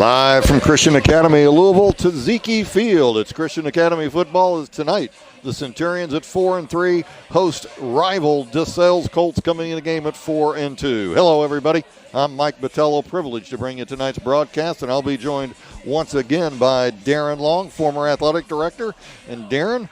Live from Christian Academy, Louisville to Zeke Field. It's Christian Academy football is tonight. The Centurions at 4-3 host rival DeSales Colts coming in the game at 4-2. Hello, everybody. I'm Mike Botello, privileged to bring you tonight's broadcast, and I'll be joined once again by Darren Long, former athletic director. And Darren,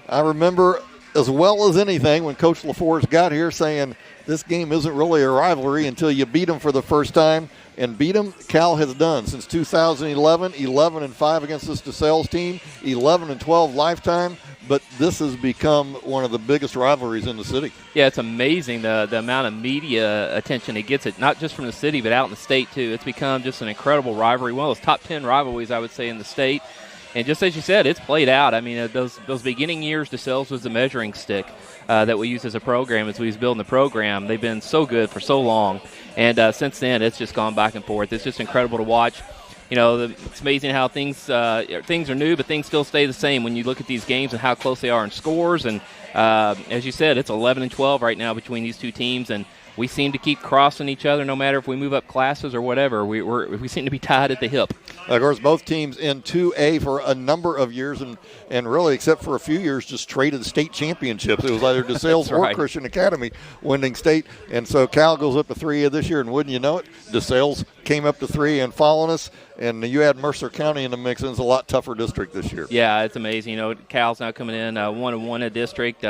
I remember as well as anything when Coach LaForce got here saying this game isn't really a rivalry until you beat them for the first time. And beat them, Cal has done since 2011, 11-5 against this DeSales team, 11-12 lifetime. But this has become one of the biggest rivalries in the city. Yeah, it's amazing the amount of media attention it gets, not just from the city, but out in the state, too. It's become just an incredible rivalry, one of those top 10 rivalries, I would say, in the state. And just as you said, it's played out. I mean, those beginning years, DeSales was the measuring stick that we used as a program as we was building the program. They've been so good for so long. And since then, it's just gone back and forth. It's just incredible to watch. You know, it's amazing how things are new, but things still stay the same when you look at these games and how close they are in scores. And as you said, it's 11-12 right now between these two teams, and we seem to keep crossing each other no matter if we move up classes or whatever. We seem to be tied at the hip. Of course, both teams in 2A for a number of years, and really, except for a few years, just traded state championships. It was either DeSales or Christian Academy winning state. And so Cal goes up to 3A this year, and wouldn't you know it, DeSales came up to 3 and following us. And you add Mercer County in the mix, and it's a lot tougher district this year. Yeah, it's amazing. You know, Cal's now coming in 1-1 a district.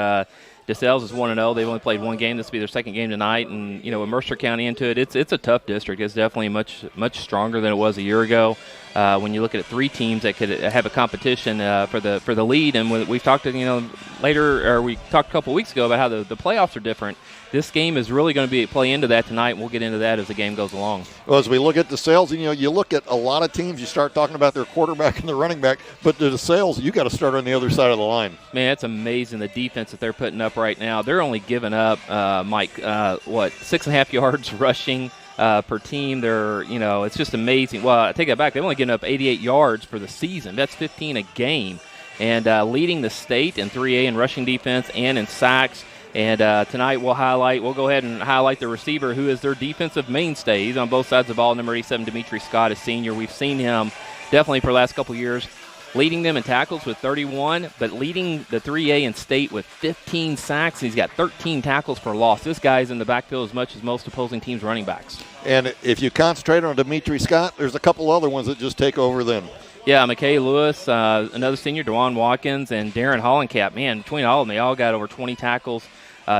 DeSales is 1-0. They've only played one game. This will be their second game tonight. And, you know, with Mercer County into it, it's a tough district. It's definitely much stronger than it was a year ago. When you look at three teams that could have a competition for the lead, and we've talked to, we talked a couple weeks ago about how the playoffs are different. This game is really going to play into that tonight, and we'll get into that as the game goes along. Well, as we look at DeSales, you look at a lot of teams, you start talking about their quarterback and their running back, but the DeSales, you got to start on the other side of the line. Man, it's amazing the defense that they're putting up right now. They're only giving up, Mike, 6.5 yards rushing per team. It's just amazing. Well, I take that back. They've only given up 88 yards for the season. That's 15 a game. And leading the state in 3A in rushing defense and in sacks. And tonight we'll go ahead and highlight the receiver who is their defensive mainstay. He's on both sides of the ball. Number 87, Dimitri Scott, is senior. We've seen him definitely for the last couple of years leading them in tackles with 31, but leading the 3A in state with 15 sacks. He's got 13 tackles for loss. This guy's in the backfield as much as most opposing teams' running backs. And if you concentrate on Dimitri Scott, there's a couple other ones that just take over then. Yeah, McKay Lewis, another senior, DeJuan Watkins, and Darren Hollencap. Man, between all of them, they all got over 20 tackles.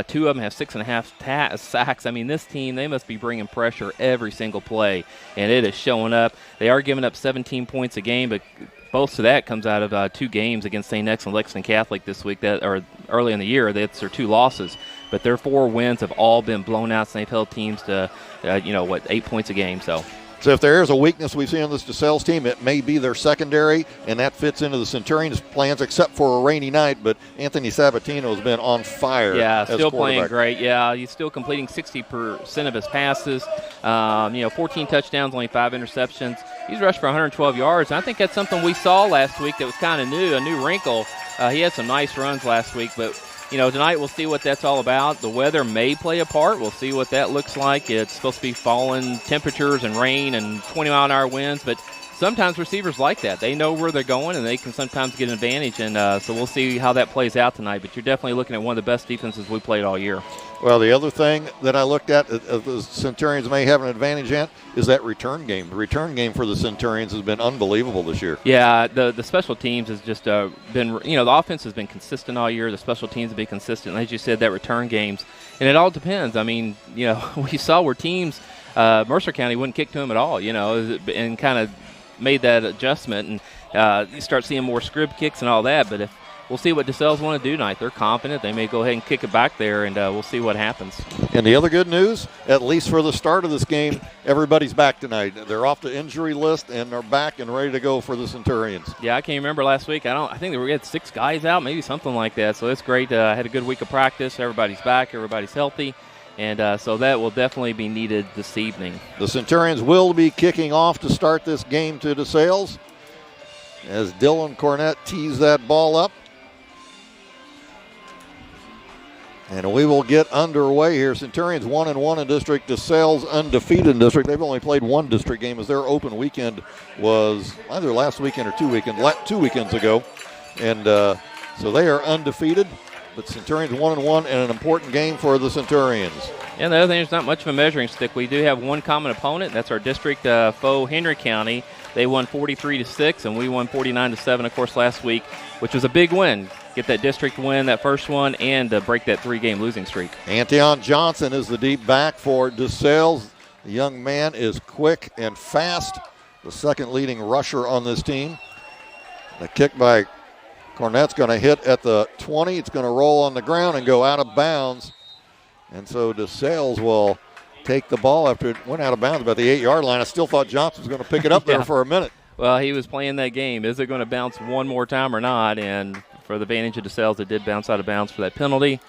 Two of them have 6.5 sacks. I mean, this team, they must be bringing pressure every single play, and it is showing up. They are giving up 17 points a game, but most of that comes out of 2 games against St. X and Lexington Catholic this week, early in the year. That's their 2 losses. But their 4 wins have all been blown out, so they've held teams to, 8 points a game. So if there is a weakness we've seen on this DeSales team, it may be their secondary, and that fits into the Centurions' plans except for a rainy night. But Anthony Sabatino has been on fire. Yeah, still playing great. Yeah, he's still completing 60% of his passes. 14 touchdowns, only 5 interceptions. He's rushed for 112 yards, and I think that's something we saw last week that was kind of new, a new wrinkle. He had some nice runs last week, but tonight we'll see what that's all about. The weather may play a part. We'll see what that looks like. It's supposed to be falling temperatures and rain and 20-mile-an-hour winds, but sometimes receivers like that. They know where they're going, and they can sometimes get an advantage, and so we'll see how that plays out tonight. But you're definitely looking at one of the best defenses we played all year. Well, the other thing that I looked at, the Centurions may have an advantage at, is that return game. The return game for the Centurions has been unbelievable this year. Yeah, the special teams has just been, the offense has been consistent all year. The special teams have been consistent. And as you said, that return games. And it all depends. I mean, we saw where teams, Mercer County wouldn't kick to them at all, and kind of made that adjustment. And you start seeing more scrib kicks and all that. But we'll see what DeSales want to do tonight. They're confident. They may go ahead and kick it back there, and we'll see what happens. And the other good news, at least for the start of this game, everybody's back tonight. They're off the injury list, and they're back and ready to go for the Centurions. Yeah, I can't remember last week. I think we had 6 guys out, maybe something like that. So it's great. Had a good week of practice. Everybody's back. Everybody's healthy. And so that will definitely be needed this evening. The Centurions will be kicking off to start this game to DeSales as Dylan Cornett tees that ball up. And we will get underway here. Centurions 1-1 in district. DeSales undefeated in district. They've only played one district game as their open weekend was either last weekend or 2 weekends ago. And so they are undefeated. But Centurions 1-1 and an important game for the Centurions. And the other thing, there's not much of a measuring stick. We do have one common opponent. That's our district foe, Henry County. They won 43-6, and we won 49-7, of course, last week, which was a big win. Get that district win, that first one, and break that 3-game losing streak. Antion Johnson is the deep back for DeSales. The young man is quick and fast, the second leading rusher on this team. The kick by Cornett's going to hit at the 20. It's going to roll on the ground and go out of bounds. And so DeSales will take the ball after it went out of bounds about the 8-yard line. I still thought Johnson was going to pick it up there for a minute. Well, he was playing that game. Is it going to bounce one more time or not? And for the advantage of DeSales, it did bounce out of bounds for that penalty.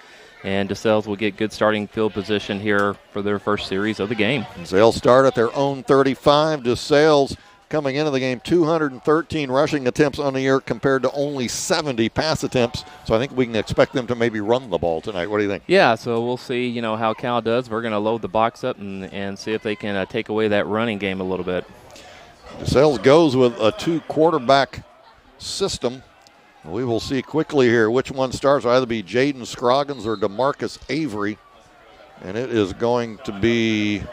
And DeSales will get good starting field position here for their first series of the game. They'll start at their own 35. DeSales coming into the game, 213 rushing attempts on the year compared to only 70 pass attempts. So I think we can expect them to maybe run the ball tonight. What do you think? Yeah, so we'll see, how Cal does. We're going to load the box up and see if they can take away that running game a little bit. DeSales goes with a 2-quarterback system. We will see quickly here which one starts. It'll either be Jaden Scroggins or DeMarcus Avery. And it is going to be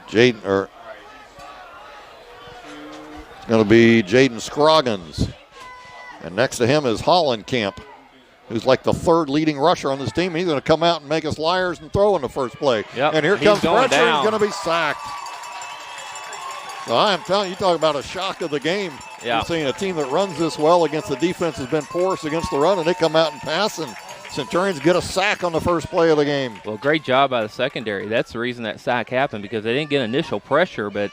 Jaden Scroggins. And next to him is Hollenkamp, who's like the third leading rusher on this team. He's going to come out and make us liars and throw in the first play. Yep. And here comes Fletcher. Down. He's going to be sacked. So I am telling you, talk about a shock of the game. Yeah. You're seeing a team that runs this well against the defense has been porous against the run, and they come out and pass, and Centurions get a sack on the first play of the game. Well, great job by the secondary. That's the reason that sack happened, because they didn't get initial pressure, but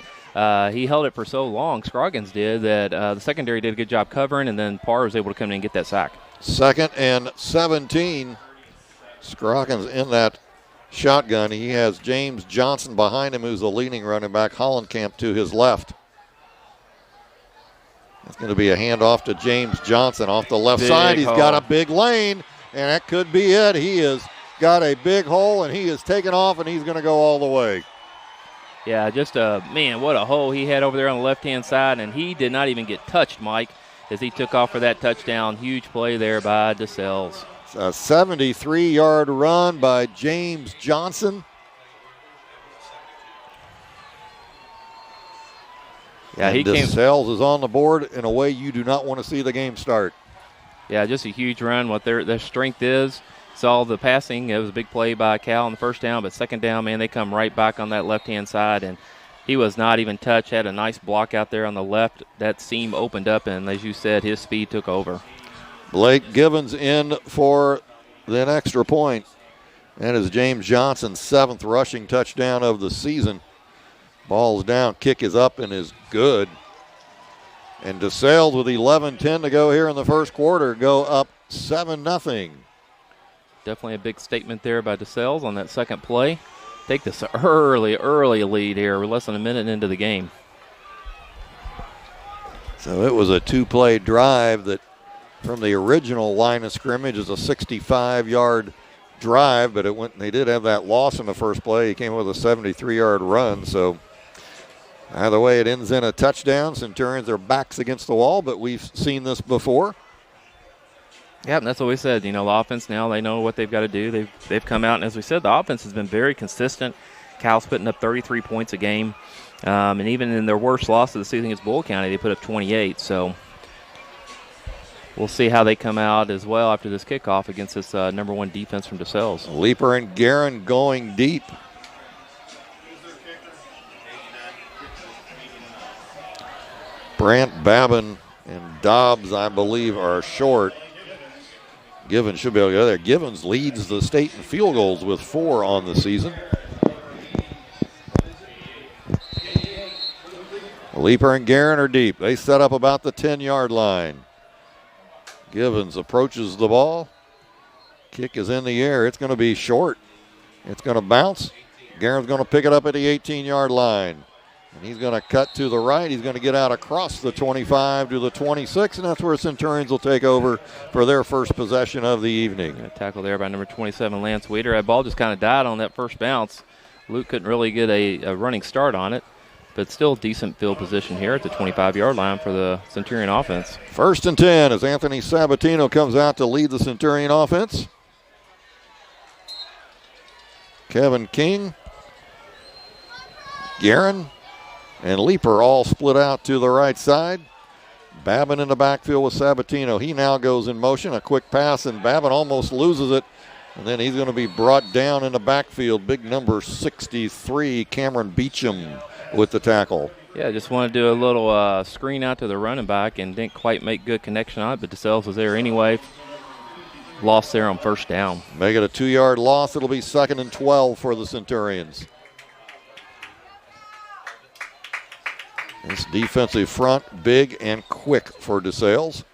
he held it for so long, Scroggins did, that the secondary did a good job covering, and then Parr was able to come in and get that sack. 2nd and 17. Scroggins in that shotgun. He has James Johnson behind him, who's the leading running back. Hollenkamp to his left. It's going to be a handoff to James Johnson off the left side. He's got a big lane, and that could be it. He has got a big hole, and he is taking off, and he's going to go all the way. Yeah, just what a hole he had over there on the left-hand side, and he did not even get touched, Mike, as he took off for that touchdown. Huge play there by DeSales. A 73-yard run by James Johnson. Yeah, DeSales is on the board in a way you do not want to see the game start. Yeah, just a huge run. What their strength is. Saw the passing. It was a big play by Cal on the first down, but second down, man, they come right back on that left-hand side, and he was not even touched. Had a nice block out there on the left. That seam opened up, and as you said, his speed took over. Blake Givens in for an extra point. That is James Johnson's 7th rushing touchdown of the season. Ball's down, kick is up and is good. And DeSales with 11:10 to go here in the first quarter go up 7-0. Definitely a big statement there by DeSales on that second play. Take this early lead here. We're less than a minute into the game. So it was a 2-play drive that from the original line of scrimmage is a 65-yard drive, but they did have that loss in the first play. He came with a 73-yard run. So either way, it ends in a touchdown. Centurions are backs against the wall, but we've seen this before. Yeah, and that's what we said. The offense now, they know what they've got to do. They've come out, and as we said, the offense has been very consistent. Cal's putting up 33 points a game. And even in their worst loss of the season against Bull County, they put up 28. So we'll see how they come out as well after this kickoff against this number 1 defense from DeSales. Leaper and Guerin going deep. Brandt, Babin, and Dobbs, I believe, are short. Givens should be able to go there. Givens leads the state in field goals with 4 on the season. Leaper and Guerin are deep. They set up about the 10-yard line. Givens approaches the ball. Kick is in the air. It's going to be short. It's going to bounce. Guerin's going to pick it up at the 18-yard line. And he's going to cut to the right. He's going to get out across the 25 to the 26, and that's where Centurions will take over for their first possession of the evening. Tackle there by number 27, Lance Weeder. That ball just kind of died on that first bounce. Luke couldn't really get a running start on it, but still decent field position here at the 25-yard line for the Centurion offense. 1st and 10 as Anthony Sabatino comes out to lead the Centurion offense. Kevin King, Guerin, and Leeper all split out to the right side. Babin in the backfield with Sabatino. He now goes in motion. A quick pass, and Babin almost loses it. And then he's going to be brought down in the backfield. Big number 63, Cameron Beecham, with the tackle. Yeah, just want to do a little screen out to the running back and didn't quite make good connection on it, but DeSales was there anyway. Lost there on first down. Make it a 2-yard loss. It'll be 2nd and 12 for the Centurions. This defensive front, big and quick for DeSales.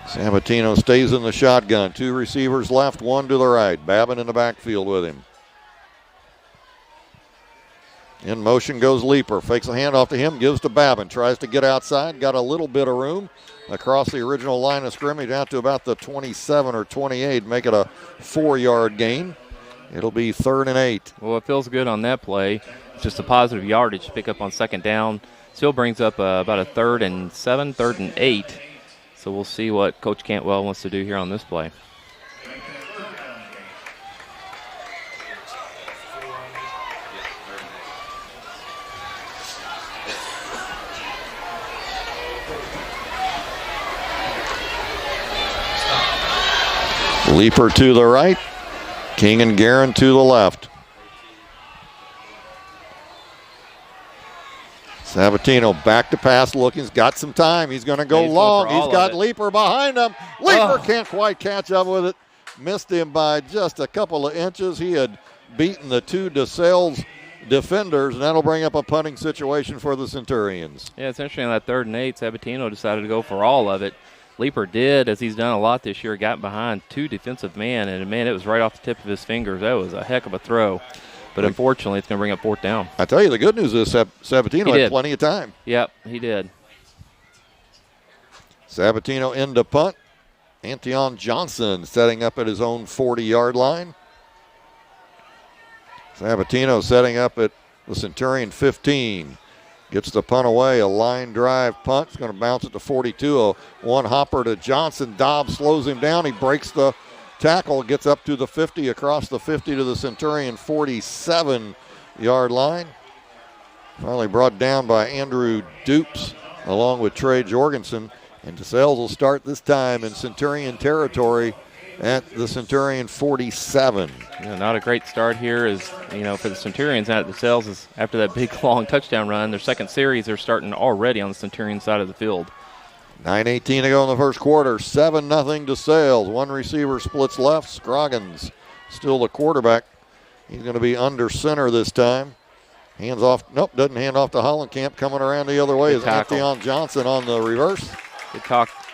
Sabatino stays in the shotgun. 2 receivers left, 1 to the right. Babin in the backfield with him. In motion goes Leeper. Fakes a handoff to him, gives to Babin. Tries to get outside, got a little bit of room across the original line of scrimmage out to about the 27 or 28. Make it a 4-yard gain. It'll be 3rd and 8. Well, it feels good on that play. It's just a positive yardage to pick up on 2nd down. Still brings up about a 3rd and 7, 3rd and 8. So we'll see what Coach Cantwell wants to do here on this play. Leeper to the right. King and Guerin to the left. Sabatino back to pass looking. He's got some time. He's going to go long. He's got Leeper behind him. Leeper can't quite catch up with it. Missed him by just a couple of inches. He had beaten the 2 DeSales defenders, and that'll bring up a punting situation for the Centurions. Yeah, it's interesting on that 3rd and 8, Sabatino decided to go for all of it. Leeper did, as he's done a lot this year, got behind 2 defensive men, and, man, it was right off the tip of his fingers. That was a heck of a throw. But unfortunately, it's going to bring up 4th down. I tell you, the good news is Sabatino had plenty of time. Yep, he did. Sabatino into punt. Antion Johnson setting up at his own 40-yard line. Sabatino setting up at the Centurion 15. Gets the punt away, a line drive punt. It's going to bounce it to 42. A one hopper to Johnson. Dobbs slows him down. He breaks the tackle, gets up to the 50, across the 50 to the Centurion 47-yard line. Finally brought down by Andrew Dupes along with Trey Jorgensen. And DeSales will start this time in Centurion territory at the Centurion 47. Yeah, not a great start here as, you know, for the Centurions out at DeSales is after that big long touchdown run. Their second series, they're starting already on the Centurion side of the field. 9:18 to go in the first quarter. 7-0 DeSales. 1 receiver splits left. Scroggins still the quarterback. He's going to be under center this time. Hands off. Nope, doesn't hand off to Hollenkamp. Coming around the other way is Antion Johnson on the reverse.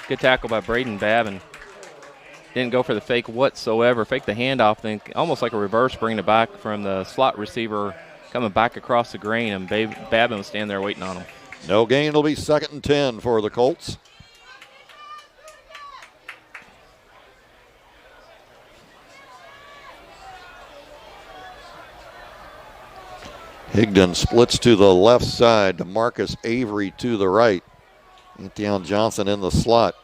Good tackle by Braden Babin. Didn't go for the fake whatsoever. Faked the handoff, then almost like a reverse, bringing it back from the slot receiver coming back across the grain, and Babin was standing there waiting on him. No gain. It'll be 2nd and 10 for the Colts. Higdon splits to the left side to Marcus Avery to the right. Antion Johnson in the slot.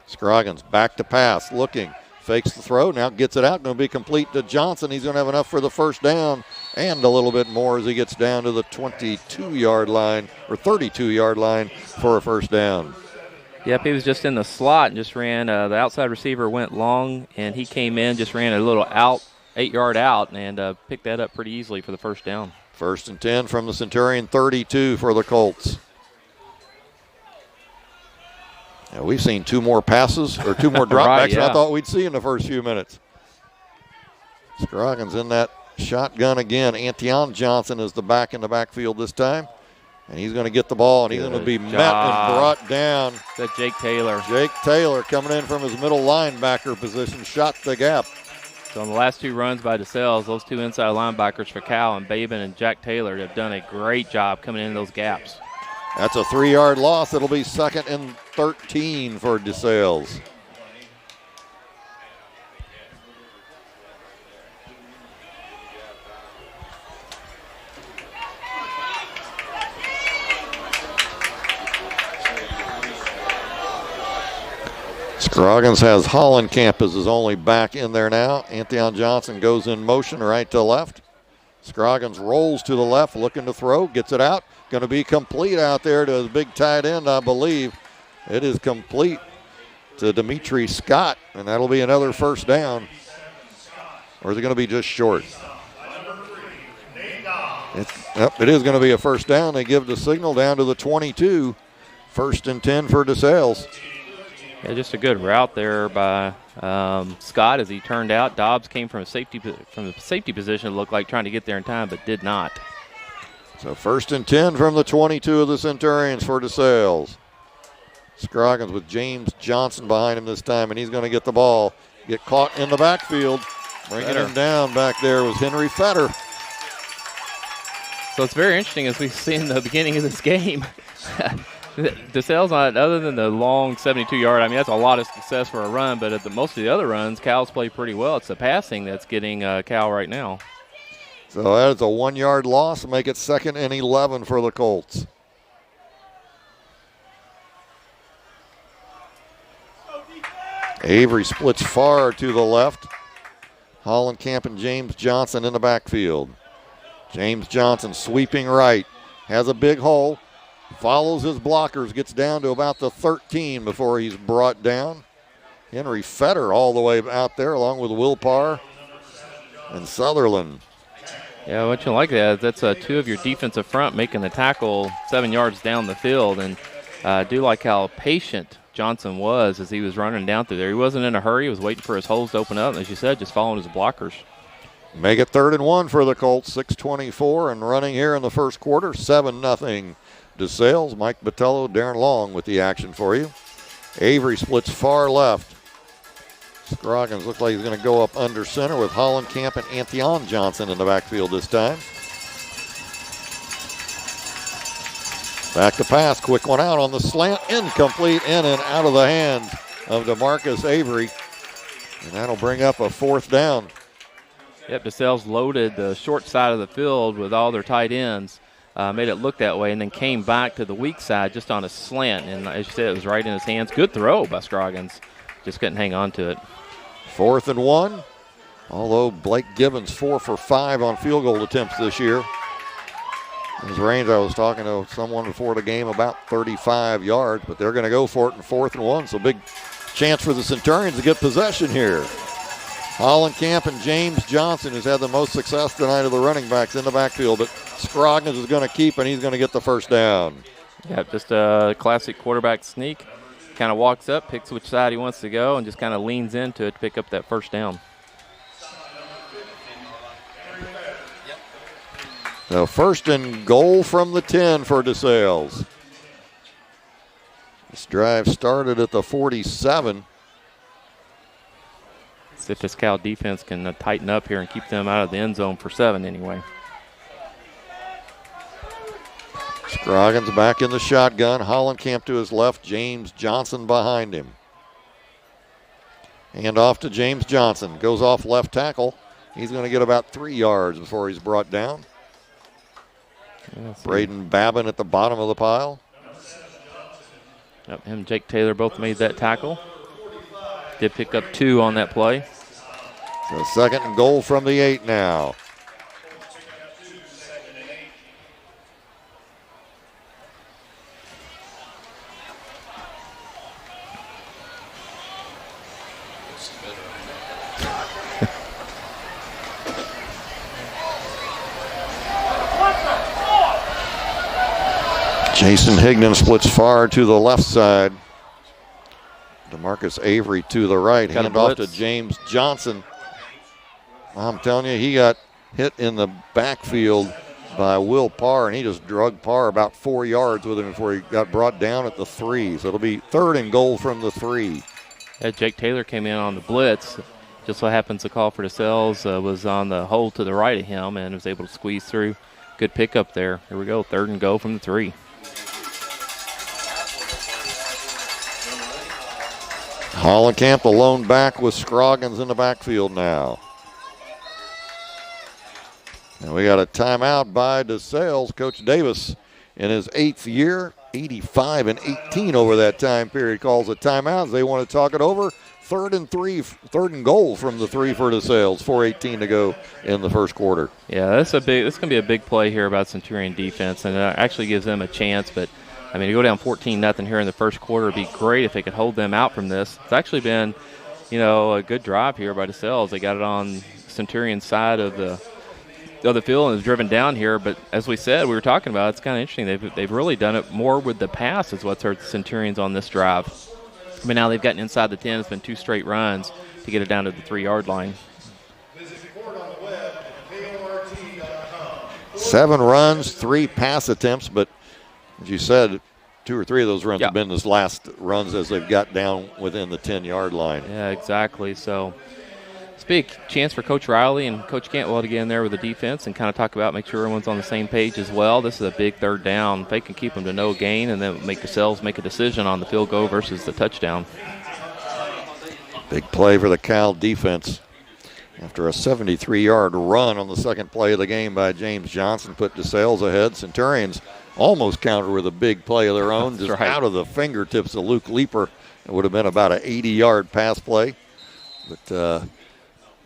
Scroggins back to pass, looking, fakes the throw, now gets it out, going to be complete to Johnson. He's going to have enough for the first down and a little bit more as he gets down to the 22-yard line or 32-yard line for a first down. Yep, he was just in the slot and just ran. The outside receiver went long, and he came in, just ran a little 8-yard out, and picked that up pretty easily for the first down. 1st and 10 from the Centurion 32 for the Colts. Now, we've seen 2 more passes or 2 more dropbacks than I thought we'd see in the first few minutes. Scroggins in that shotgun again. Antion Johnson is the back in the backfield this time. And he's going to get the ball, and he's going to be met and brought down. That's Jake Taylor. Jake Taylor coming in from his middle linebacker position, shot the gap. So on the last two runs by DeSales, those two inside linebackers for Cal and Babin and Jack Taylor have done a great job coming in those gaps. That's a 3-yard loss. It'll be 2nd and 13 for DeSales. Scroggins has Hollenkamp as his only back in there now. Anthony Johnson goes in motion right to left. Scroggins rolls to the left, looking to throw, gets it out. Going to be complete out there to his big tight end, I believe. It is complete to Dimitri Scott, and that'll be another first down. Or is it going to be just short? It is going to be a first down. They give the signal down to the 22. 1st and 10 for DeSales. Yeah, just a good route there by Scott as he turned out. Dobbs came from the safety position, it looked like, trying to get there in time, but did not. So 1st and 10 from the 22 of the Centurions for DeSales. Scroggins with James Johnson behind him this time, and he's going to get the ball. Get caught in the backfield. Bringing him down back there was Henry Fetter. So it's very interesting as we've seen the beginning of this game. DeSales, other than the long 72-yard, I mean, that's a lot of success for a run, but at most of the other runs, Cal's played pretty well. It's the passing that's getting Cal right now. So that is a 1-yard loss, make it 2nd and 11 for the Colts. Avery splits far to the left. Hollenkamp and James Johnson in the backfield. James Johnson sweeping right, has a big hole. Follows his blockers, gets down to about the 13 before he's brought down. Henry Fetter all the way out there along with Will Parr and Sutherland. Yeah, what you like that, that's two of your defensive front making the tackle 7 yards down the field. And I do like how patient Johnson was as he was running down through there. He wasn't in a hurry. He was waiting for his holes to open up. And as you said, just following his blockers. Make it 3rd and 1 for the Colts. 6:24 and running here in the first quarter. 7-0. DeSales, Mike Botello, Darren Long with the action for you. Avery splits far left. Scroggins looks like he's going to go up under center with Hollenkamp and Anthony Johnson in the backfield this time. Back to pass, quick one out on the slant, incomplete, in and out of the hands of DeMarcus Avery. And that'll bring up a 4th down. Yep, DeSales loaded the short side of the field with all their tight ends. Made it look that way, and then came back to the weak side just on a slant. And as you said, it was right in his hands. Good throw by Scroggins. Just couldn't hang on to it. 4th and 1. Although Blake Gibbons 4 for 5 on field goal attempts this year. His range, I was talking to someone before the game, about 35 yards, but they're going to go for it in 4th and 1. So big chance for the Centurions to get possession here. Hollenkamp and James Johnson, who's had the most success tonight of the running backs in the backfield, but Scroggins is going to keep, and he's going to get the first down. Yeah, just a classic quarterback sneak. Kind of walks up, picks which side he wants to go, and just kind of leans into it to pick up that first down. So 1st and goal from the 10 for DeSales. This drive started at the 47. See if this Cal defense can tighten up here and keep them out of the end zone for 7 anyway. Scroggins back in the shotgun. Hollenkamp to his left. James Johnson behind him. Hand off to James Johnson. Goes off left tackle. He's going to get about 3 yards before he's brought down. Braden Babin at the bottom of the pile. Yep, him and Jake Taylor both made that tackle. Did pick up 2 on that play. So 2nd and goal from the 8 now. Jason Higdon splits far to the left side. DeMarcus Avery to the right. Hand off to James Johnson. I'm telling you, he got hit in the backfield by Will Parr, and he just drug Parr about 4 yards with him before he got brought down at the 3. So it'll be 3rd and goal from the 3. Yeah, Jake Taylor came in on the blitz, Just so happens the call for DeSales was on the hole to the right of him and was able to squeeze through. Good pickup there. Here we go, 3rd and go from the 3. Hollenkamp, the lone back with Scroggins in the backfield now. And we got a timeout by DeSales. Coach Davis, in his 8th year, 85-18 over that time period, calls a timeout as they want to talk it over. 3rd and goal from the 3 for DeSales. 4:18 to go in the first quarter. Yeah, this is going to be a big play here about Centurion defense, and it actually gives them a chance. But I mean, to go down 14-0 here in the first quarter would be great if they could hold them out from this. It's actually been, a good drive here by DeSales. They got it on Centurion's side of the field and is driven down here. But as we said, we were talking about, it's kind of interesting. They've really done it more with the pass is what's hurt the Centurions on this drive. But now they've gotten inside the 10. It's been 2 straight runs to get it down to the 3-yard line. 7 runs, 3 pass attempts, but as you said, 2 or 3 of those runs have been his last runs as they've got down within the 10-yard line. Yeah, exactly. So it's a big chance for Coach Riley and Coach Cantwell to get in there with the defense and kind of talk about, make sure everyone's on the same page as well. This is a big 3rd down. If they can keep them to no gain and then make themselves make a decision on the field goal versus the touchdown. Big play for the Cal defense. After a 73-yard run on the second play of the game by James Johnson, put DeSales ahead. Centurions almost countered with a big play of their own, just out of the fingertips of Luke Leeper. It would have been about an 80-yard pass play. But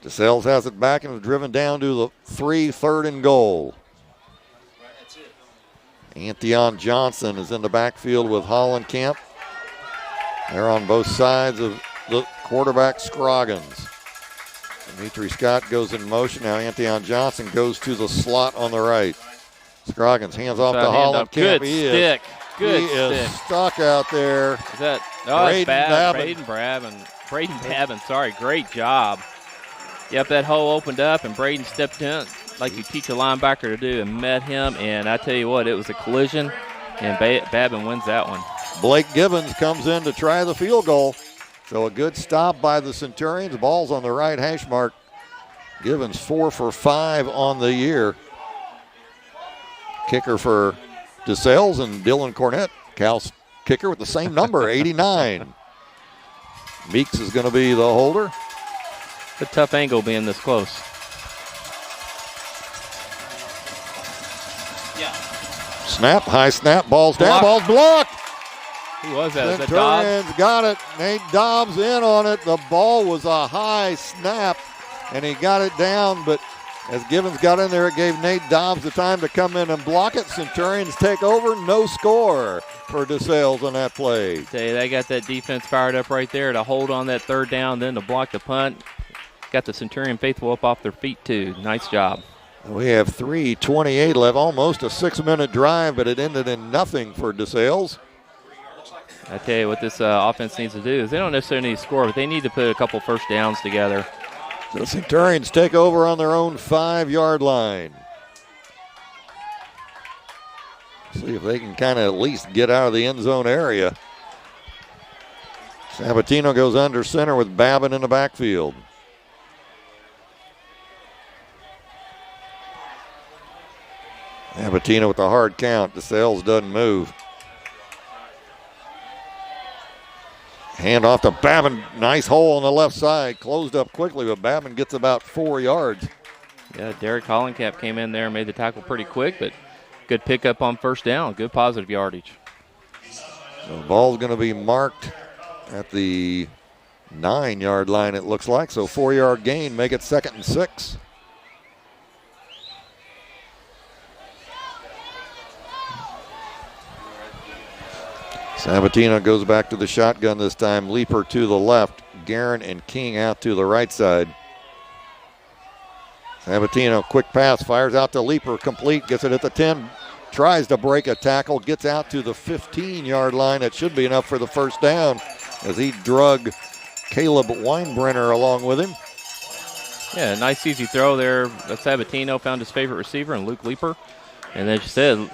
DeSales has it back and is driven down to the 3, 3rd and goal. Antion Johnson is in the backfield with Hollenkamp. They're on both sides of the quarterback, Scroggins. Dimitri Scott goes in motion. Now Antion Johnson goes to the slot on the right. Scroggins hands off to Hollenkamp. Good stick. Good stick. Is stuck out there. Is that? Oh, it's bad. Braden Babin, sorry. Great job. Yep, that hole opened up, and Braden stepped in like you teach a linebacker to do and met him. And I tell you what, it was a collision, and Babin wins that one. Blake Gibbons comes in to try the field goal. So a good stop by the Centurions. Ball's on the right hash mark. Gibbons 4 for 5 on the year. Kicker for DeSales and Dylan Cornett. Cal's kicker with the same number, 89. Meeks is going to be the holder. It's a tough angle being this close. Snap, high snap, ball's down, ball's blocked. Who was that? Centurions got it. Nate Dobbs in on it. The ball was a high snap, and he got it down, but as Gibbons got in there, it gave Nate Dobbs the time to come in and block it. Centurions take over. No score for DeSales on that play. They got that defense fired up right there to hold on that 3rd down, then to block the punt. Got the Centurion faithful up off their feet, too. Nice job. We have 3:28 left, almost a 6-minute drive, but it ended in nothing for DeSales. I tell you what this offense needs to do is they don't necessarily need to score, but they need to put a couple first downs together. The Centurions take over on their own 5-yard line. See if they can kind of at least get out of the end zone area. Sabatino goes under center with Babin in the backfield. Sabatino with the hard count. DeSales doesn't move. Hand off to Babin. Nice hole on the left side. Closed up quickly, but Babin gets about 4 yards. Yeah, Derek Hollenkamp came in there and made the tackle pretty quick, but good pickup on first down. Good positive yardage. So the ball's going to be marked at the 9-yard line, it looks like. So 4-yard gain, make it 2nd and 6. Sabatino goes back to the shotgun this time. Leeper to the left. Guerin and King out to the right side. Sabatino, quick pass, fires out to Leeper, complete, gets it at the 10. Tries to break a tackle, gets out to the 15-yard line. That should be enough for the first down as he drug Caleb Weinbrenner along with him. Yeah, nice easy throw there. Sabatino found his favorite receiver in Luke Leeper. And as you said,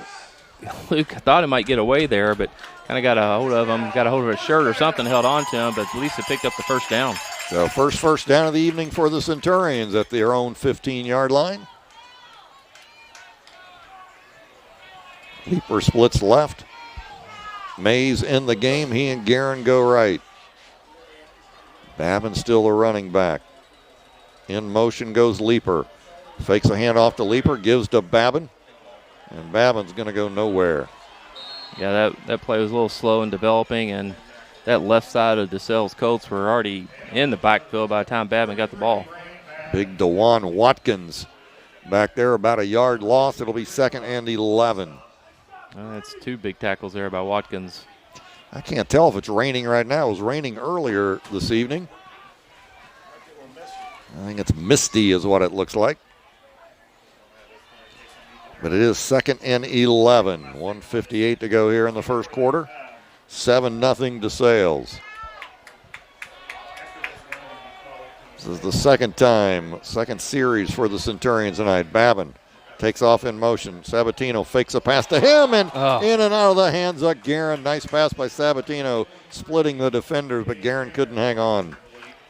Luke thought he might get away there, but kind of got a hold of him, got a hold of his shirt or something, held on to him, but at least it picked up the first down. So first down of the evening for the Centurions at their own 15-yard line. Leeper splits left. Mays in the game. He and Guerin go right. Babin still the running back. In motion goes Leeper. Fakes a handoff to Leeper, gives to Babin. And Babin's going to go nowhere. Yeah, that play was a little slow in developing, and that left side of DeSales Colts were already in the backfield by the time Babin got the ball. Big DeJuan Watkins back there, about a yard loss. It'll be 2nd and 11. That's 2 big tackles there by Watkins. I can't tell if it's raining right now. It was raining earlier this evening. I think it's misty is what it looks like. But it is 2nd and 11. 1:58 to go here in the first quarter. 7-0 DeSales. This is the second series for the Centurions tonight. Babin takes off in motion. Sabatino fakes a pass to him, and in and out of the hands of Guerin. Nice pass by Sabatino, splitting the defenders, but Guerin couldn't hang on.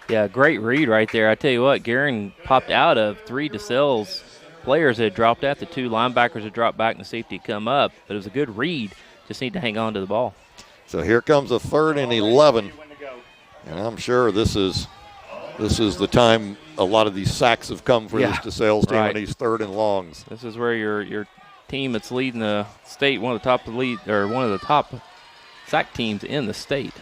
Yeah, great read right there. I tell you what, Guerin popped out of 3 DeSales players that had dropped out. The 2 linebackers had dropped back and the safety had come up, but it was a good read. Just need to hang on to the ball. So here comes a 3rd and 11, and I'm sure this is the time a lot of these sacks have come for this DeSales team on these 3rd and longs. This is where your team that's leading the state, one of the top sack teams in the state.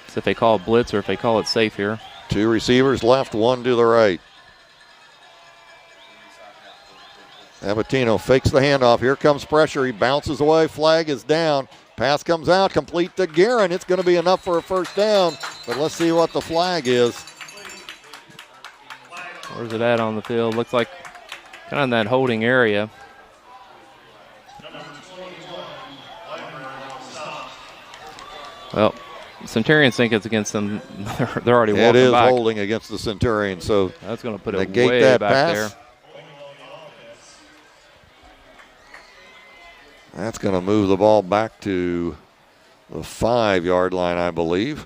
So if they call it blitz or if they call it safe here. 2 receivers left, 1 to the right. Sabatino fakes the handoff. Here comes pressure. He bounces away. Flag is down. Pass comes out, complete to Guerin. It's going to be enough for a 1st down, but let's see what the flag is. Where's it at on the field? Looks like kind of in that holding area. Well, Centurions think it's against them. They're already walking back. It is holding against the Centurions, so that's going to put it negate way that back pass. There. That's going to move the ball back to the 5-yard line, I believe.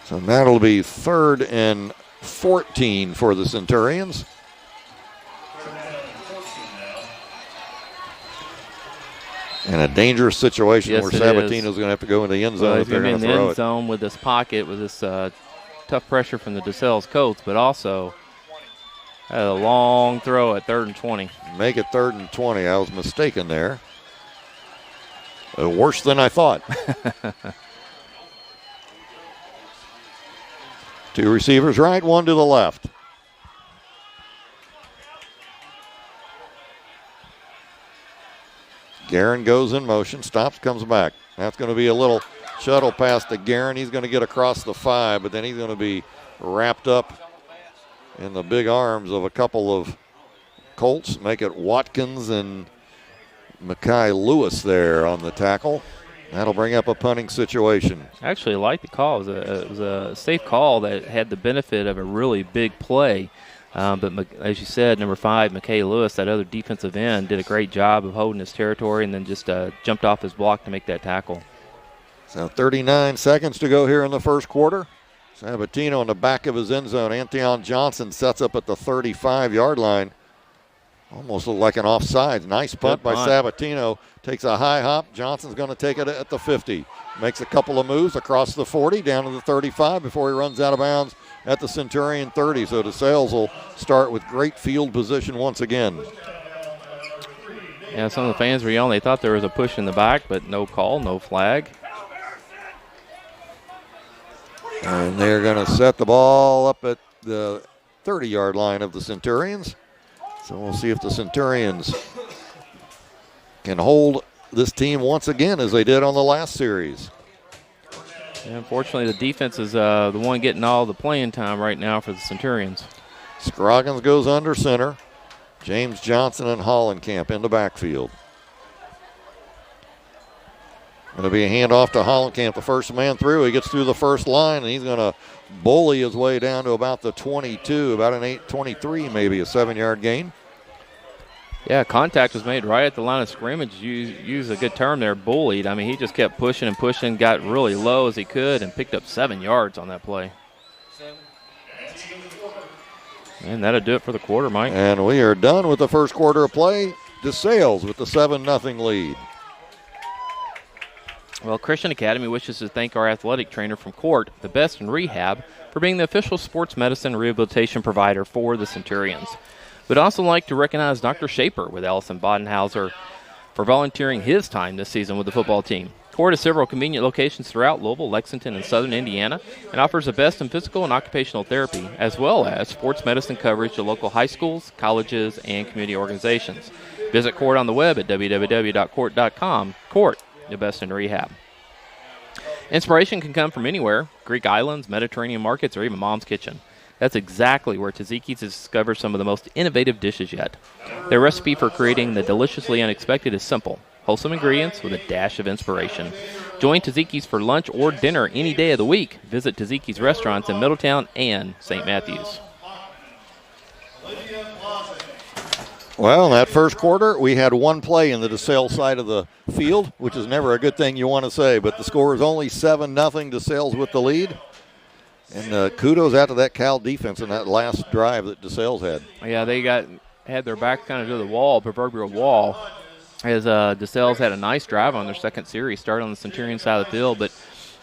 So that'll be 3rd and 14 for the Centurions. And a dangerous situation where Sabatino's going to have to go in the end zone if they're going to throw it. He's in the end zone with this pocket, with this tough pressure from the DeSales Colts, but also had a long throw at 3rd and 20. Make it 3rd and 20. I was mistaken there. Worse than I thought. 2 receivers right, 1 to the left. Guerin goes in motion, stops, comes back. That's going to be a little shuttle pass to Guerin. He's going to get across the 5, but then he's going to be wrapped up in the big arms of a couple of Colts. Make it Watkins and Mackay Lewis there on the tackle. That'll bring up a punting situation. I actually like the call. It was a safe call that had the benefit of a really big play. But as you said, number 5, Mackay Lewis, that other defensive end, did a great job of holding his territory and then just jumped off his block to make that tackle. So 39 seconds to go here in the first quarter. Sabatino in the back of his end zone. Antion Johnson sets up at the 35-yard line. Almost looked like an offside. Nice punt by Sabatino. Takes a high hop. Johnson's going to take it at the 50. Makes a couple of moves across the 40, down to the 35 before he runs out of bounds at the Centurion 30. So DeSales will start with great field position once again. Yeah, some of the fans were yelling. They thought there was a push in the back, but no call, no flag. And they're going to set the ball up at the 30-yard line of the Centurions. So we'll see if the Centurions can hold this team once again as they did on the last series. Yeah, unfortunately, the defense is the one getting all the playing time right now for the Centurions. Scroggins goes under center. James Johnson and Hollenkamp in the backfield. Going to be a handoff to Hollenkamp, the first man through. He gets through the first line, and he's going to bully his way down to about the 22, about an 8-23, maybe a 7-yard gain. Yeah, contact was made right at the line of scrimmage. Use a good term there, bullied. I mean, he just kept pushing and pushing, got really low as he could, and picked up 7 yards on that play. And that'll do it for the quarter, Mike. And we are done with the first quarter of play. DeSales with the 7-0 lead. Well, Christian Academy wishes to thank our athletic trainer from Court, the best in rehab, for being the official sports medicine rehabilitation provider for the Centurions. We'd also like to recognize Dr. Shaper with Allison Bodenhauser for volunteering his time this season with the football team. Court has several convenient locations throughout Louisville, Lexington, and southern Indiana, and offers the best in physical and occupational therapy, as well as sports medicine coverage to local high schools, colleges, and community organizations. Visit Court on the web at www.court.com. Court, the best in rehab. Inspiration can come from anywhere: Greek islands, Mediterranean markets, or even Mom's Kitchen. That's exactly where Tzatziki's has discovered some of the most innovative dishes yet. Their recipe for creating the deliciously unexpected is simple: wholesome ingredients with a dash of inspiration. Join Tzatziki's for lunch or dinner any day of the week. Visit Tzatziki's restaurants in Middletown and St. Matthews. Well, in that first quarter, we had one play in the DeSales side of the field, which is never a good thing you want to say, but the score is only 7-0, DeSales with the lead. And kudos out to that Cal defense in that last drive that DeSales had. Yeah, they had their back kind of to the wall, proverbial wall, as DeSales had a nice drive on their second series. Started on the Centurion side of the field, but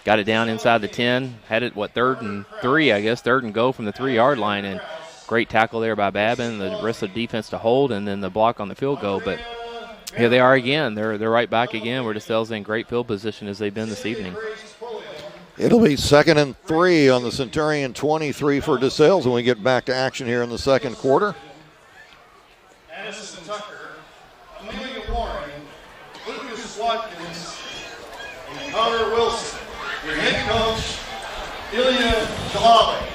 got it down inside the 10. Had it, 3rd and 3, I guess, 3rd and go from the 3-yard line. And great tackle there by Babin, the rest of the defense to hold, and then the block on the field goal. But here they are again. They're right back again, where DeSales in great field position as they've been this evening. It'll be 2nd and 3 on the Centurion 23 for DeSales when we get back to action here in the second quarter. Addison Tucker, Amelia Warren, Lucas Watkins, and Connor Wilson. Your head coach, Ilya Kalave.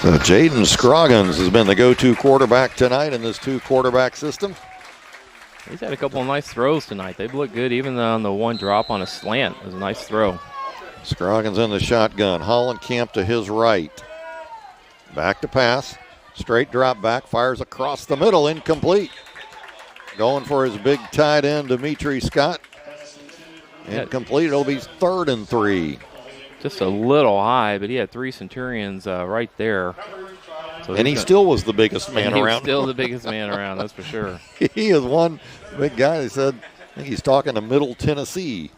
So Jaden Scroggins has been the go-to quarterback tonight in this 2-quarterback system. He's had a couple of nice throws tonight. They've looked good, even on the one drop on a slant. It was a nice throw. Scroggins in the shotgun. Hollenkamp to his right. Back to pass. Straight drop back. Fires across the middle. Incomplete. Going for his big tight end, Dimitri Scott. Incomplete. It'll be 3rd and 3. Just a little high, but he had 3 Centurions right there. So and he still was the biggest man around. He's still the biggest man around, that's for sure. He is one big guy. He said, I think he's talking to Middle Tennessee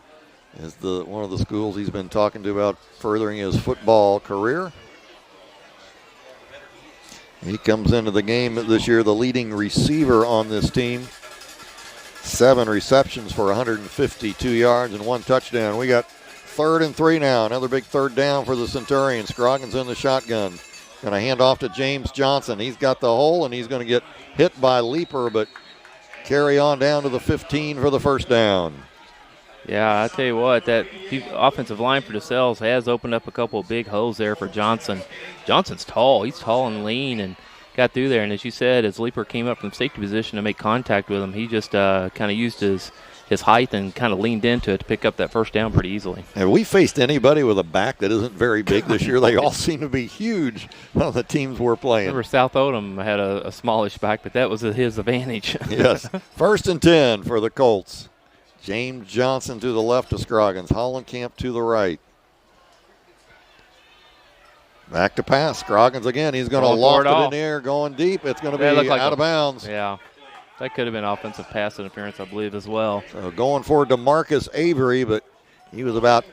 as one of the schools he's been talking to about furthering his football career. He comes into the game this year the leading receiver on this team. 7 receptions for 152 yards and 1 touchdown. We got 3rd and 3 now. Another big 3rd down for the Centurions. Scroggins in the shotgun. Going to hand off to James Johnson. He's got the hole, and he's going to get hit by Leaper, but carry on down to the 15 for the first down. Yeah, I tell you what, that offensive line for DeSales has opened up a couple of big holes there for Johnson. Johnson's tall. He's tall and lean and got through there. And as you said, as Leaper came up from safety position to make contact with him, he just kind of used his height and kind of leaned into it to pick up that first down pretty easily. Have we faced anybody with a back that isn't very big this year? They all seem to be huge on the teams we're playing. Remember, South Odom had a smallish back, but that was his advantage. Yes. 1st and 10 for the Colts. James Johnson to the left of Scroggins. Hollenkamp to the right. Back to pass. Scroggins again. He's going to loft it in the air, going deep. It's going to be out of bounds. Yeah. That could have been offensive pass interference, I believe, as well. So going for DeMarcus Avery, but he was about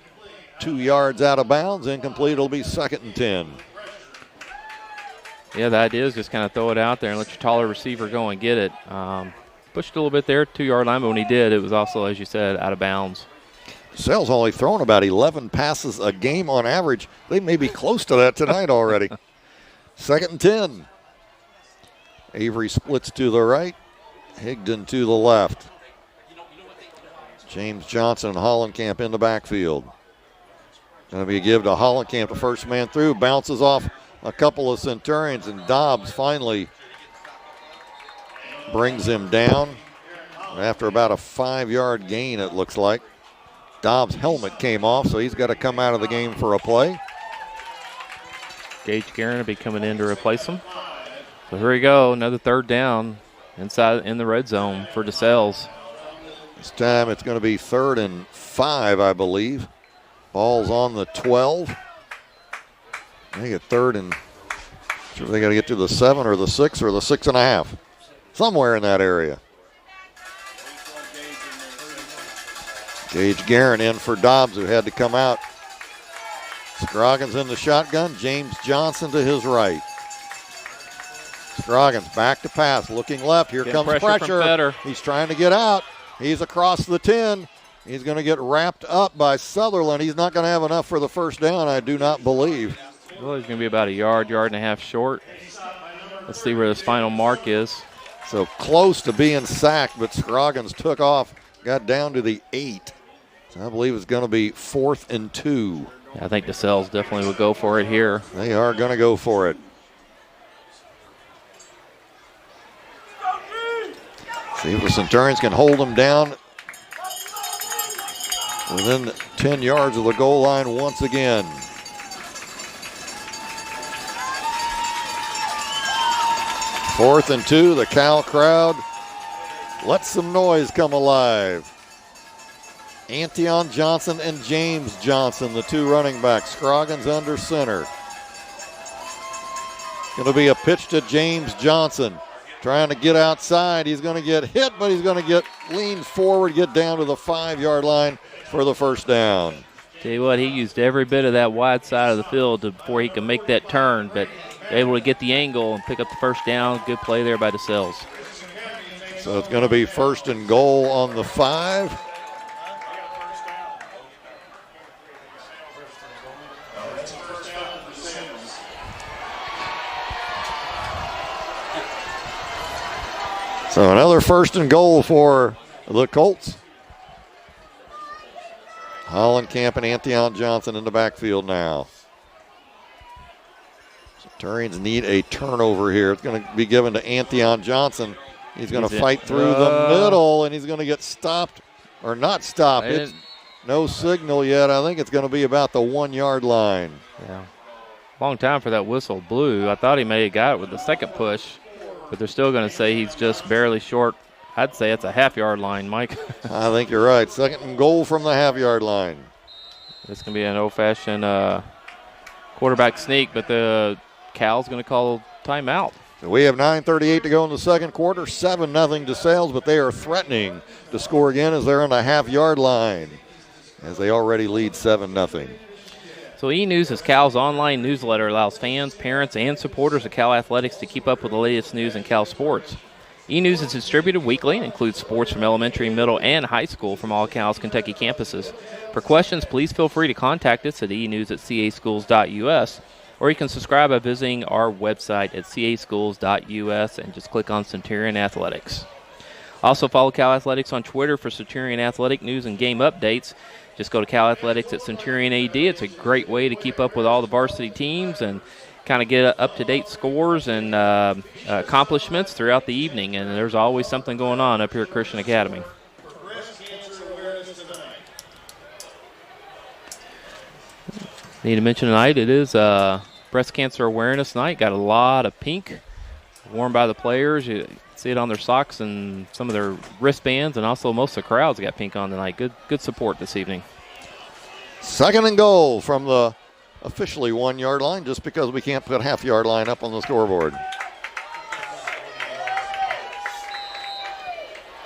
2 yards out of bounds. Incomplete. It'll be 2nd and 10. Yeah, the idea is just kind of throw it out there and let your taller receiver go and get it. Pushed a little bit there, 2-yard line, but when he did, it was also, as you said, out of bounds. DeSales only thrown about 11 passes a game on average. They may be close to that tonight already. 2nd and 10. Avery splits to the right. Higdon to the left. James Johnson and Hollenkamp in the backfield. Going to be a give to Hollenkamp, the first man through. Bounces off a couple of Centurions, and Dobbs finally brings him down after about a 5-yard gain, it looks like. Dobbs' helmet came off, so he's got to come out of the game for a play. Gage Guerin will be coming in to replace him. So here we go, another third down inside in the red zone for DeSales. This time it's going to be 3rd and 5, I believe. Ball's on the 12. They get 3rd and, sure they got to get to the 7 or the 6 or the 6.5. Somewhere in that area. Gage Guerin in for Dobbs, who had to come out. Scroggins in the shotgun. James Johnson to his right. Scroggins back to pass, looking left. Here comes pressure. He's trying to get out. He's across the 10. He's going to get wrapped up by Sutherland. He's not going to have enough for the first down, I do not believe. Well, he's going to be about a yard and a half short. Let's see where his final mark is. So close to being sacked, but Scroggins took off, got down to the 8. So I believe it's going to be 4th and 2. Yeah, I think DeSales definitely would go for it here. They are going to go for it. See if the Centurions can hold them down within 10 yards of the goal line once again. Fourth and 2, the Cal crowd lets some noise come alive. Antion Johnson and James Johnson, the 2 running backs. Scroggins under center. Going to be a pitch to James Johnson. Trying to get outside. He's going to get hit, but he's going to get leaned forward, get down to the 5-yard line for the first down. Tell you what, he used every bit of that wide side of the field before he could make that turn, but able to get the angle and pick up the first down. Good play there by DeSales. So it's going to be 1st and goal on the 5. So another 1st and goal for the Colts. Hollenkamp and Antion Johnson in the backfield now. Centurions need a turnover here. It's going to be given to Antion Johnson. He's going to fight through the middle, and he's going to get stopped or not stopped. It's no signal yet. I think it's going to be about the 1-yard line. Yeah. Long time for that whistle blew. I thought he may have got it with the second push, but they're still going to say he's just barely short. I'd say it's a half-yard line, Mike. I think you're right. 2nd and goal from the half-yard line. This can be an old-fashioned quarterback sneak, but the Cal's going to call timeout. So we have 9:38 to go in the second quarter. 7-0 DeSales, but they are threatening to score again as they're on the half-yard line, as they already lead 7-0. So E-News is Cal's online newsletter, allows fans, parents, and supporters of Cal Athletics to keep up with the latest news in Cal sports. E-News is distributed weekly and includes sports from elementary, middle, and high school from all Cal's Kentucky campuses. For questions, please feel free to contact us at enews@caschools.us, or you can subscribe by visiting our website at caschools.us and just click on Centurion Athletics. Also follow Cal Athletics on Twitter for Centurion Athletic news and game updates. Just go to Cal Athletics at Centurion AD. It's a great way to keep up with all the varsity teams and kind of get up-to-date scores and accomplishments throughout the evening. And there's always something going on up here at Christian Academy. Need to mention tonight, it is Breast Cancer Awareness Night. Got a lot of pink worn by the players. You see it on their socks and some of their wristbands, and also most of the crowds got pink on tonight. Good support this evening. 2nd and goal from the officially 1-yard line, just because we can't put half-yard line up on the scoreboard.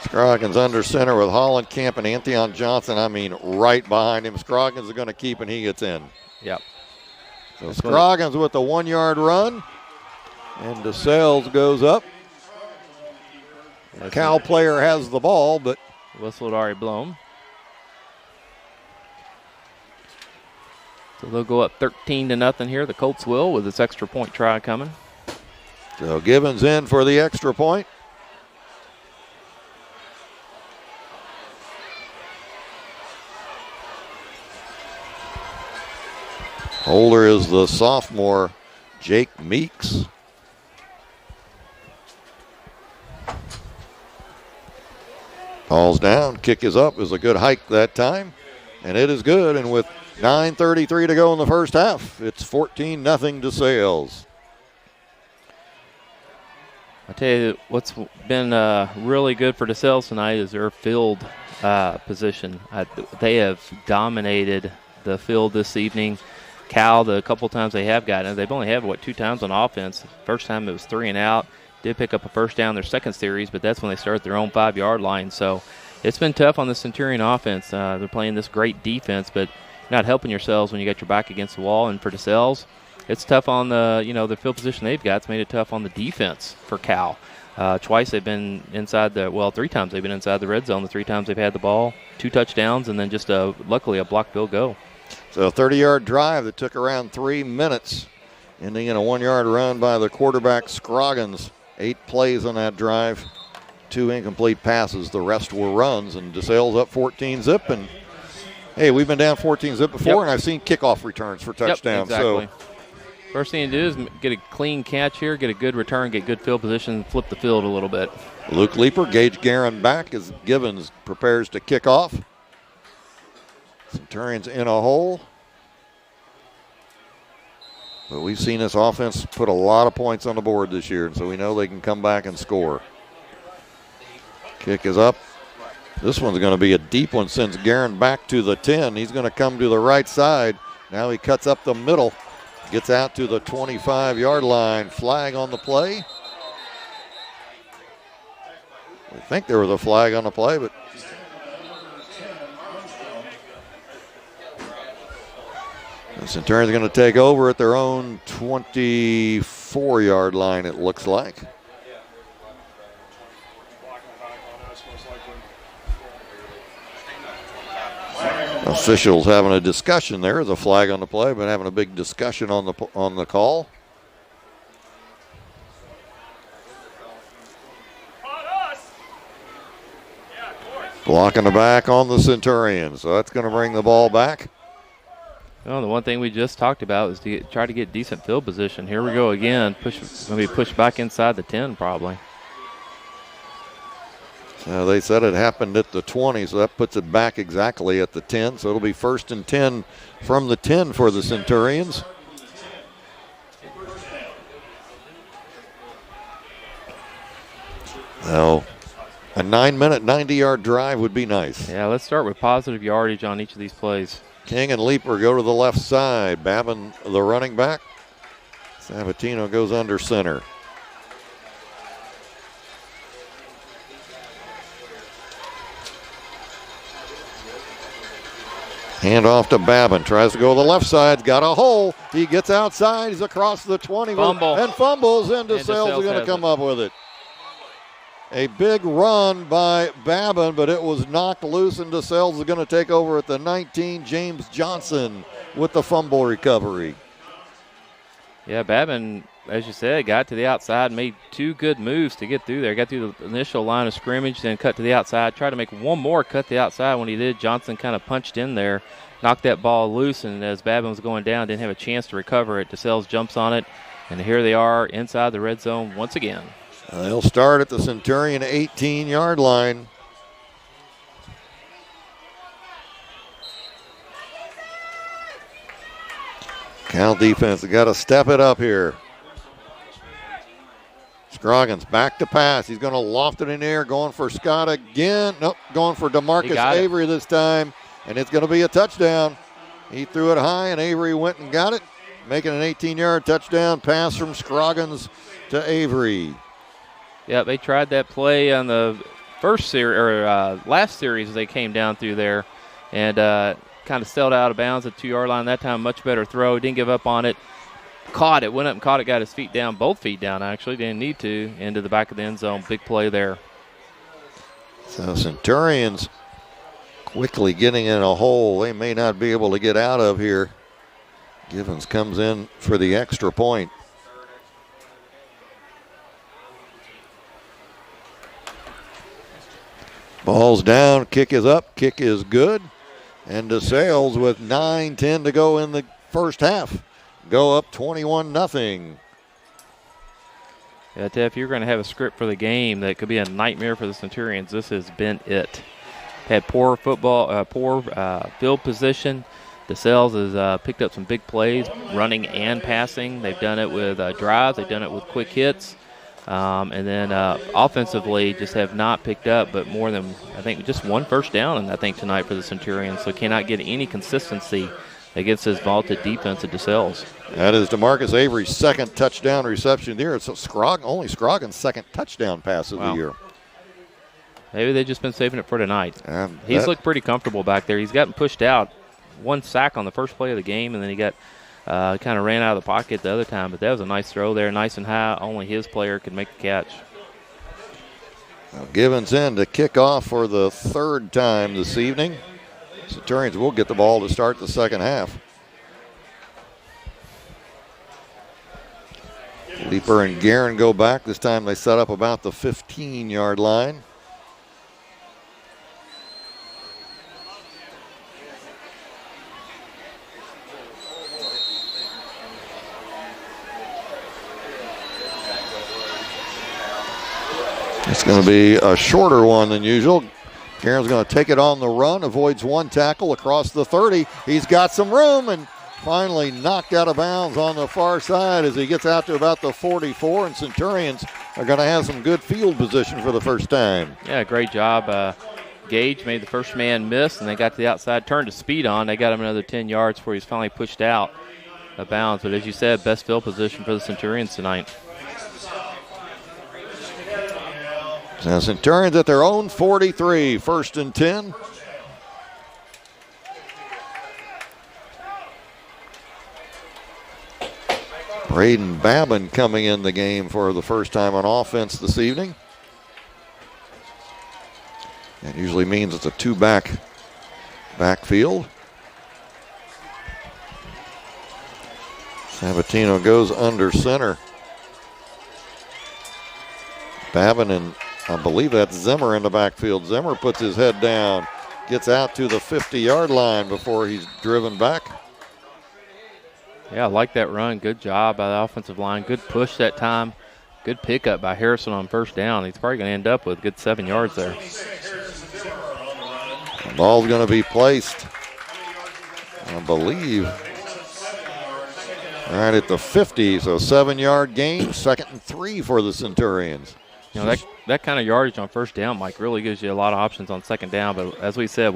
Scroggins under center with Hollenkamp and Antion Johnson. I mean, right behind him. Scroggins is going to keep, and he gets in. Yep. So Scroggins with the 1-yard run, and DeSales goes up. The Cal player has the ball, but whistle had already blown. So they'll go up 13-0 here. The Colts will, with this extra point try coming. So Gibbons in for the extra point. Holder is the sophomore, Jake Meeks. Ball's down, kick is up. It was a good hike that time, and it is good. And with 9:33 to go in the first half, it's 14-0 DeSales. Tell you what's been really good for DeSales tonight is their field position. They have dominated the field this evening. Cal, the couple times they have gotten it, they've only had, 2 times on offense. First time it was 3 and out. Did pick up a first down their second series, but that's when they started their own 5-yard line. So it's been tough on the Centurion offense. They're playing this great defense, but not helping yourselves when you got your back against the wall. And for DeSales, it's tough on the field position they've got. It's made it tough on the defense for Cal. Twice they've been inside 3 times they've been inside the red zone. The 3 times they've had the ball, 2 touchdowns, and then just luckily a blocked field goal. So a 30-yard drive that took around 3 minutes, ending in a 1-yard run by the quarterback Scroggins. 8 plays on that drive, 2 incomplete passes. The rest were runs, and DeSales up 14-zip. And hey, we've been down 14-zip before, and I've seen kickoff returns for touchdowns. Yep, exactly. So first thing to do is get a clean catch here, get a good return, get good field position, and flip the field a little bit. Luke Leeper, Gage Guerin back as Gibbons prepares to kick off. Centurions in a hole. But we've seen this offense put a lot of points on the board this year, and so we know they can come back and score. Kick is up. This one's going to be a deep one, sends Guerin back to the 10. He's going to come to the right side. Now he cuts up the middle, gets out to the 25-yard line. Flag on the play. We think there was a flag on the play, but the Centurions are going to take over at their own 24-yard line, it looks like. Officials having a discussion there. There's a flag on the play, but having a big discussion on the call. Blocking the back on the Centurions, so that's going to bring the ball back. Well, the one thing we just talked about is to try to get decent field position. Here we go again. Maybe push back inside the 10 probably. They said it happened at the 20, so that puts it back exactly at the 10. So it'll be 1st and 10 from the 10 for the Centurions. Now, a 9-minute, 90-yard drive would be nice. Yeah, let's start with positive yardage on each of these plays. King and Leeper go to the left side. Babin, the running back. Sabatino goes under center. Hand off to Babin. Tries to go to the left side. Got a hole. He gets outside. He's across the 20. And fumbles. And DeSales are going to come up with it. A big run by Babin, but it was knocked loose, and DeSales is going to take over at the 19. James Johnson with the fumble recovery. Yeah, Babin, as you said, got to the outside, made 2 good moves to get through there. Got through the initial line of scrimmage, then cut to the outside. Tried to make one more cut to the outside. When he did, Johnson kind of punched in there, knocked that ball loose, and as Babin was going down, didn't have a chance to recover it. DeSales jumps on it, and here they are inside the red zone once again. They'll start at the Centurion 18-yard line. Cal defense has got to step it up here. Scroggins back to pass. He's going to loft it in the air, going for Scott again. Nope, going for DeMarcus Avery this time, and it's going to be a touchdown. He threw it high, and Avery went and got it, making an 18-yard touchdown pass from Scroggins to Avery. Yeah, they tried that play on the last series as they came down through there, and kind of sailed out of bounds at the 2-yard line. That time, much better throw. Didn't give up on it. Caught it, went up and caught it, got his feet down, both feet down actually. Didn't need to, into the back of the end zone. Big play there. So Centurions quickly getting in a hole they may not be able to get out of here. Givens comes in for the extra point. Ball's down, kick is up, kick is good. And DeSales with 9:10 to go in the first half. Go up 21-0. Yeah, if you're going to have a script for the game that could be a nightmare for the Centurions, this has been it. Had poor field position. DeSales has picked up some big plays, running and passing. They've done it with drives. They've done it with quick hits. And then offensively just have not picked up, but more than, I think, just one first down, and I think tonight for the Centurions. So cannot get any consistency against this vaulted defense at DeSales. That is DeMarcus Avery's second touchdown reception there. It's only Scroggins' second touchdown pass of the year. Maybe they've just been saving it for tonight. He's looked pretty comfortable back there. He's gotten pushed out. One sack on the first play of the game, and then he got kind of ran out of the pocket the other time. But that was a nice throw there, nice and high. Only his player could make the catch. Now Givens in to kick off for the third time this evening. Centurions will get the ball to start the second half. Leeper and Guerin go back. This time they set up about the 15-yard line. It's going to be a shorter one than usual. Guerin's going to take it on the run, avoids one tackle across the 30. He's got some room and finally knocked out of bounds on the far side as he gets out to about the 44, and Centurions are going to have some good field position for the first time. Yeah, great job. Gage made the first man miss, and they got to the outside, turned to speed on. They got him another 10 yards before he's finally pushed out of bounds. But as you said, best field position for the Centurions tonight. Now Centurions at their own 43, 1st and 10. Braden Babin coming in the game for the first time on offense this evening. That usually means it's a backfield. Sabatino goes under center. Babin and I believe that's Zimmer in the backfield. Zimmer puts his head down, gets out to the 50-yard line before he's driven back. Yeah, I like that run. Good job by the offensive line. Good push that time. Good pickup by Harrison on first down. He's probably going to end up with a good 7 yards there. The ball's going to be placed, I believe, right at the 50, so 7-yard gain, 2nd and 3 for the Centurions. You know, that kind of yardage on first down, Mike, really gives you a lot of options on second down. But as we said,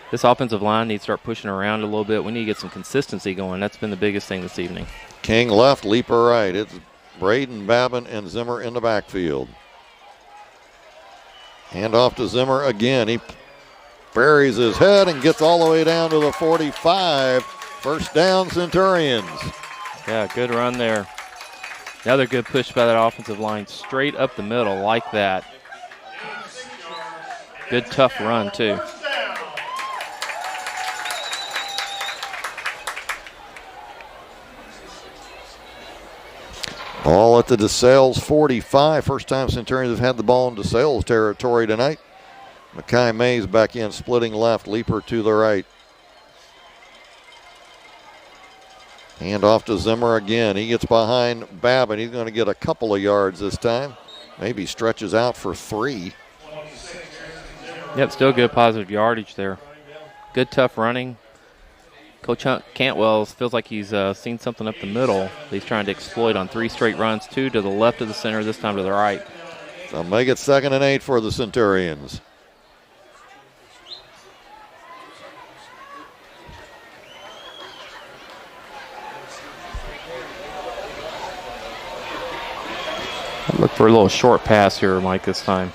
this offensive line needs to start pushing around a little bit. We need to get some consistency going. That's been the biggest thing this evening. King left, Leeper right. It's Braden, Babin, and Zimmer in the backfield. Hand off to Zimmer again. He buries his head and gets all the way down to the 45. First down, Centurions. Yeah, good run there. Another good push by that offensive line, straight up the middle like that. Good tough run too. Ball at the DeSales 45. First time Centurions have had the ball in DeSales territory tonight. Mackay Mays back in, splitting left, Leeper to the right. Hand off to Zimmer again. He gets behind Babin. He's going to get a couple of yards this time. Maybe stretches out for 3. Yep, still good positive yardage there. Good tough running. Coach Cantwell feels like he's seen something up the middle he's trying to exploit on 3 straight runs, 2 to the left of the center, this time to the right. So make it 2nd and 8 for the Centurions. Look for a little short pass here, Mike, this time.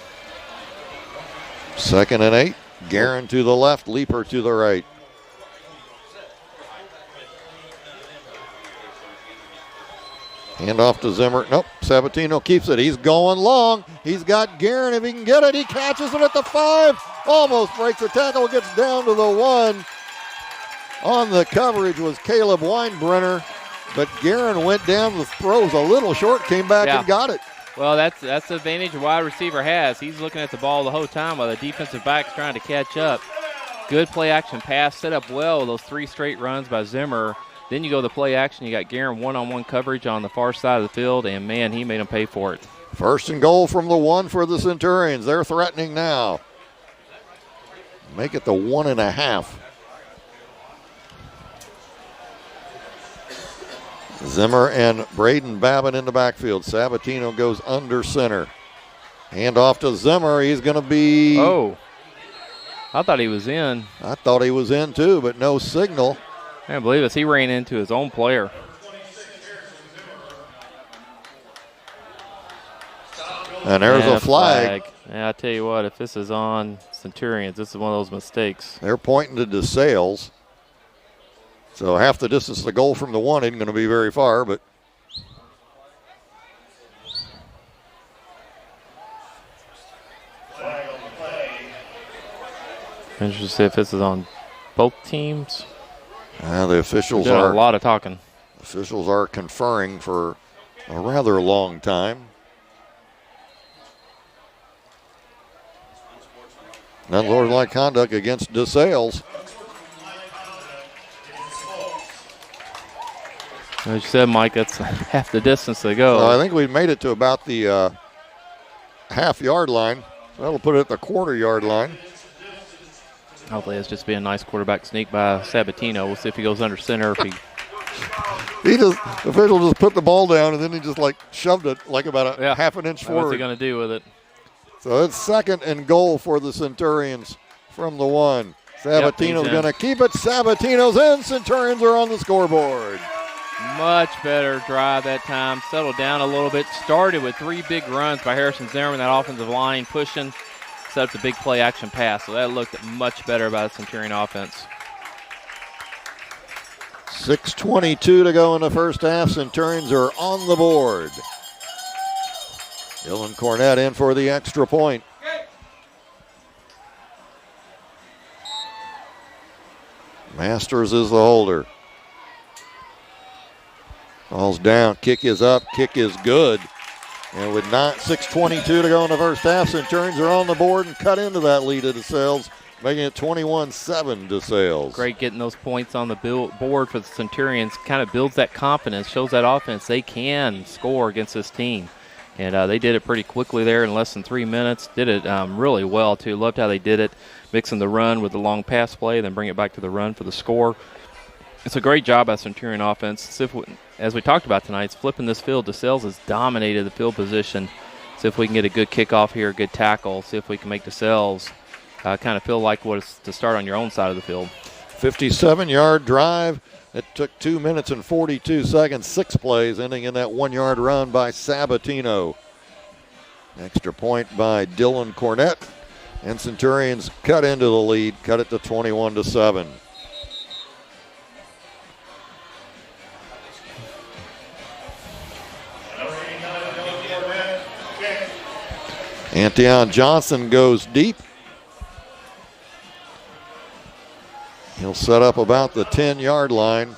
2nd and 8. Guerin to the left, Leeper to the right. Hand off to Zimmer. Nope, Sabatino keeps it. He's going long. He's got Guerin. If he can get it, he catches it at the 5. Almost breaks the tackle, gets down to the 1. On the coverage was Caleb Weinbrenner, but Guerin went down. The throw was a little short, came back and got it. Well, that's the advantage a wide receiver has. He's looking at the ball the whole time while the defensive back's trying to catch up. Good play action pass, set up well with those 3 straight runs by Zimmer. Then you go to the play action. You got Guerin one-on-one coverage on the far side of the field, and, man, he made him pay for it. 1st and goal from the 1 for the Centurions. They're threatening now. Make it the 1.5. Zimmer and Braden Babin in the backfield. Sabatino goes under center. Hand off to Zimmer. He's going to be... Oh, I thought he was in. I thought he was in too, but no signal. I can't believe this. He ran into his own player. And there's a flag. Yeah, I tell you what, if this is on Centurions, this is one of those mistakes. They're pointing to DeSales. So half the distance to the goal from the one isn't going to be very far, but interested to see if this is on both teams. the officials Doing are a lot of talking. Officials are conferring for a rather long time. Unsportsmanlike conduct against DeSales. As you said, Mike, that's half the distance to go. I think we made it to about the half-yard line. That'll put it at the quarter-yard line. Hopefully it's just be a nice quarterback sneak by Sabatino. We'll see if he goes under center. If the official just put the ball down, and then he just like shoved it like about a half an inch forward. What's he going to do with it? So it's 2nd and goal for the Centurions from the 1. Sabatino's going to keep it. Sabatino's in. Centurions are on the scoreboard. Much better drive that time. Settled down a little bit. Started with 3 big runs by Harrison Zimmerman. That offensive line pushing. Set up the big play action pass. So that looked much better by the Centurion offense. 6:22 to go in the first half. Centurions are on the board. Dylan Cornett in for the extra point. Masters is the holder. Ball's down, kick is up, kick is good. And with 6:22 to go in the first half, Centurions are on the board and cut into that lead of DeSales, making it 21-7 DeSales. Great getting those points on the board for the Centurions. Kind of builds that confidence, shows that offense they can score against this team. And they did it pretty quickly there in less than 3 minutes. Did it really well, too. Loved how they did it, mixing the run with the long pass play, then bring it back to the run for the score. It's a great job by Centurion offense. As we talked about tonight, it's flipping this field. DeSales has dominated the field position. See if we can get a good kickoff here, a good tackle. See if we can make DeSales kind of feel like what it's to start on your own side of the field. 57-yard drive. It took 2 minutes and 42 seconds, 6 plays, ending in that 1-yard run by Sabatino. Extra point by Dylan Cornett. And Centurions cut into the lead, cut it to 21-7. Antion Johnson goes deep. He'll set up about the 10-yard line.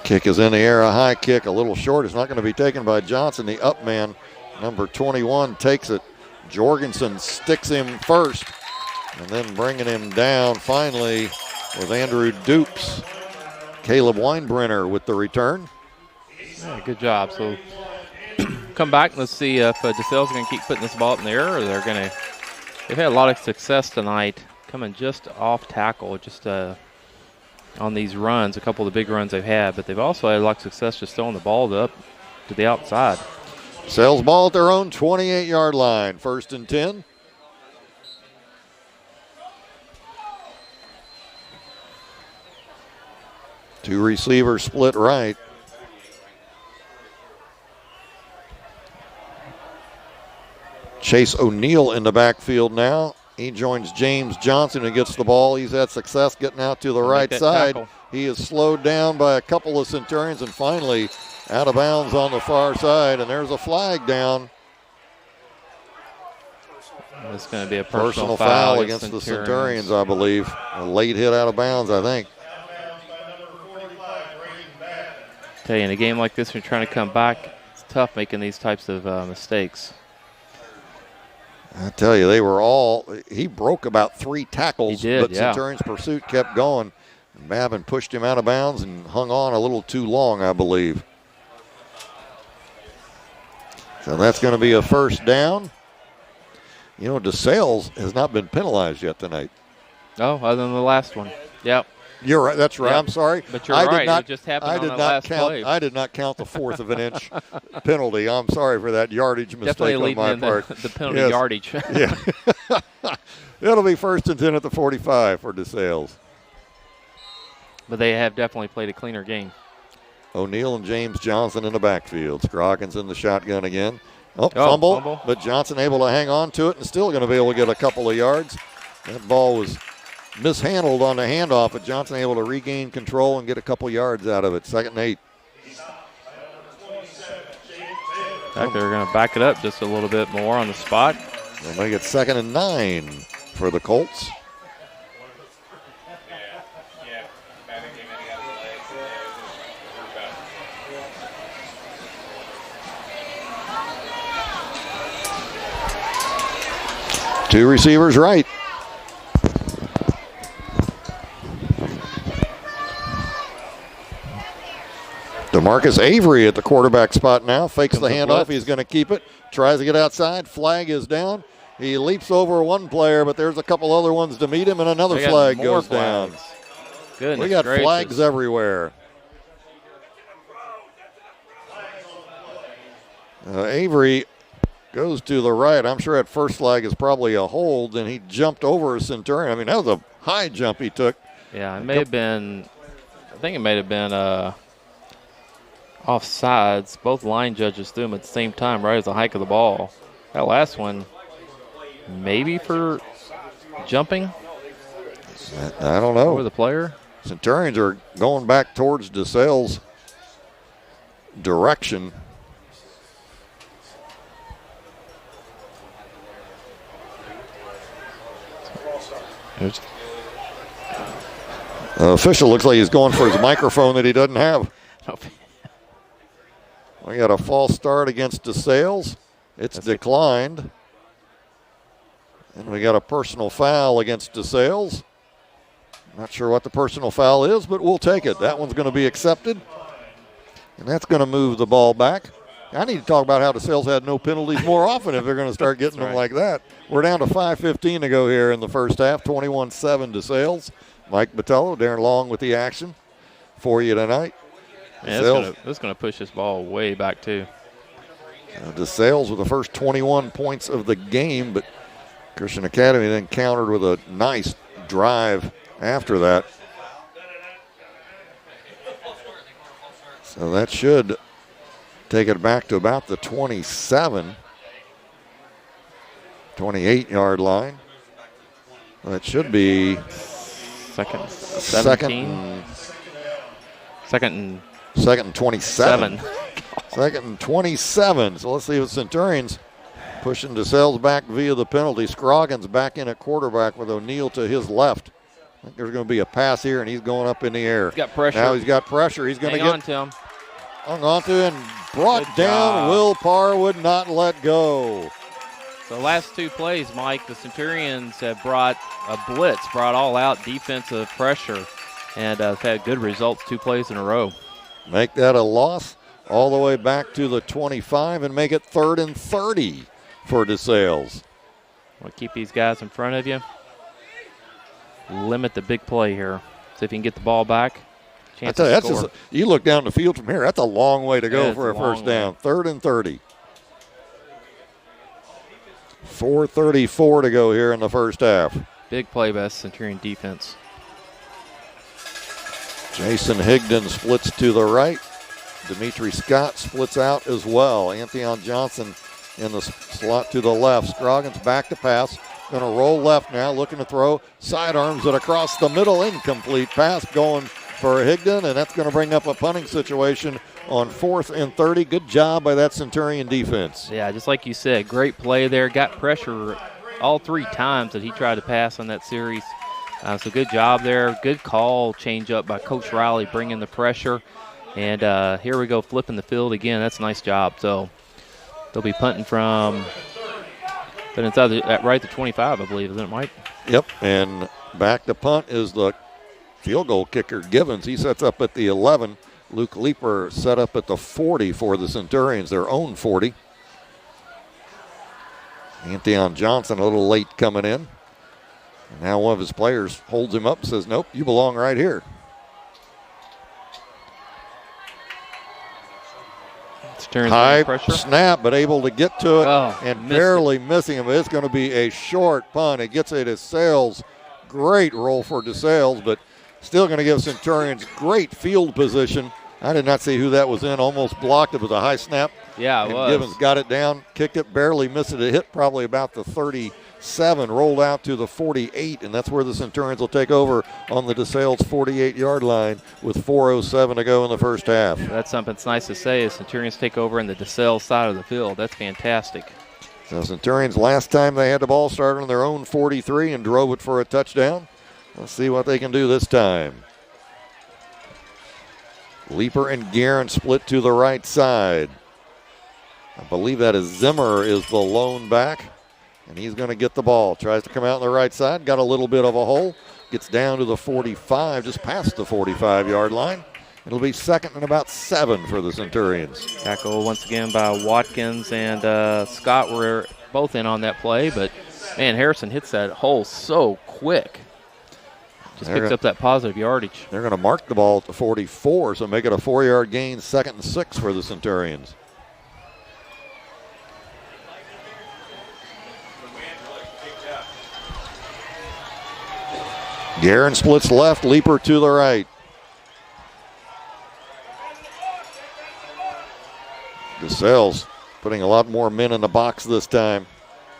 Kick is in the air, a high kick, a little short. It's not going to be taken by Johnson. The up man, number 21, takes it. Jorgensen sticks him first, and then bringing him down finally with Andrew Dupes. Caleb Weinbrenner with the return. Yeah, good job. So come back and let's see if DeSales is going to keep putting this ball up in the air, or they're going to. They've had a lot of success tonight, coming just off tackle, just on these runs, a couple of the big runs they've had, but they've also had a lot of success just throwing the ball up to the outside. Sells ball at their own 28-yard line. 1st and 10. Two receivers split right. Chase O'Neal in the backfield now. He joins James Johnson and gets the ball. He's had success getting out to the right side. Tackle. He is slowed down by a couple of Centurions and finally out of bounds on the far side. And there's a flag down. It's going to be a personal foul against the Centurions, I believe. A late hit out of bounds, I think. Tell you, in a game like this, when you're trying to come back, it's tough making these types of mistakes. I tell you, he broke about 3 tackles, but Centurion's pursuit kept going. And Babin pushed him out of bounds and hung on a little too long, I believe. So that's going to be a 1st down. DeSales has not been penalized yet tonight. Oh, other than the last one. Yep. You're right. That's right. Yep. I'm sorry. But you're right. It just happened on that last count. play. I did not count the fourth of an inch penalty. I'm sorry for that yardage mistake Definitely on my leaving part. the penalty yardage. Yeah. It'll be 1st and 10 at the 45 for DeSales. But they have definitely played a cleaner game. O'Neal and James Johnson in the backfield. Scroggins in the shotgun again. Fumble. But Johnson able to hang on to it and still going to be able to get a couple of yards. That ball was mishandled on the handoff, but Johnson able to regain control and get a couple yards out of it. 2nd and 8. In fact, they're going to back it up just a little bit more on the spot. They'll make it 2nd and 9 for the Colts. Two receivers right. DeMarcus Avery at the quarterback spot now. Fakes the handoff. He's going to keep it. Tries to get outside. Flag is down. He leaps over one player, but there's a couple other ones to meet him, and another flag goes down. Goodness we got gracious. flags everywhere. Avery goes to the right. I'm sure that first flag is probably a hold, and he jumped over a Centurion. I mean, that was a high jump he took. Yeah, it may have been, I think it may have been offsides. Both line judges threw him at the same time, right as the hike of the ball. That last one, maybe for jumping? I don't know. Over the player? Centurions are going back towards DeSales' direction. Official looks like he's going for his microphone that he doesn't have. We got a false start against DeSales. It's declined. And we got a personal foul against DeSales. Not sure what the personal foul is, but we'll take it. That one's going to be accepted. And that's going to move the ball back. I need to talk about how DeSales had no penalties more often if they're going to start getting them like that. We're down to 5:15 to go here in the first half. 21-7 DeSales. Mike Botello, Darren Long with the action for you tonight. Yeah, this is going to push this ball way back, too. DeSales with the first 21 points of the game, but Christian Academy then countered with a nice drive after that. So that should take it back to about the 27, 28-yard line. That should be second and 27. Second and 27. So let's see if Centurions pushing DeSales back via the penalty. Scroggins back in at quarterback with O'Neal to his left. I think there's going to be a pass here, and he's going up in the air. He's got pressure. Now he's got pressure. He's going to get on to him. Hung on to and brought down. Will Parr would not let go. The last two plays, Mike, the Centurions have brought a blitz, brought all-out defensive pressure, and have had good results 2 plays in a row. Make that a loss all the way back to the 25 and make it 3rd and 30 for DeSales. Want to keep these guys in front of you. Limit the big play here. See if you can get the ball back. I tell you, that's just, you look down the field from here, that's a long way to go for a first down. 3rd and 30. 4:34 to go here in the first half. Big play by Centurion defense. Jason Higdon splits to the right. Dimitri Scott splits out as well. Antheon Johnson in the slot to the left. Scroggins back to pass. Going to roll left now, looking to throw. Sidearms it across the middle. Incomplete pass going for Higdon, and that's going to bring up a punting situation on 4th and 30. Good job by that Centurion defense. Yeah, just like you said, great play there. Got pressure all 3 times that he tried to pass on that series. So good job there. Good call, change up by Coach Riley, bringing the pressure. And here we go, flipping the field again. That's a nice job. So they'll be punting from, but inside right to 25, I believe, isn't it, Mike? Yep, and back to punt is the field goal kicker, Givens. He sets up at the 11. Luke Leeper set up at the 40 for the Centurions, their own 40. Anthony Johnson a little late coming in. And now one of his players holds him up and says, nope, you belong right here. High snap, but able to get to it and barely missing him. It's going to be a short punt. It gets it to DeSales. Great roll for DeSales, but still going to give Centurions great field position. I did not see who that was in. Almost blocked it with a high snap. Yeah, it was. Givens got it down, kicked it, barely missed it. It hit probably about the 37, rolled out to the 48, and that's where the Centurions will take over on the DeSales 48-yard line with 4:07 to go in the first half. That's something that's nice to say is Centurions take over in the DeSales side of the field. That's fantastic. So Centurions, last time they had the ball, started on their own 43 and drove it for a touchdown. Let's see what they can do this time. Leeper and Guerin split to the right side. I believe that is Zimmer is the lone back, and he's going to get the ball. Tries to come out on the right side, got a little bit of a hole, gets down to the 45, just past the 45-yard line. It'll be 2nd and about 7 for the Centurions. Tackle once again by Watkins and Scott were both in on that play, but, man, Harrison hits that hole so quick. Just picks up that positive yardage. They're going to mark the ball at the 44, so make it a 4-yard gain, 2nd and 6 for the Centurions. Guerin splits left, Leeper to the right. DeSales putting a lot more men in the box this time.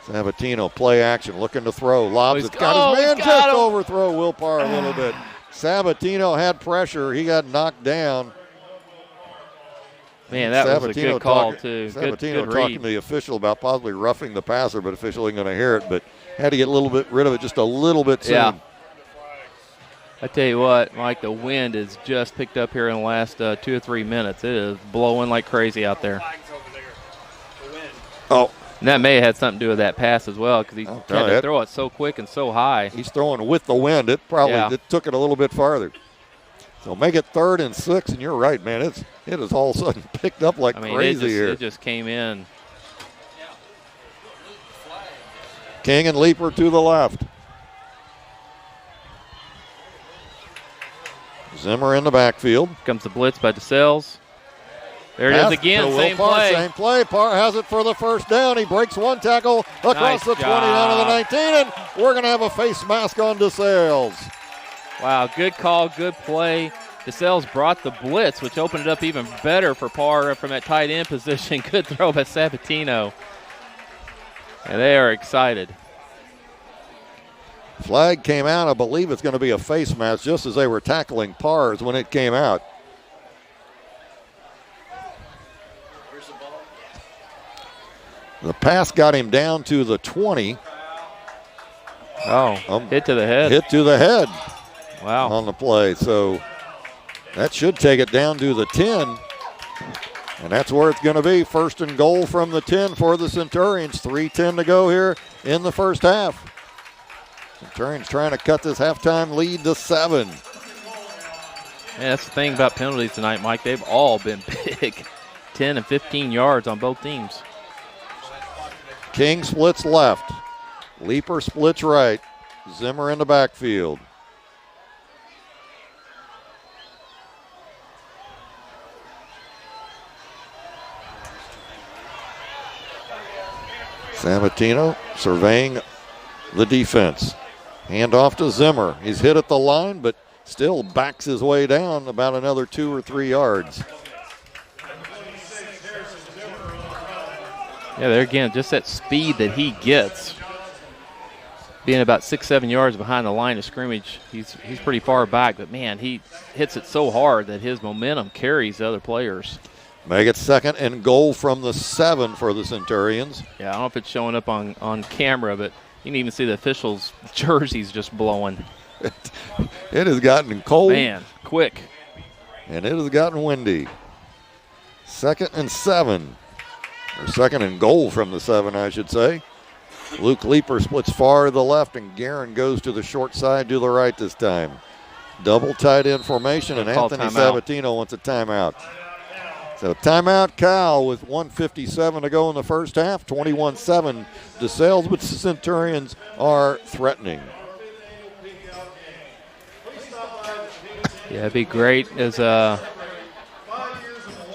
Sabatino, play action, looking to throw. Lobs it, got his man just overthrow Will Parr a little bit. Sabatino had pressure. He got knocked down. Man, that was a good call, too. Sabatino talking to the official about possibly roughing the passer, but official ain't going to hear it, but had to get a little bit rid of it just a little bit soon. Yeah. I tell you what, Mike, the wind has just picked up here in the last 2 or 3 minutes. It is blowing like crazy out there. Oh. And that may have had something to do with that pass as well because he had to throw it so quick and so high. He's throwing with the wind. It probably it took it a little bit farther. So make it 3rd and 6, and you're right, man. It is all of a sudden picked up like crazy here. It just came in. King and Leeper to the left. Zimmer in the backfield. Comes the blitz by DeSales. There it is again, same play. Same play. Parr has it for the first down. He breaks one tackle across the 20 down to the 19, and we're going to have a face mask on DeSales. Wow, good call, good play. DeSales brought the blitz, which opened it up even better for Parr from that tight end position. Good throw by Sabatino. And they are excited. Flag came out. I believe it's going to be a face mask just as they were tackling Parr when it came out. The pass got him down to the 20. Oh, hit to the head. Hit to the head. Wow. On the play. So that should take it down to the 10. And that's where it's going to be. 1st and goal from the 10 for the Centurions. 3:10 to go here in the first half. Centurions trying to cut this halftime lead to 7. Man, that's the thing about penalties tonight, Mike. They've all been big. 10 and 15 yards on both teams. King splits left. Leeper splits right. Zimmer in the backfield. Sabatino surveying the defense. Hand off to Zimmer. He's hit at the line, but still backs his way down about another 2 or 3 yards. Yeah, there again, just that speed that he gets. Being about 6-7 yards behind the line of scrimmage, he's pretty far back, but man, he hits it so hard that his momentum carries the other players. Make it 2nd and goal from the 7 for the Centurions. Yeah, I don't know if it's showing up on camera, but you can even see the officials' jerseys just blowing. It has gotten cold. Man, quick. And it has gotten windy. 2nd and 7. Or 2nd and goal from the 7, I should say. Luke Leeper splits far to the left, and Guerin goes to the short side to the right this time. Double tight end formation, and Anthony Sabatino wants a timeout. So timeout Cal with 1:57 to go in the first half. 21-7 DeSales, but the Centurions are threatening. Yeah, it'd be great as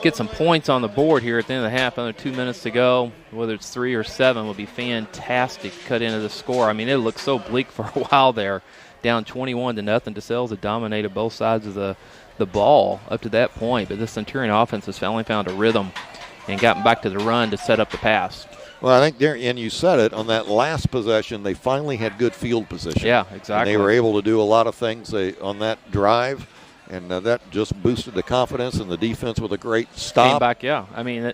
get some points on the board here at the end of the half. Under 2 minutes to go. Whether it's 3 or 7 would be fantastic. Cut into the score. I mean, it looked so bleak for a while there. Down 21-0. DeSales had dominated both sides of the ball up to that point, but the Centurion offense has finally found a rhythm and gotten back to the run to set up the pass. Well, I think and you said it, on that last possession, they finally had good field position. Yeah, exactly. And they were able to do a lot of things on that drive, and that just boosted the confidence and the defense with a great stop. Came back, yeah. I mean,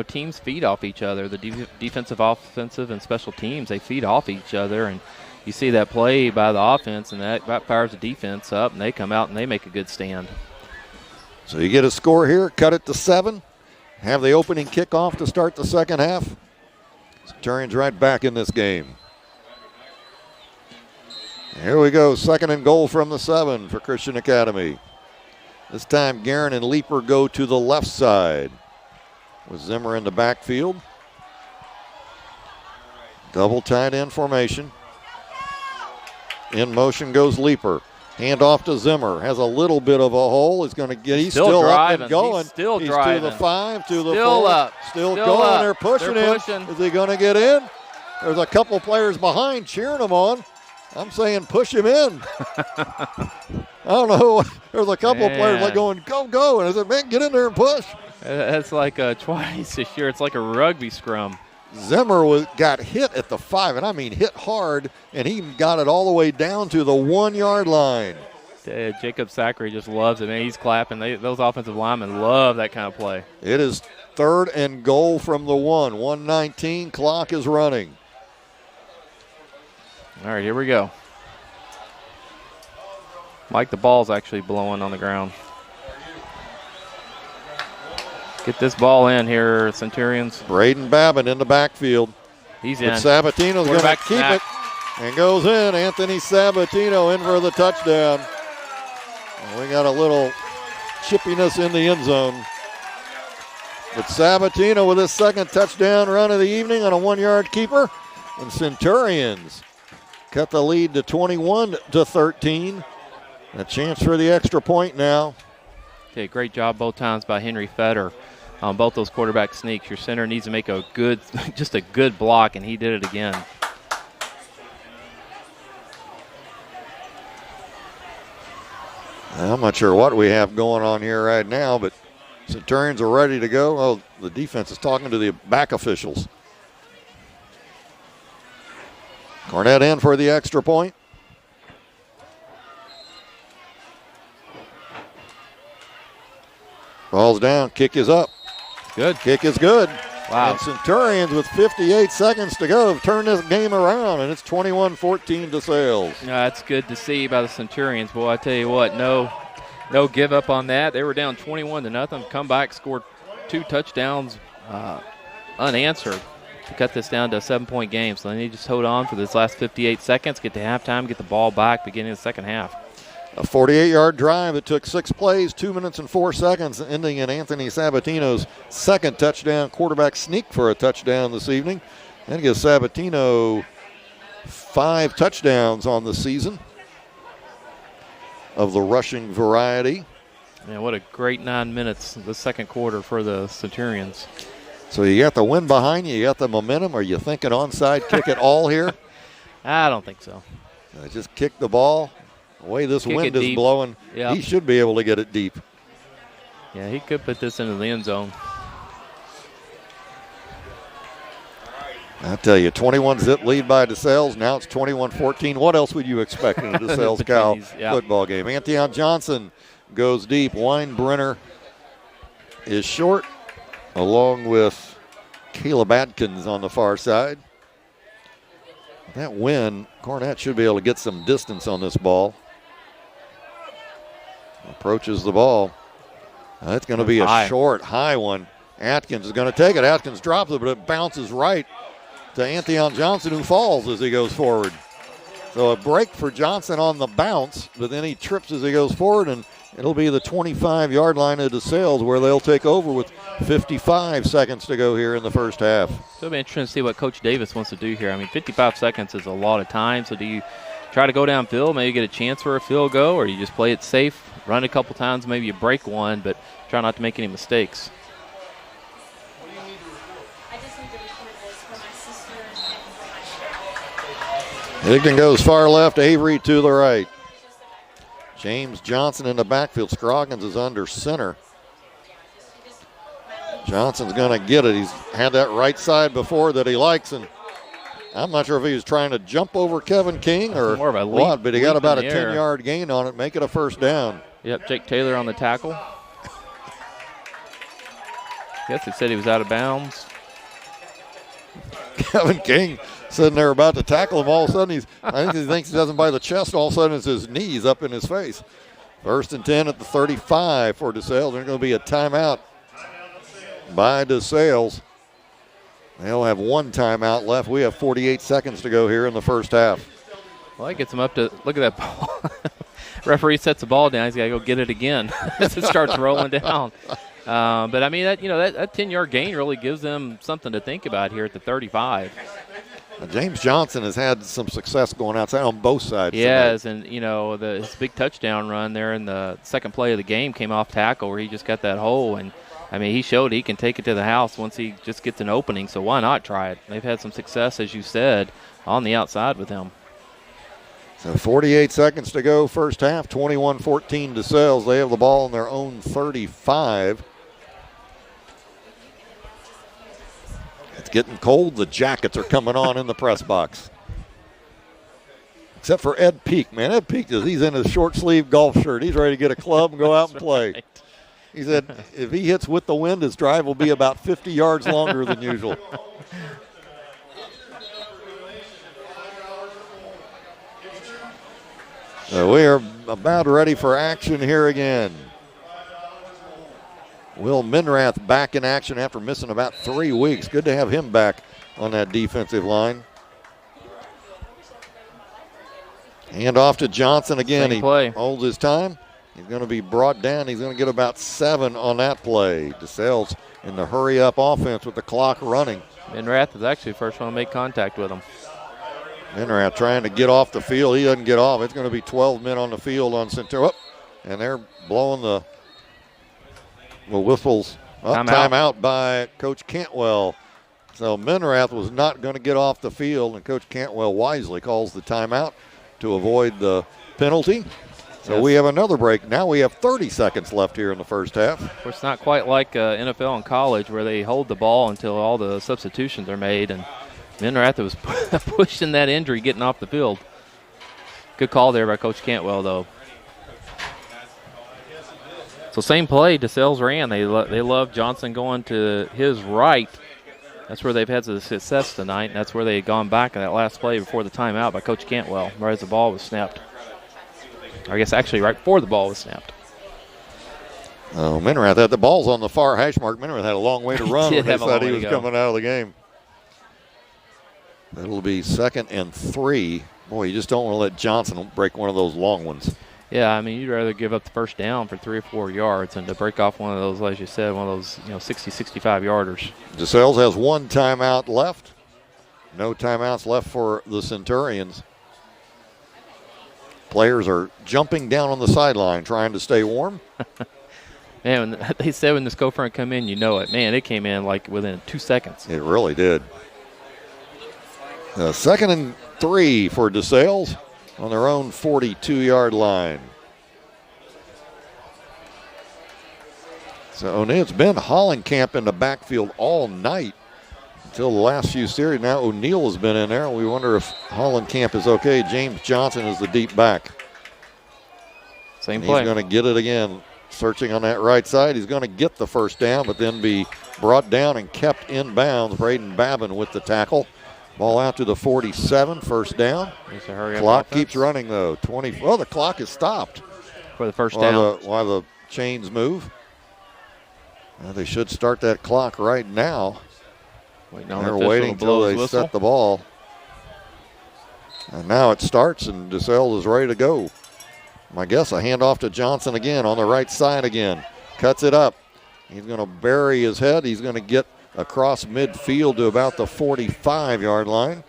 teams feed off each other. The defensive, offensive, and special teams, they feed off each other, and you see that play by the offense, and that fires the defense up, and they come out and they make a good stand. So you get a score here, cut it to 7, have the opening kickoff to start the second half. Centurions right back in this game. Here we go, 2nd and goal from the 7 for Christian Academy. This time Guerin and Leeper go to the left side with Zimmer in the backfield. Double tight end formation. In motion goes Leeper. Hand off to Zimmer. Has a little bit of a hole. He's going to get. He's still up and going. He's still he's driving. To the 5, to the still 4. Up. Still still going. Up. They're pushing him. Is he going to get in? There's a couple players behind cheering him on. I'm saying push him in. I don't know. There's a couple players like going, go, go. And I said, man, get in there and push. That's like twice this year. It's like a rugby scrum. Zimmer got hit at the 5, and I mean hit hard, and he got it all the way down to the 1-yard line. Jacob Zachary just loves it, man. He's clapping. Those offensive linemen love that kind of play. It is 3rd and goal from the 1. 1:19, clock is running. All right, here we go. Mike, the ball's actually blowing on the ground. Get this ball in here, Centurions. Braden Babin in the backfield. He's in. But Sabatino's going to keep it and goes in. Anthony Sabatino in for the touchdown. And we got a little chippiness in the end zone. But Sabatino with his 2nd touchdown run of the evening on a 1-yard keeper. And Centurions cut the lead to 21-13. A chance for the extra point now. Okay, great job both times by Henry Fetter on both those quarterback sneaks. Your center needs to make a good, just a good block, and he did it again. I'm not sure what we have going on here right now, but Centurions are ready to go. Oh, the defense is talking to the back officials. Cornett in for the extra point. Ball's down. Kick is up. Good. Kick is good. Wow. And Centurions with 58 seconds to go have turned this game around, and it's 21-14 DeSales. That's good to see by the Centurions. Boy, I tell you what, no give up on that. They were down 21-0. Come back, scored 2 touchdowns unanswered to cut this down to a 7-point game. So they need to just hold on for this last 58 seconds, get to halftime, get the ball back beginning of the second half. A 48-yard drive that took 6 plays, 2 minutes and 4 seconds, ending in Anthony Sabatino's 2nd touchdown. Quarterback sneak for a touchdown this evening. That gives Sabatino 5 touchdowns on the season of the rushing variety. Man, what a great 9 minutes the second quarter for the Centurions. So you got the wind behind you, you got the momentum. Are you thinking onside kick it all here? I don't think so. Just kick the ball. The way this wind is blowing, yep. He should be able to get it deep. Yeah, he could put this into the end zone. I tell you, 21-zip lead by DeSales. Now it's 21-14. What else would you expect in a DeSales Cal football game? Antion Johnson goes deep. Weinbrenner is short, along with Caleb Adkins on the far side. That win, Cornett should be able to get some distance on this ball. Approaches the ball. That's going to be a short, high one. Atkins is going to take it. Atkins drops it, but it bounces right to Antion Johnson, who falls as he goes forward. So a break for Johnson on the bounce, but then he trips as he goes forward, and It'll be the 25-yard line of DeSales where they'll take over with 55 seconds to go here in the first half. So it'll be interesting to see what Coach Davis wants to do here. I mean, 55 seconds is a lot of time, so do you try to go downfield, maybe get a chance for a field goal, or you just play it safe, run a couple times, maybe you break one, but try not to make any mistakes? Higdon goes far left, Avery to the right. James Johnson in the backfield. Scroggins is under center. Johnson's going to get it. He's had that right side before that he likes, and I'm not sure if he was trying to jump over Kevin King or more of a what, but he got about a in the air. 10-yard gain on it, make it a first down. Yep, Jake Taylor on the tackle. Guess he said he was out of bounds. Kevin King sitting there about to tackle him. All of a sudden, I think he thinks he doesn't by the chest. All of a sudden, it's his knees up in his face. 1st and 10 at the 35 for DeSales. There's going to be a timeout by DeSales. They'll have one timeout left. We have 48 seconds to go here in the first half. Well, that gets him up to, look at that ball. Referee sets the ball down. He's got to go get it again as it starts rolling down. But, I mean, that 10-yard gain really gives them something to think about here at the 35. James Johnson has had some success going outside on both sides. Yes, and, his big touchdown run there in the second play of the game came off tackle where he just got that hole. And, I mean, he showed he can take it to the house once he just gets an opening, so why not try it? They've had some success, as you said, on the outside with him. So 48 seconds to go, first half, 21-14 DeSales. They have the ball on their own 35. It's getting cold. The jackets are coming on in the press box. Except for Ed Peak, man. Ed Peak, he's in his short sleeve golf shirt. He's ready to get a club and go out and play. Right. He said if he hits with the wind, his drive will be about 50 yards longer than usual. So we are about ready for action here again. Will Minrath back in action after missing about 3 weeks. Good to have him back on that defensive line. Hand off to Johnson again. Same play. He holds his time. He's going to be brought down. He's going to get about 7 on that play. DeSales in the hurry-up offense with the clock running. Minrath is actually the first one to make contact with him. Minrath trying to get off the field. He doesn't get off. It's going to be 12 men on the field on Centurion. And they're blowing the whistles. Timeout by Coach Cantwell. So Minrath was not going to get off the field, and Coach Cantwell wisely calls the timeout to avoid the penalty. So yes. We have another break. Now we have 30 seconds left here in the first half. Of course, it's not quite like NFL and college where they hold the ball until all the substitutions are made, and Minrath was pushing that injury getting off the field. Good call there by Coach Cantwell, though. So same play DeSales ran. They love Johnson going to his right. That's where they've had some success tonight, and that's where they had gone back in that last play before the timeout by Coach Cantwell, right as the ball was snapped. Or I guess actually right before the ball was snapped. Oh, Minrath had the ball's on the far hash mark. Minrath had a long way to run when they thought he was coming out of the game. That'll be 2nd and 3. Boy, you just don't want to let Johnson break one of those long ones. Yeah, I mean, you'd rather give up the first down for 3 or 4 yards than to break off one of those, as you said, one of those 60, 65-yarders. DeSales has 1 timeout left. No timeouts left for the Centurions. Players are jumping down on the sideline trying to stay warm. Man, they said when this co-front come in, you know it. Man, it came in like within 2 seconds. It really did. 2nd and 3 for DeSales on their own 42-yard line. So it's been Hollenkamp in the backfield all night until the last few series. Now O'Neal has been in there. We wonder if Hollenkamp is okay. James Johnson is the deep back. Same play. He's going to get it again. Searching on that right side. He's going to get the first down, but then be brought down and kept in bounds. Braden Babin with the tackle. Ball out to the 47, first down. Clock keeps running, though. 20. Well, the clock is stopped. For the first down. While the chains move. They should start that clock right now. They're waiting until they set the ball. And now it starts, and DeSales is ready to go. My guess, a handoff to Johnson again on the right side again. Cuts it up. He's going to bury his head. He's going to get across midfield to about the 45-yard line.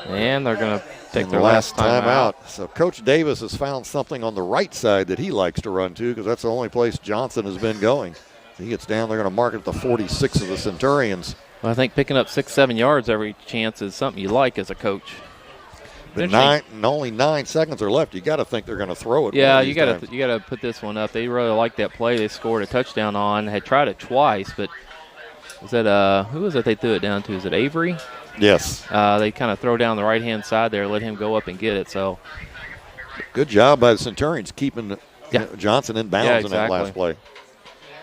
And they're going to take their last time out. So Coach Davis has found something on the right side that he likes to run to, because that's the only place Johnson has been going. He gets down, they're going to mark it at the 46 of the Centurions. Well, I think picking up 6-7 yards every chance is something you like as a coach. But only 9 seconds are left. You got to think they're going to throw it. Yeah, you got to put this one up. They really like that play. They scored a touchdown on. Had tried it twice, but was that who was it they threw it down to? Is it Avery? Yes. They kind of throw down the right-hand side there, let him go up and get it. So good job by the Centurions keeping Johnson in bounds in that last play.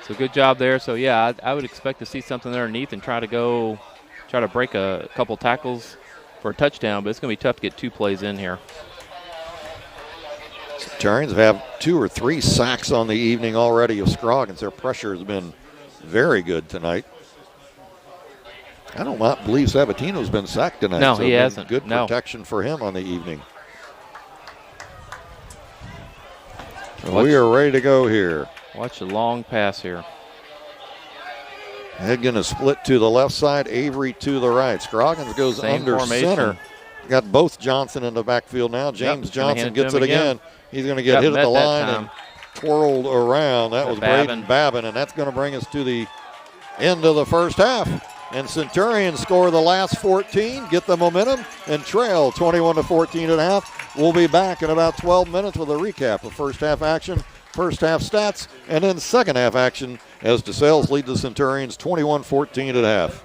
So good job there. So, yeah, I would expect to see something underneath and try to break a couple tackles for a touchdown, but it's going to be tough to get 2 plays in here. Centurions have 2 or 3 sacks on the evening already of Scroggins. Their pressure has been very good tonight. I don't believe Sabatino's been sacked tonight. No, so he hasn't. Good protection for him on the evening. So we are ready to go here. Watch the long pass here. Head going to split to the left side, Avery to the right. Scroggins goes under center. Got both Johnson in the backfield now. James Johnson gets it again. He's going to get hit at the line and twirled around. That was Braden Babin, and that's going to bring us to the end of the first half. And Centurions score the last 14, get the momentum, and trail 21-14 at half. We'll be back in about 12 minutes with a recap of first half action, first half stats, and then second half action as DeSales lead the Centurions 21-14 at half.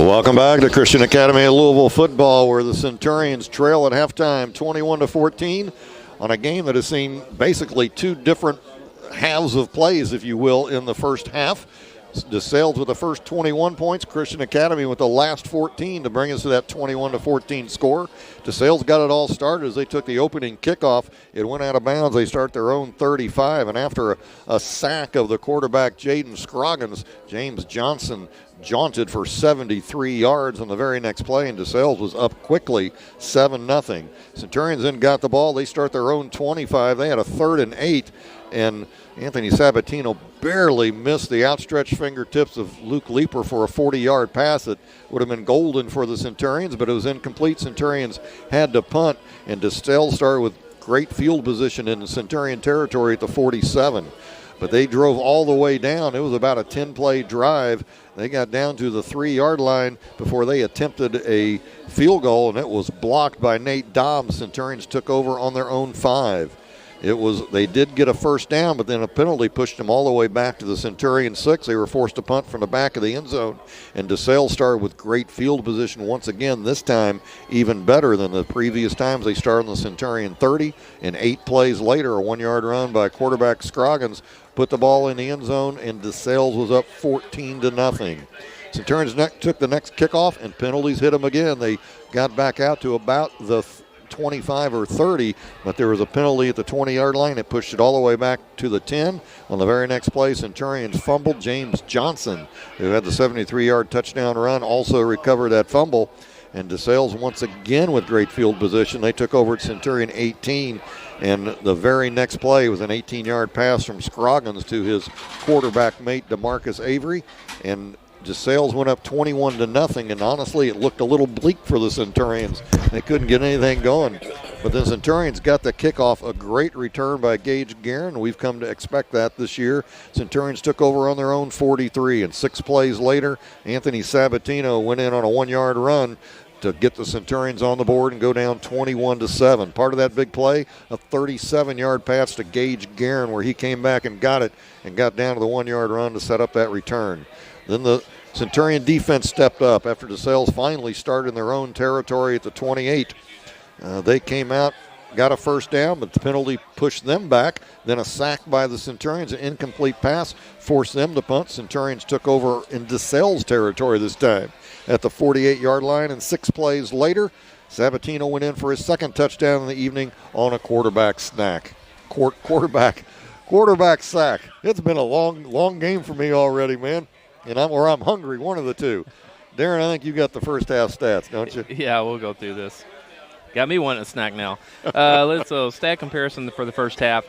Welcome back to Christian Academy of Louisville football, where the Centurions trail at halftime 21-14 on a game that has seen basically two different halves of plays, if you will, in the first half. DeSales with the first 21 points, Christian Academy with the last 14 to bring us to that 21-14 score. DeSales got it all started as they took the opening kickoff. It went out of bounds. They start their own 35, and after a sack of the quarterback, Jaden Scroggins, James Johnson jaunted for 73 yards on the very next play, and DeSales was up quickly 7-0. Centurions then got the ball. They start their own 25. They had a 3rd and 8, and Anthony Sabatino barely missed the outstretched fingertips of Luke Leeper for a 40-yard pass that would have been golden for the Centurions, but it was incomplete. Centurions had to punt, and DeSales started with great field position in the Centurion territory at the 47. But they drove all the way down. It was about a 10-play drive. They got down to the 3-yard line before they attempted a field goal, and it was blocked by Nate Dobbs. Centurions took over on their own 5. They did get a first down, but then a penalty pushed them all the way back to the Centurion 6. They were forced to punt from the back of the end zone, and DeSales started with great field position once again, this time even better than the previous times. They started on the Centurion 30, and 8 plays later, a 1-yard run by quarterback Scroggins put the ball in the end zone, and DeSales was up 14-0. Centurions took the next kickoff, and penalties hit them again. They got back out to about the 25 or 30, but there was a penalty at the 20-yard line. It pushed it all the way back to the 10. On the very next play, Centurions fumbled. James Johnson, who had the 73-yard touchdown run, also recovered that fumble. And DeSales once again with great field position. They took over at Centurion 18, and the very next play was an 18-yard pass from Scroggins to his quarterback mate, DeMarcus Avery, and DeSales went up 21-0, and honestly, it looked a little bleak for the Centurions. They couldn't get anything going. But the Centurions got the kickoff, a great return by Gage Guerin. We've come to expect that this year. Centurions took over on their own 43, and 6 plays later, Anthony Sabatino went in on a 1-yard run to get the Centurions on the board and go down 21-7. Part of that big play, a 37-yard pass to Gage Guerin, where he came back and got it and got down to the 1-yard run to set up that return. Then the Centurion defense stepped up after DeSales finally started in their own territory at the 28. They came out, got a first down, but the penalty pushed them back. Then a sack by the Centurions, an incomplete pass, forced them to punt. Centurions took over in DeSales territory this time at the 48-yard line, and 6 plays later, Sabatino went in for his second touchdown in the evening on a quarterback sack. Quarterback sack. It's been a long game for me already, man. And I'm hungry, one of the two. Darren, I think you got the first half stats, don't you? Yeah, we'll go through this. Got me wanting a snack now. So stat comparison for the first half.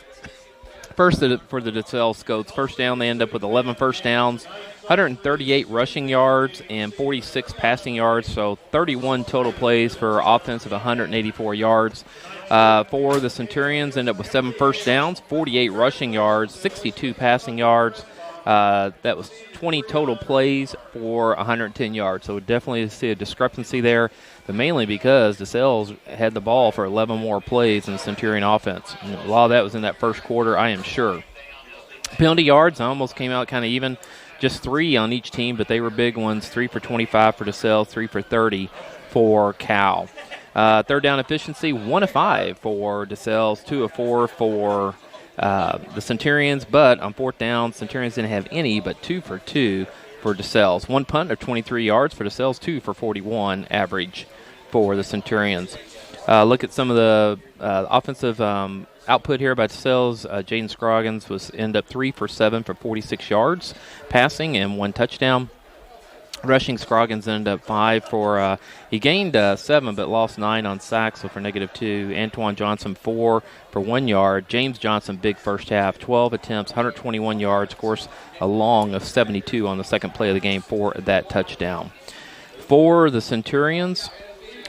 First, for the DeSales Scots, first down, they end up with 11 first downs, 138 rushing yards, and 46 passing yards, so 31 total plays for offense of 184 yards. For the Centurions, end up with 7 first downs, 48 rushing yards, 62 passing yards. That was 20 total plays for 110 yards. So definitely see a discrepancy there, but mainly because DeSales had the ball for 11 more plays in the Centurion offense. And a lot of that was in that first quarter, I am sure. Penalty yards almost came out kind of even, just 3 on each team, but they were big ones. 3 for 25 for DeSales, 3 for 30 for Cal. Third down efficiency, 1 of 5 for DeSales, 2 of 4 for the Centurions, but on fourth down, Centurions didn't have any, but 2 for 2 for DeSales. 1 punt of 23 yards for DeSales, 2 for 41 average for the Centurions. Look at some of the offensive output here by DeSales. Jaden Scroggins ended up 3 for 7 for 46 yards passing and 1 touchdown. Rushing, Scroggins ended up 5 for, he gained 7 but lost 9 on sacks, so for -2. Antoine Johnson 4 for 1 yard. James Johnson, big first half, 12 attempts, 121 yards, of course, a long of 72 on the second play of the game for that touchdown. For the Centurions,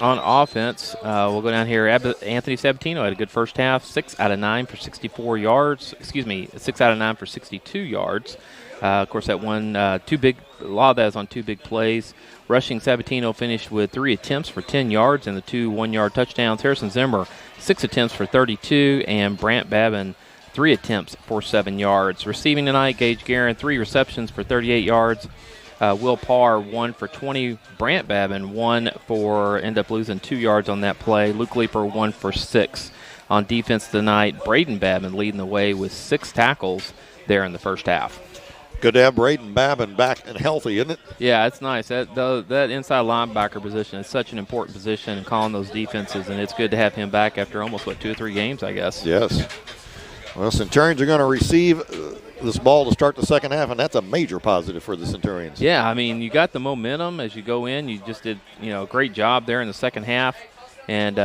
on offense, we'll go down here. Anthony Sabatino had a good first half, 6 out of 9 for 64 yards. 6 out of 9 for 62 yards. Of course, that one, a lot of that is on 2 big plays. Rushing, Sabatino finished with 3 attempts for 10 yards and the 2 1-yard touchdowns. Harrison Zimmer, 6 attempts for 32, and Brant Babin, 3 attempts for 7 yards. Receiving tonight, Gage Guerin, 3 receptions for 38 yards. Will Parr 1 for 20. Brant Babin ended up losing 2 yards on that play. Luke Leeper 1 for 6. On defense tonight, Braden Babin leading the way with 6 tackles there in the first half. Good to have Braden Babin back and healthy, isn't it? Yeah, it's nice. That inside linebacker position is such an important position in calling those defenses, and it's good to have him back after almost, 2 or 3 games, I guess. Yes. Well, Centurions are going to receive this ball to start the second half, and that's a major positive for the Centurions. Yeah, I mean, you got the momentum as you go in. You just did, a great job there in the second half, and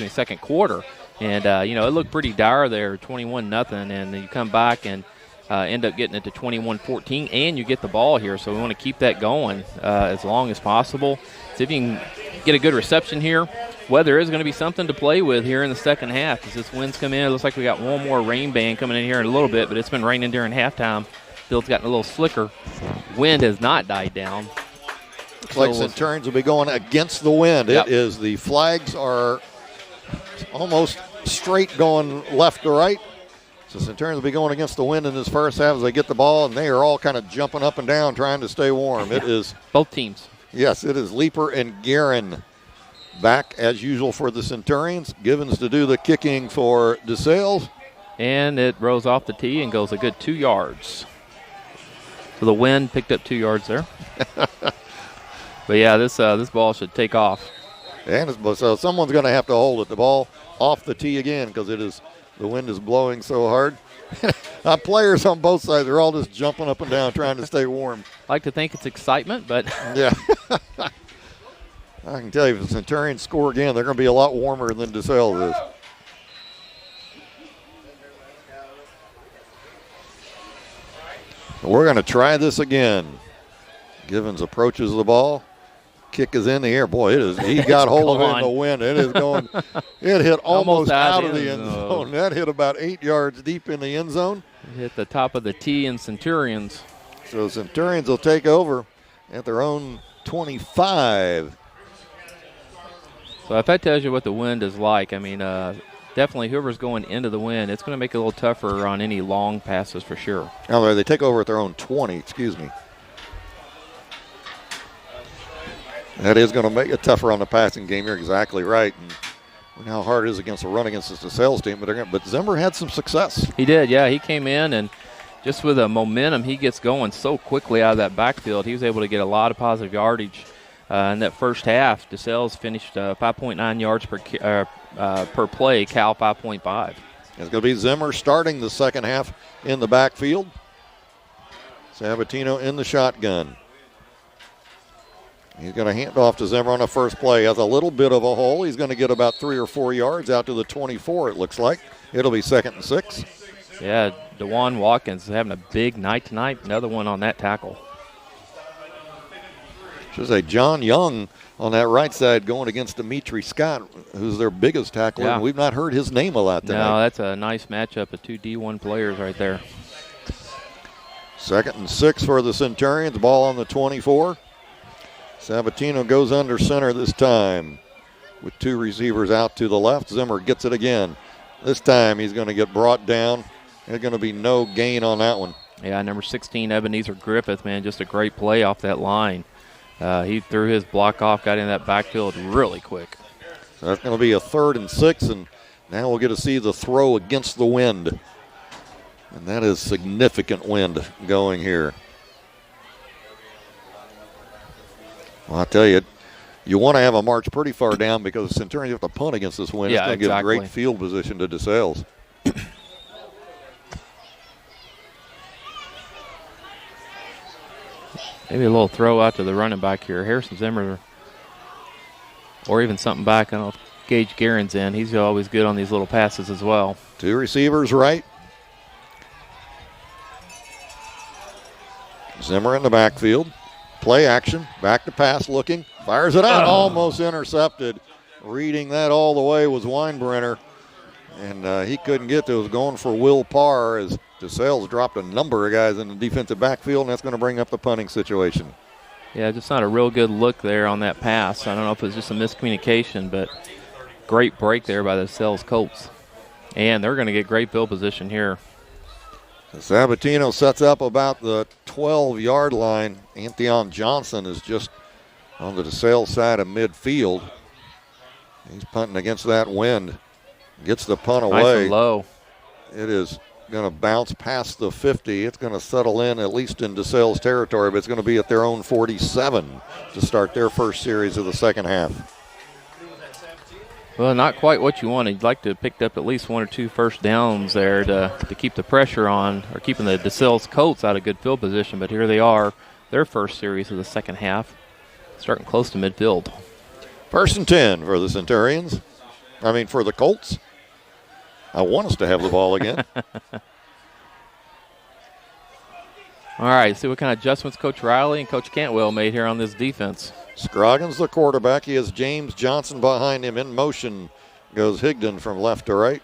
second quarter. And, it looked pretty dire there, 21-0, and then you come back and end up getting it to 21-14, and you get the ball here. So we want to keep that going as long as possible. See if you can get a good reception here. Weather is going to be something to play with here in the second half as this wind's come in. It looks like we got one more rain band coming in here in a little bit, but it's been raining during halftime. Field's gotten a little slicker. Wind has not died down. Looks like Centurions will be going against the wind. Yep. It is, the flags are almost straight going left to right. So Centurions will be going against the wind in this first half as they get the ball, and they are all kind of jumping up and down trying to stay warm. It is both teams. Yes, it is Leeper and Guerin back as usual for the Centurions. Givens to do the kicking for DeSales. And it rolls off the tee and goes a good 2 yards. So the wind picked up 2 yards there. But yeah, this ball should take off. And so someone's going to have to hold it. The ball off the tee again because the wind is blowing so hard. Players on both sides are all just jumping up and down trying to stay warm. I like to think it's excitement, but yeah. I can tell you, if the Centurions score again, they're going to be a lot warmer than DeSales is. We're going to try this again. Givens approaches the ball. Kick is in the air. Boy, it is. He got hold of it in the wind. It is going. It hit almost out of the end zone. That hit about 8 yards deep in the end zone. It hit the top of the tee in Centurions. So Centurions will take over at their own 25. So if that tells you what the wind is like, I mean, definitely whoever's going into the wind, it's going to make it a little tougher on any long passes for sure. Oh, they take over at their own 20. Excuse me. That is going to make it tougher on the passing game. You're exactly right. And we know how hard it is against a run against the DeSales team, but Zimmer had some success. He did, yeah. He came in, and just with the momentum, he gets going so quickly out of that backfield. He was able to get a lot of positive yardage in that first half. DeSales finished 5.9 yards per play, Cal 5.5. It's going to be Zimmer starting the second half in the backfield. Sabatino in the shotgun. He's going to hand off to Zimmer on the first play. Has a little bit of a hole. He's going to get about 3 or 4 yards out to the 24, it looks like. It'll be 2nd and 6. Yeah, DeJuan Watkins is having a big night tonight. Another one on that tackle. Should say John Young on that right side going against Dimitri Scott, who's their biggest tackler. Yeah. And we've not heard his name a lot tonight. No, that's a nice matchup of 2 D1 players right there. 2nd and 6 for the Centurions. Ball on the 24. Sabatino goes under center this time with 2 receivers out to the left. Zimmer gets it again. This time he's going to get brought down. There's going to be no gain on that one. Yeah, number 16, Ebenezer Griffith, man, just a great play off that line. He threw his block off, got in that backfield really quick. So that's going to be a 3rd and 6, and now we'll get to see the throw against the wind. And that is significant wind going here. Well, I tell you, you want to have a march pretty far down because the Centurions have to punt against this wind. Yeah, it's going to exactly. give great field position to DeSales. Maybe a little throw out to the running back here. Harrison Zimmer, or even something back. I don't know if Gage Guerin's in. He's always good on these little passes as well. 2 receivers right. Zimmer in the backfield. Play action, back to pass looking, fires it out, almost intercepted. Reading that all the way was Weinbrenner, and he couldn't get to it. It was going for Will Parr as DeSales dropped a number of guys in the defensive backfield, and that's going to bring up the punting situation. Yeah, just not a real good look there on that pass. I don't know if it was just a miscommunication, but great break there by the DeSales Colts. And they're going to get great field position here. Sabatino sets up about the 12-yard line. Anthony Johnson is just on the DeSales side of midfield. He's punting against that wind. Gets the punt away. Nice and low. It is going to bounce past the 50. It's going to settle in at least in DeSales territory, but it's going to be at their own 47 to start their first series of the second half. Well, not quite what you wanted. You'd like to have picked up at least 1 or 2 first downs there to keep the pressure on, or keeping the DeSales Colts out of good field position, but here they are, their first series of the second half, starting close to midfield. 1st and 10 for the Centurions. For the Colts. I want us to have the ball again. All right, see what kind of adjustments Coach Riley and Coach Cantwell made here on this defense. Scroggins, the quarterback. He has James Johnson behind him. In motion goes Higdon from left to right.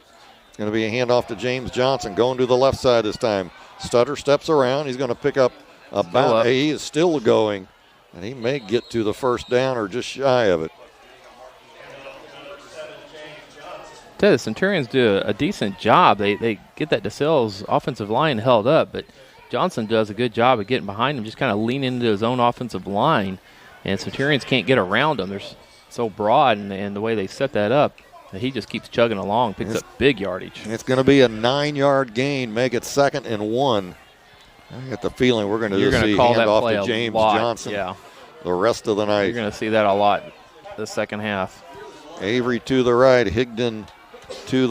It's going to be a handoff to James Johnson, going to the left side this time. Stutter steps around. He's going to pick up about, he is still going, and he may get to the first down or just shy of it. The Centurions do a decent job. They get that DeSales offensive line held up, but Johnson does a good job of getting behind him, just kind of leaning into his own offensive line, and Centurions can't get around him. They're so broad, and the way they set that up, that he just keeps chugging along, picks up big yardage. It's going to be a 9-yard gain, make it 2nd and 1. I get the feeling we're going to see handoff to James Johnson the rest of the night. You're going to see that a lot the second half. Avery to the right, Higdon to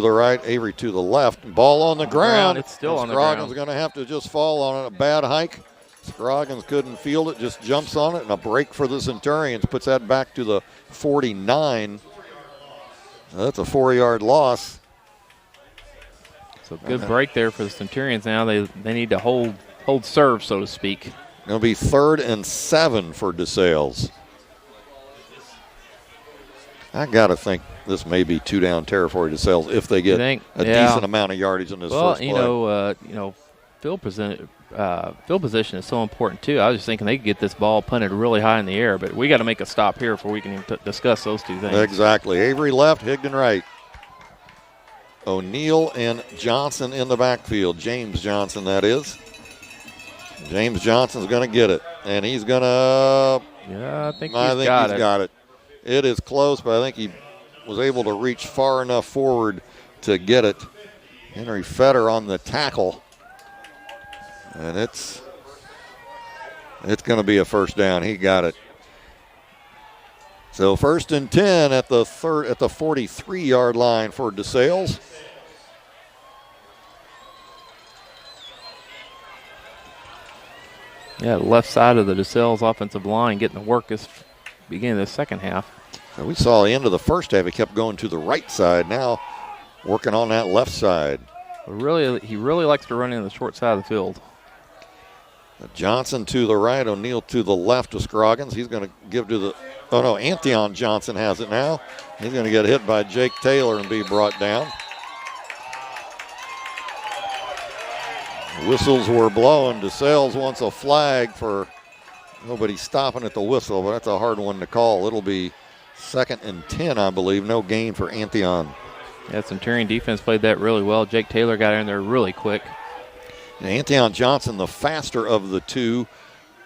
the right, Avery to the left. Ball on the ground. It's still on the ground. Scroggins going to have to just fall on it. A bad hike. Scroggins couldn't field it, just jumps on it, and a break for the Centurions. Puts that back to the 49. That's a 4-yard loss. So good break there for the Centurions now. They need to hold serve, so to speak. Going to be 3rd and 7 for DeSales. I got to think this may be 2-down territory to DeSales if they get a decent amount of yardage in this first play. Field position is so important too. I was just thinking they could get this ball punted really high in the air, but we got to make a stop here before we can even discuss those two things. Exactly. Avery left, Higdon right. O'Neal and Johnson in the backfield. James Johnson, that is. James Johnson's going to get it, and he's going to. Yeah, I think he's got it. It is close, but I think he was able to reach far enough forward to get it. Henry Fetter on the tackle. And it's going to be a first down. He got it. So 1st and 10 at the 43-yard line for DeSales. Yeah, left side of the DeSales offensive line getting to work this beginning of the second half. And we saw the end of the first half. He kept going to the right side. Now working on that left side. He really likes to run in the short side of the field. Johnson to the right, O'Neal to the left of Scroggins. He's going to give to the, Anthony Johnson has it now. He's going to get hit by Jake Taylor and be brought down. Whistles were blowing. DeSales wants a flag for nobody stopping at the whistle, but that's a hard one to call. It'll be 2nd and 10, I believe. No gain for Anthony. Yeah, Centurion defense played that really well. Jake Taylor got in there really quick. And Anthony Johnson, the faster of the two,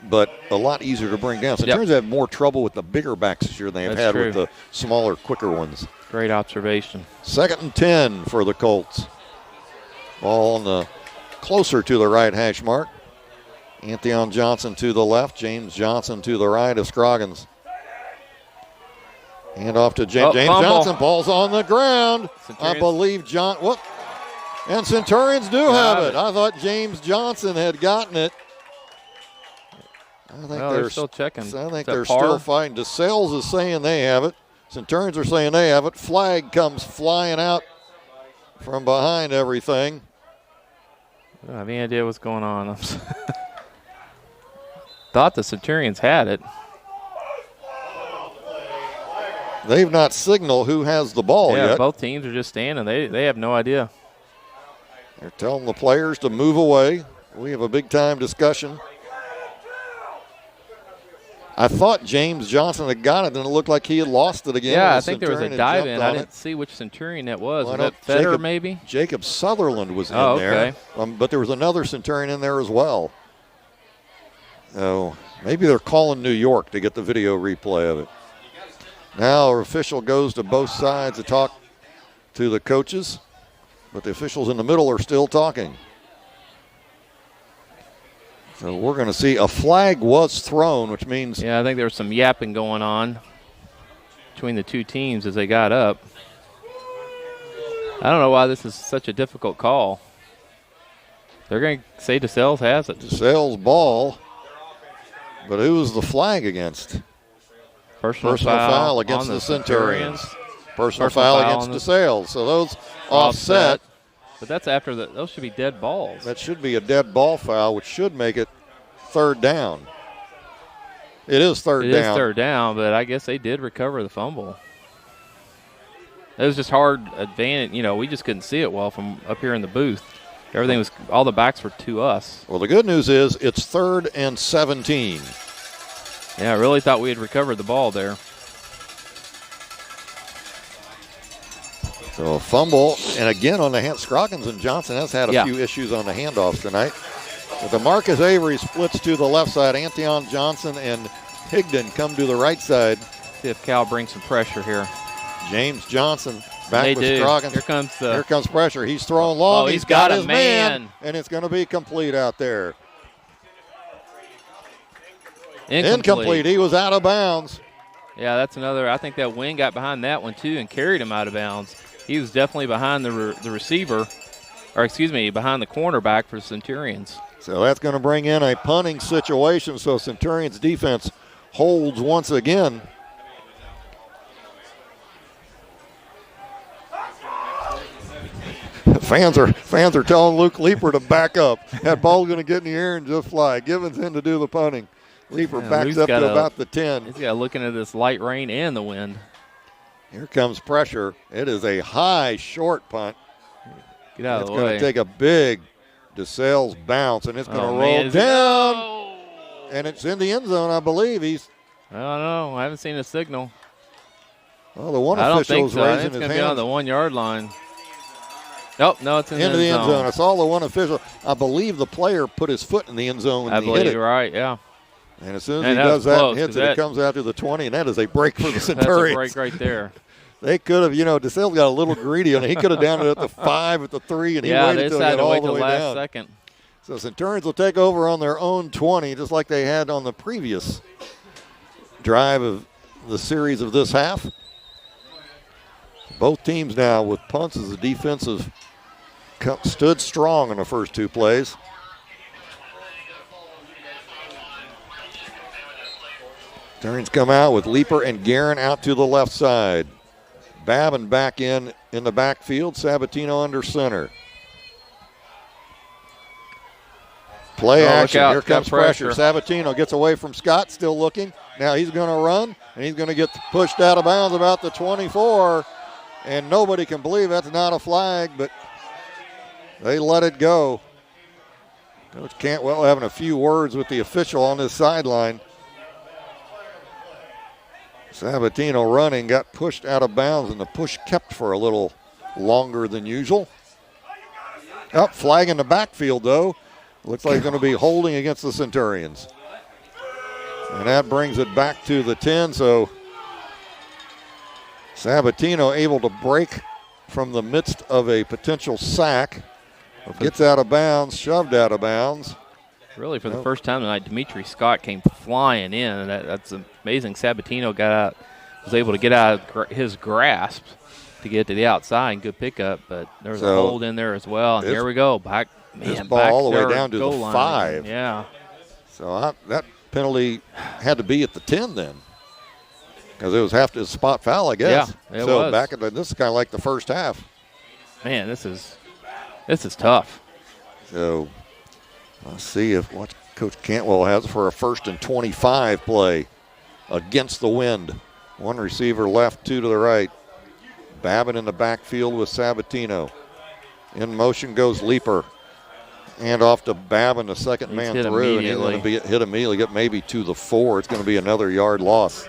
but a lot easier to bring down. Centurions have more trouble with the bigger backs this year than they've had with the smaller, quicker ones. Great observation. 2nd and 10 for the Colts. Ball on the closer to the right hash mark. Anthony Johnson to the left. James Johnson to the right of Scroggins. Hand off to James Johnson. Ball's on the ground. I believe And Centurions do have it. I thought James Johnson had gotten it. I think they're still checking. I think they're still fighting. DeSales is saying they have it. Centurions are saying they have it. Flag comes flying out from behind everything. I don't have any idea what's going on. Thought the Centurions had it. They've not signaled who has the ball yet. Yeah, both teams are just standing. They have no idea. They're telling the players to move away. We have a big-time discussion. I thought James Johnson had got it, and it looked like he had lost it again. Yeah, I think there was a dive in. I didn't see which Centurion that was. Well, Was that Fetter, maybe? Jacob Sutherland was in okay. there, but there was another Centurion in there as well. Oh, maybe they're calling New York to get the video replay of it. Now our official goes to both sides to talk to the coaches, but the officials in the middle are still talking. So we're going to see a flag was thrown, which means... Yeah, I think there was some yapping going on between the two teams as they got up. I don't know why this is such a difficult call. They're going to say DeSales has it. DeSales ball, but who was the flag against? Personal foul against the Centurions. Personal foul against DeSales. So those offset. But that's after those should be dead balls. That should be a dead ball foul, which should make it third down. It is third down. It is third down, but I guess they did recover the fumble. It was just hard advantage. We just couldn't see it well from up here in the booth. All the backs were to us. Well, the good news is it's 3rd and 17. Yeah, I really thought we had recovered the ball there. So a fumble, and again on the hand. Scroggins and Johnson has had a few issues on the handoffs tonight. But DeMarcus Avery splits to the left side. Antion Johnson and Higdon come to the right side. See if Cal brings some pressure here. James Johnson back with Scroggins. Here comes pressure. He's throwing long. Oh, he's got his a man. And it's going to be complete out there. Incomplete. He was out of bounds. Yeah, that's another. I think that wing got behind that one too and carried him out of bounds. He was definitely behind the receiver, behind the cornerback for the Centurions. So that's going to bring in a punting situation. So Centurions defense holds once again. Fans are telling Luke Leeper to back up. That ball's going to get in the air and just fly. Givens in to do the punting. Leeper backs Luke's up to about the 10. He's got to look into this light rain and the wind. Here comes pressure. It is a high, short punt. Get out of the way. It's going to take a big DeSales bounce, and it's going to roll down. And it's in the end zone, I believe. I don't know. I haven't seen a signal. Well, the one official is raising his hand. I think it's going to be on the 1 yard line. Oh, no, it's in into the end zone. I saw the one official. I believe the player put his foot in the end zone when I he believe hit it. You're right, yeah. And as soon as he does that and hits it, it comes out to the 20, and that is a break for the Centurions. That's a break right there. They could have, DeSales got a little greedy on it. He could have down it at the 5, at the 3, and he waited until he got all the way down. Second. So Centurions will take over on their own 20, just like they had on the previous drive of the series of this half. Both teams now with punts as the defensive stood strong in the first two plays. Centurions come out with Leeper and Guerin out to the left side. Babin back in the backfield. Sabatino under center. Play action. Here comes pressure. Sabatino gets away from Scott, still looking. Now he's going to run, and he's going to get pushed out of bounds about the 24. And nobody can believe that's not a flag, but they let it go. Coach Cantwell having a few words with the official on this sideline. Sabatino running, got pushed out of bounds, and the push kept for a little longer than usual. Flag in the backfield, though. Looks like it's going to be holding against the Centurions. And that brings it back to the 10, so Sabatino able to break from the midst of a potential sack. Gets out of bounds, shoved out of bounds. Really, for the first time tonight, Dimitri Scott came flying in. And that's amazing. Sabatino was able to get out of his grasp to get to the outside and good pickup. But there was a hold in there as well. And here we go. Back ball all the way down to the 5. Yeah. So that penalty had to be at the 10 then. Because it was half to spot foul, I guess. Yeah, it was. Back at this is kind of like the first half. Man, this is tough. So let's see what Coach Cantwell has for a 1st and 25 play against the wind. One receiver left, 2 to the right. Babin in the backfield with Sabatino. In motion goes Leeper. Hand off to Babin, the second man hit through, and he's going to be hit immediately, get maybe to the 4. It's going to be another yard loss.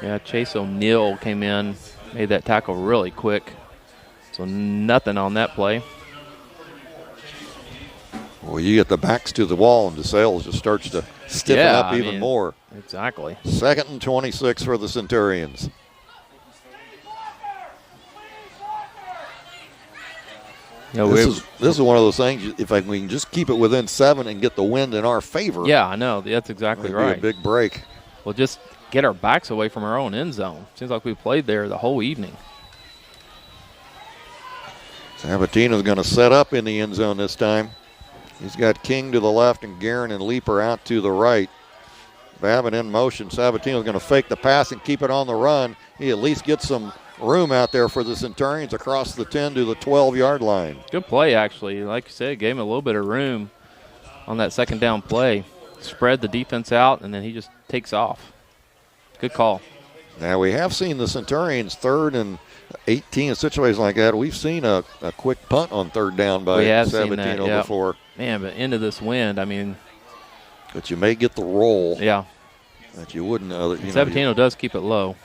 Yeah, Chase O'Neal came in, made that tackle really quick. So nothing on that play. Well, you get the backs to the wall, and DeSales just starts to stiffen up even more. Exactly. 2nd and 26 for the Centurions. This is one of those things, if we can just keep it within 7 and get the wind in our favor. Yeah, I know. That's exactly right. Be a big break. We'll just get our backs away from our own end zone. Seems like we played there the whole evening. Sabatino's going to set up in the end zone this time. He's got King to the left and Guerin and Leeper out to the right. Babin in motion. Sabatino's going to fake the pass and keep it on the run. He at least gets some room out there for the Centurions across the 10 to the 12-yard line. Good play, actually. Like you said, gave him a little bit of room on that second down play. Spread the defense out, and then he just takes off. Good call. Now, we have seen the Centurions 3rd and 18 in situations like that. We've seen a quick punt on 3rd down by Sabatino before. Man, but into this wind, I mean. But you may get the roll. Yeah. That you wouldn't. Sabatino does keep it low.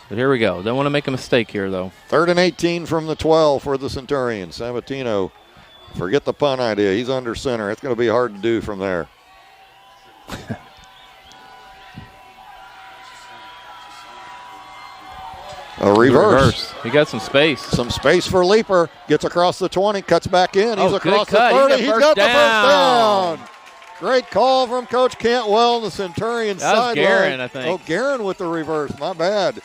But here we go. Don't want to make a mistake here, though. 3rd and 18 from the 12 for the Centurions. Sabatino, forget the punt idea. He's under center. It's going to be hard to do from there. A reverse. He got some space. Some space for Leeper. Gets across the 20, cuts back in. He's across the 30. He's got the first down. Great call from Coach Cantwell on the Centurion sideline. Guerin, I think. Oh, Guerin with the reverse. My bad.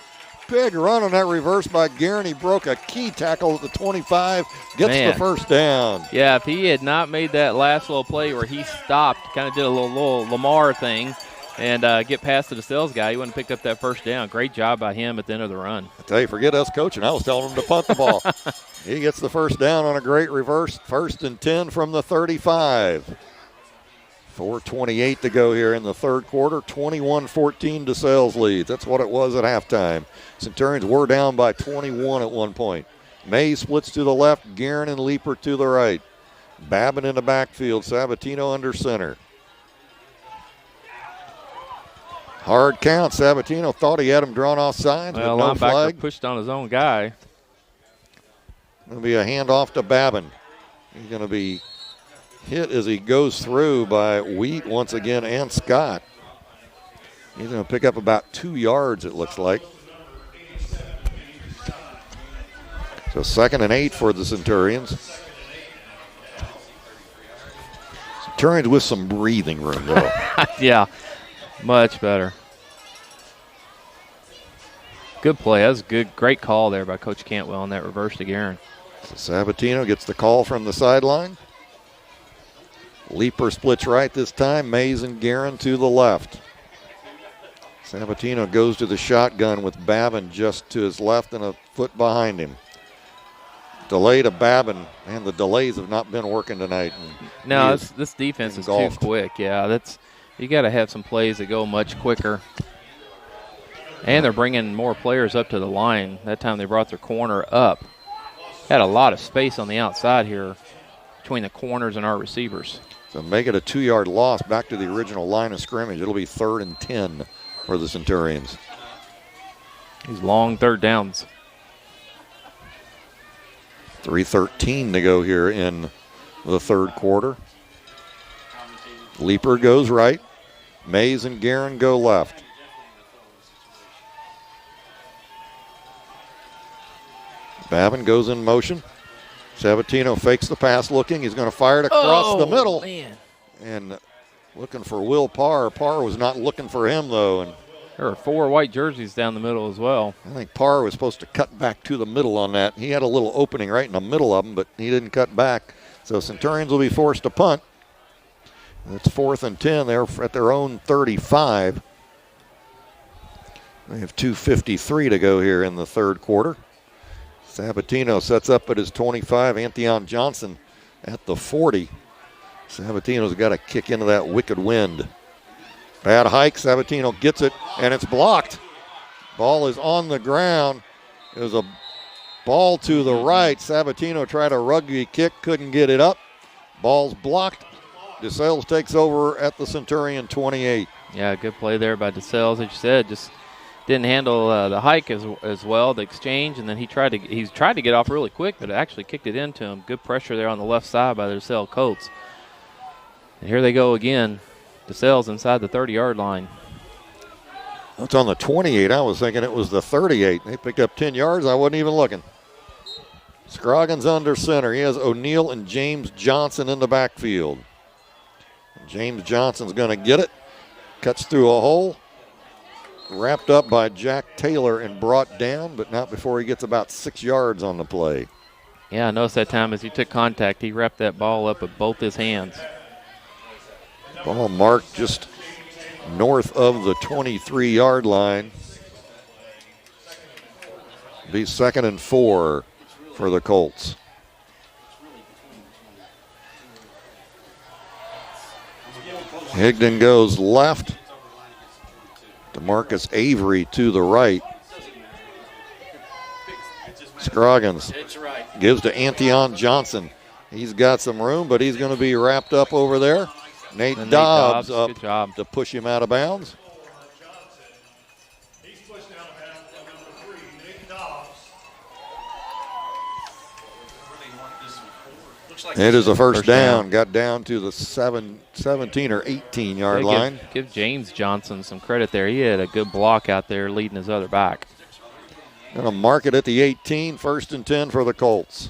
Big run on that reverse by Guerin. He broke a key tackle at the 25. Gets the first down. Yeah, if he had not made that last little play where he stopped, kind of did a little Lamar thing, and get past the DeSales guy, he wouldn't have picked up that first down. Great job by him at the end of the run. I tell you, forget us coaching. I was telling him to punt the ball. He gets the first down on a great reverse. 1st and 10 from the 35. 4:28 to go here in the 3rd quarter. 21-14 DeSales leads. That's what it was at halftime. Centurions were down by 21 at one point. May splits to the left. Guerin and Leeper to the right. Babin in the backfield. Sabatino under center. Hard count. Sabatino thought he had him drawn off sides, but no flag. Pushed on his own guy. Going to be a handoff to Babin. He's going to be hit as he goes through by Wheat once again and Scott. He's going to pick up about 2 yards, it looks like. So 2nd and 8 for the Centurions. Centurions with some breathing room, though. Yeah, much better. Good play. That was a great call there by Coach Cantwell on that reverse to Guerin. So Sabatino gets the call from the sideline. Leeper splits right this time. Mays and Guerin to the left. Sabatino goes to the shotgun with Babin just to his left and a foot behind him. Delay to Babin, and the delays have not been working tonight. No, this defense is too quick. Yeah, you got to have some plays that go much quicker. And they're bringing more players up to the line. That time they brought their corner up. Had a lot of space on the outside here between the corners and our receivers. So make it a 2-yard loss back to the original line of scrimmage. It'll be 3rd and 10 for the Centurions. These long 3rd downs. 3:13 to go here in the 3rd quarter. Leeper goes right. Mays and Guerin go left. Babin goes in motion. Sabatino fakes the pass looking. He's going to fire it across the middle. Man. And looking for Will Parr. Parr was not looking for him, though. And there are 4 white jerseys down the middle as well. I think Parr was supposed to cut back to the middle on that. He had a little opening right in the middle of them, but he didn't cut back. So Centurions will be forced to punt. It's 4th and 10. They're at their own 35. They have 2:53 to go here in the 3rd quarter. Sabatino sets up at his 25. Antheon Johnson at the 40. Sabatino's got to kick into that wicked wind. Bad hike. Sabatino gets it, and it's blocked. Ball is on the ground. It was a ball to the right. Sabatino tried a rugby kick, couldn't get it up. Ball's blocked. DeSales takes over at the Centurion 28. Yeah, good play there by DeSales, as you said. Just didn't handle the hike as well, the exchange, and then he tried to get off really quick, but it actually kicked it into him. Good pressure there on the left side by the DeSales Colts. And here they go again. DeSales inside the 30-yard line. It's on the 28. I was thinking it was the 38. They picked up 10 yards. I wasn't even looking. Scroggins under center. He has O'Neal and James Johnson in the backfield. James Johnson's going to get it. Cuts through a hole. Wrapped up by Jack Taylor and brought down, but not before he gets about 6 yards on the play. Yeah, I noticed that time as he took contact, he wrapped that ball up with both his hands. Ball marked just north of the 23-yard line. Be 2nd and 4 for the Colts. Higdon goes left. DeMarcus Avery to the right. Scroggins gives to Antion Johnson. He's got some room, but he's going to be wrapped up over there. Nate Dobbs up to push him out of bounds. He's pushed out of bounds by number 3, Nate Dobbs. It is a first down. Got down to the 17 or 18-yard line. Give James Johnson some credit there. He had a good block out there leading his other back. Going to mark it at the 18, 1st and 10 for the Colts.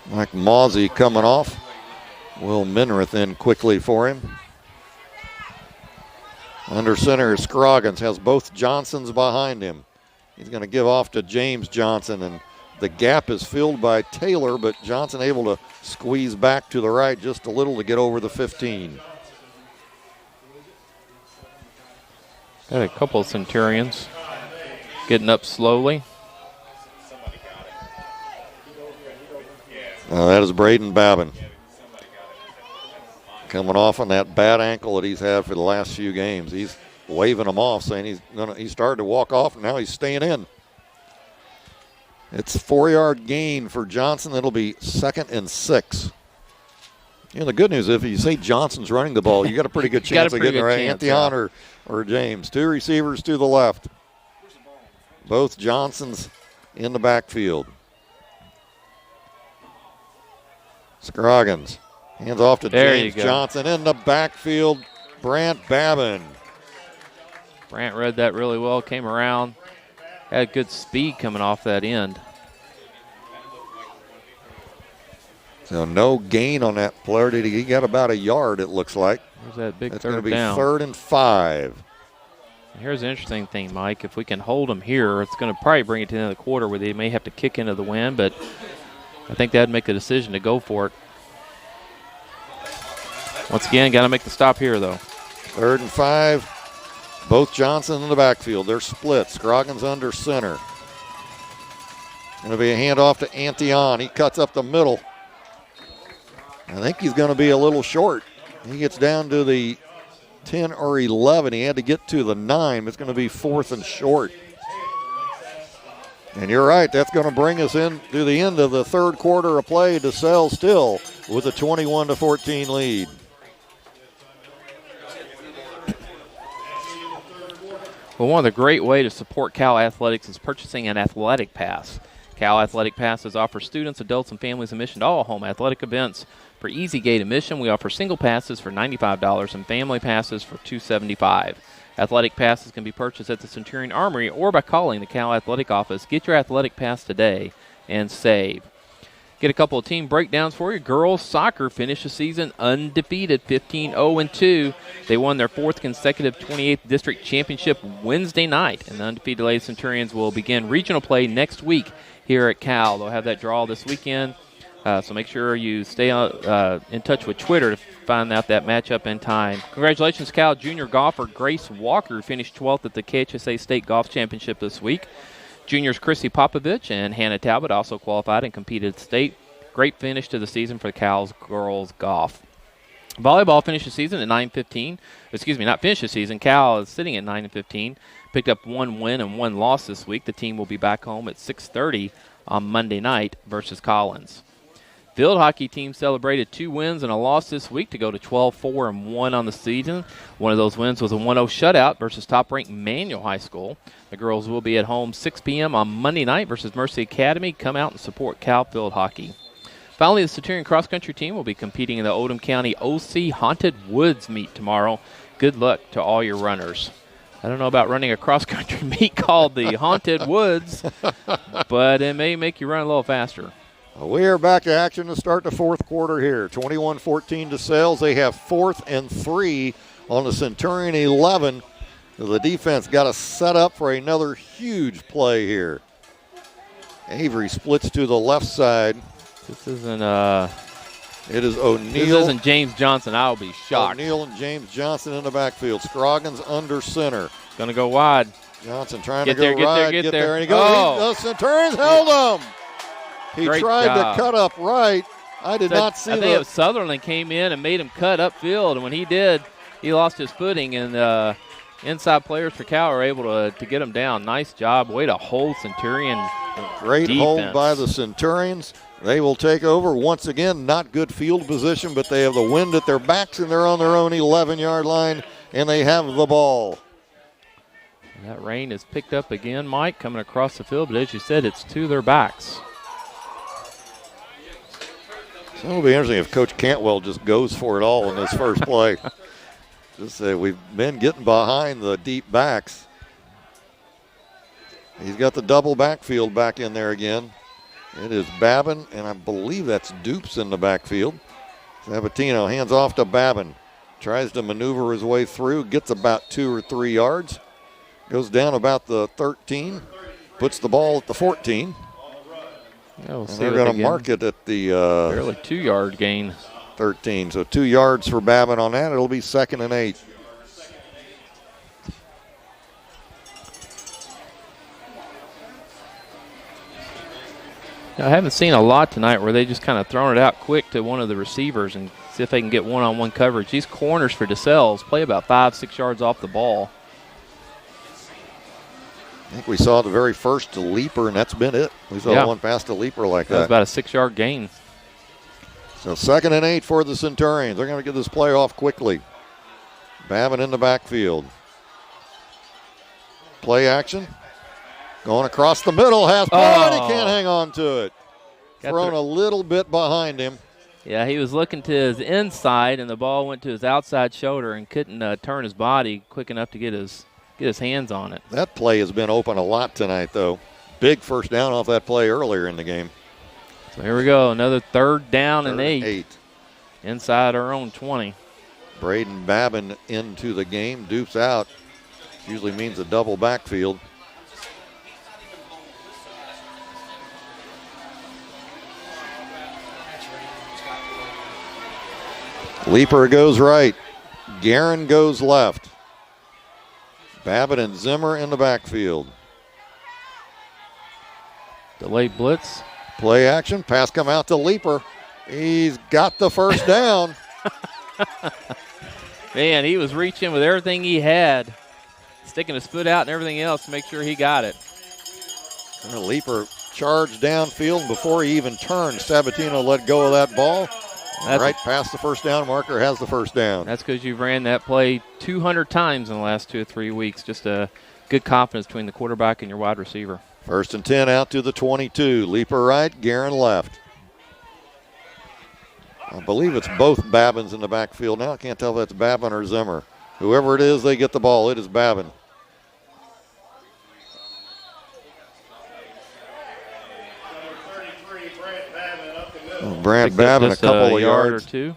Mike Mawsey coming off. Will Minrith in quickly for him. Under center is Scroggins, has both Johnsons behind him. He's going to give off to James Johnson, and the gap is filled by Taylor, but Johnson able to squeeze back to the right just a little to get over the 15. Got a couple of Centurions getting up slowly. That is Braden Babin. Coming off on that bad ankle that he's had for the last few games. He's waving them off, saying he started to walk off, and now he's staying in. It's a 4-yard gain for Johnson. It'll be 2nd and 6. You know, the good news is if you say Johnson's running the ball, you got a pretty good chance of getting it right. Antion or James. 2 receivers to the left. Both Johnsons in the backfield. Scroggins hands off to James Johnson in the backfield. Brant Babin. Brant read that really well, came around, had good speed coming off that end. So no gain on that player. He got about a yard, it looks like. There's that big That's third going to be down. 3rd and 5. Here's an interesting thing, Mike. If we can hold them here, it's going to probably bring it to the end of the quarter where they may have to kick into the wind, but I think they'd make the decision to go for it. Once again, got to make the stop here, though. 3rd and 5. Both Johnson in the backfield. They're split. Scroggins under center. Going to be a handoff to Antion. He cuts up the middle. I think he's going to be a little short. He gets down to the 10 or 11. He had to get to the 9. It's going to be 4th and short. And you're right. That's going to bring us in to the end of the 3rd quarter of play. DeSales still with a 21-14 lead. Well, one of the great ways to support Cal Athletics is purchasing an athletic pass. Cal Athletic Passes offer students, adults, and families admission to all home athletic events. For easy gate admission, we offer single passes for $95 and family passes for $275. Athletic passes can be purchased at the Centurion Armory or by calling the Cal Athletic office. Get your athletic pass today and save. Get a couple of team breakdowns for you. Girls soccer finished the season undefeated, 15-0-2. They won their 4th consecutive 28th district championship Wednesday night, and the undefeated Lady Centurions will begin regional play next week here at Cal. They'll have that draw this weekend, so make sure you stay in touch with Twitter to find out that matchup in time. Congratulations, Cal junior golfer Grace Walker finished 12th at the KHSA State Golf Championship this week. Juniors Chrissy Popovich and Hannah Talbot also qualified and competed at state. Great finish to the season for Cal's girls golf. Volleyball finished the season at 9-15. Excuse me, not finished the season. Cal is sitting at 9-15. Picked up 1 win and 1 loss this week. The team will be back home at 6:30 on Monday night versus Collins. Field hockey team celebrated 2 wins and a loss this week to go to 12-4-1 on the season. One of those wins was a 1-0 shutout versus top-ranked Manual High School. The girls will be at home 6 p.m. on Monday night versus Mercy Academy. Come out and support Cal field hockey. Finally, the Centurion cross-country team will be competing in the Oldham County OC Haunted Woods meet tomorrow. Good luck to all your runners. I don't know about running a cross-country meet called the Haunted Woods, but it may make you run a little faster. We are back to action to start the fourth quarter here. 21-14 DeSales. They have 4th and 3 on the Centurion 11. The defense got us set up for another huge play here. Avery splits to the left side. This isn't It is O'Neal. This isn't James Johnson. I'll be shocked. O'Neal and James Johnson in the backfield. Scroggins under center. Going to go wide. Johnson trying Get to go there, right. get there. And he goes. Oh. The Centurions held him. He Great tried job. to cut up right. I did not see I think it was Sutherland came in and made him cut upfield, and when he did, he lost his footing, and inside players for Cal were able to get him down. Nice job. Way to hold Centurion. Great defense. hold by the Centurions. They will take over once again. Not good field position, but they have the wind at their backs, and they're on their own 11-yard line, and they have the ball. That rain is picked up again, Mike, coming across the field, but as you said, it's to their backs. So it'll be interesting if Coach Cantwell just goes for it all in this first play. Just say we've been getting behind the deep backs. He's got the double backfield back in there again. It is Babin, and I believe that's Dupes in the backfield. Sabatino hands off to Babin. Tries to maneuver his way through, gets about 2 or 3 yards. Goes down about the 13, puts the ball at the 14. Yeah, we'll they're going to mark it at the barely 2-yard gain. 13. So 2 yards for Babin on that. It'll be 2nd and 8. I haven't seen a lot tonight where they just kind of thrown it out quick to one of the receivers and see if they can get one-on-one coverage. These corners for DeSales play about 5-6 yards off the ball. I think we saw the very first leaper, and that's been it. We saw one past a leaper like that. That was about a 6-yard gain. So 2nd and 8 for the Centurions. They're going to get this play off quickly. Babin in the backfield. Play action. Going across the middle. Has and he can't hang on to it. Thrown a little bit behind him. Yeah, he was looking to his inside, and the ball went to his outside shoulder and couldn't turn his body quick enough to get his hands on it. That play has been open a lot tonight, though. Big first down off that play earlier in the game. So here we go, another 3rd down and 8. 8. Inside our own 20. Braden Babin into the game. Dupes out. Usually means a double backfield. Leaper goes right. Guerin goes left. Babin and Zimmer in the backfield. Delayed blitz. Play action. Pass come out to Leaper. He's got the first down. Man, he was reaching with everything he had, sticking his foot out and everything else to make sure he got it. And Leaper charged downfield. Before he even turned, Sabatino let go of that ball. Right past the first down marker, has the first down. That's because you've ran that play 200 times in the last 2 or 3 weeks. Just a good confidence between the quarterback and your wide receiver. 1st and 10 out to the 22. Leaper right, Guerin left. I believe it's both Babins in the backfield now. I can't tell if that's Babin or Zimmer. Whoever it is, they get the ball. It is Babin. Brant Babin, a couple of yards. Or 2.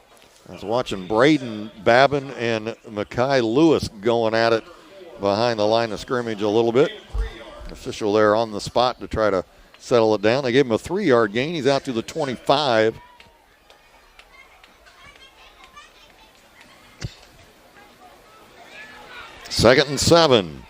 I was watching Braden Babin and Makai Lewis going at it behind the line of scrimmage a little bit. Official there on the spot to try to settle it down. They gave him a 3-yard gain. He's out to the 25. Second and 7.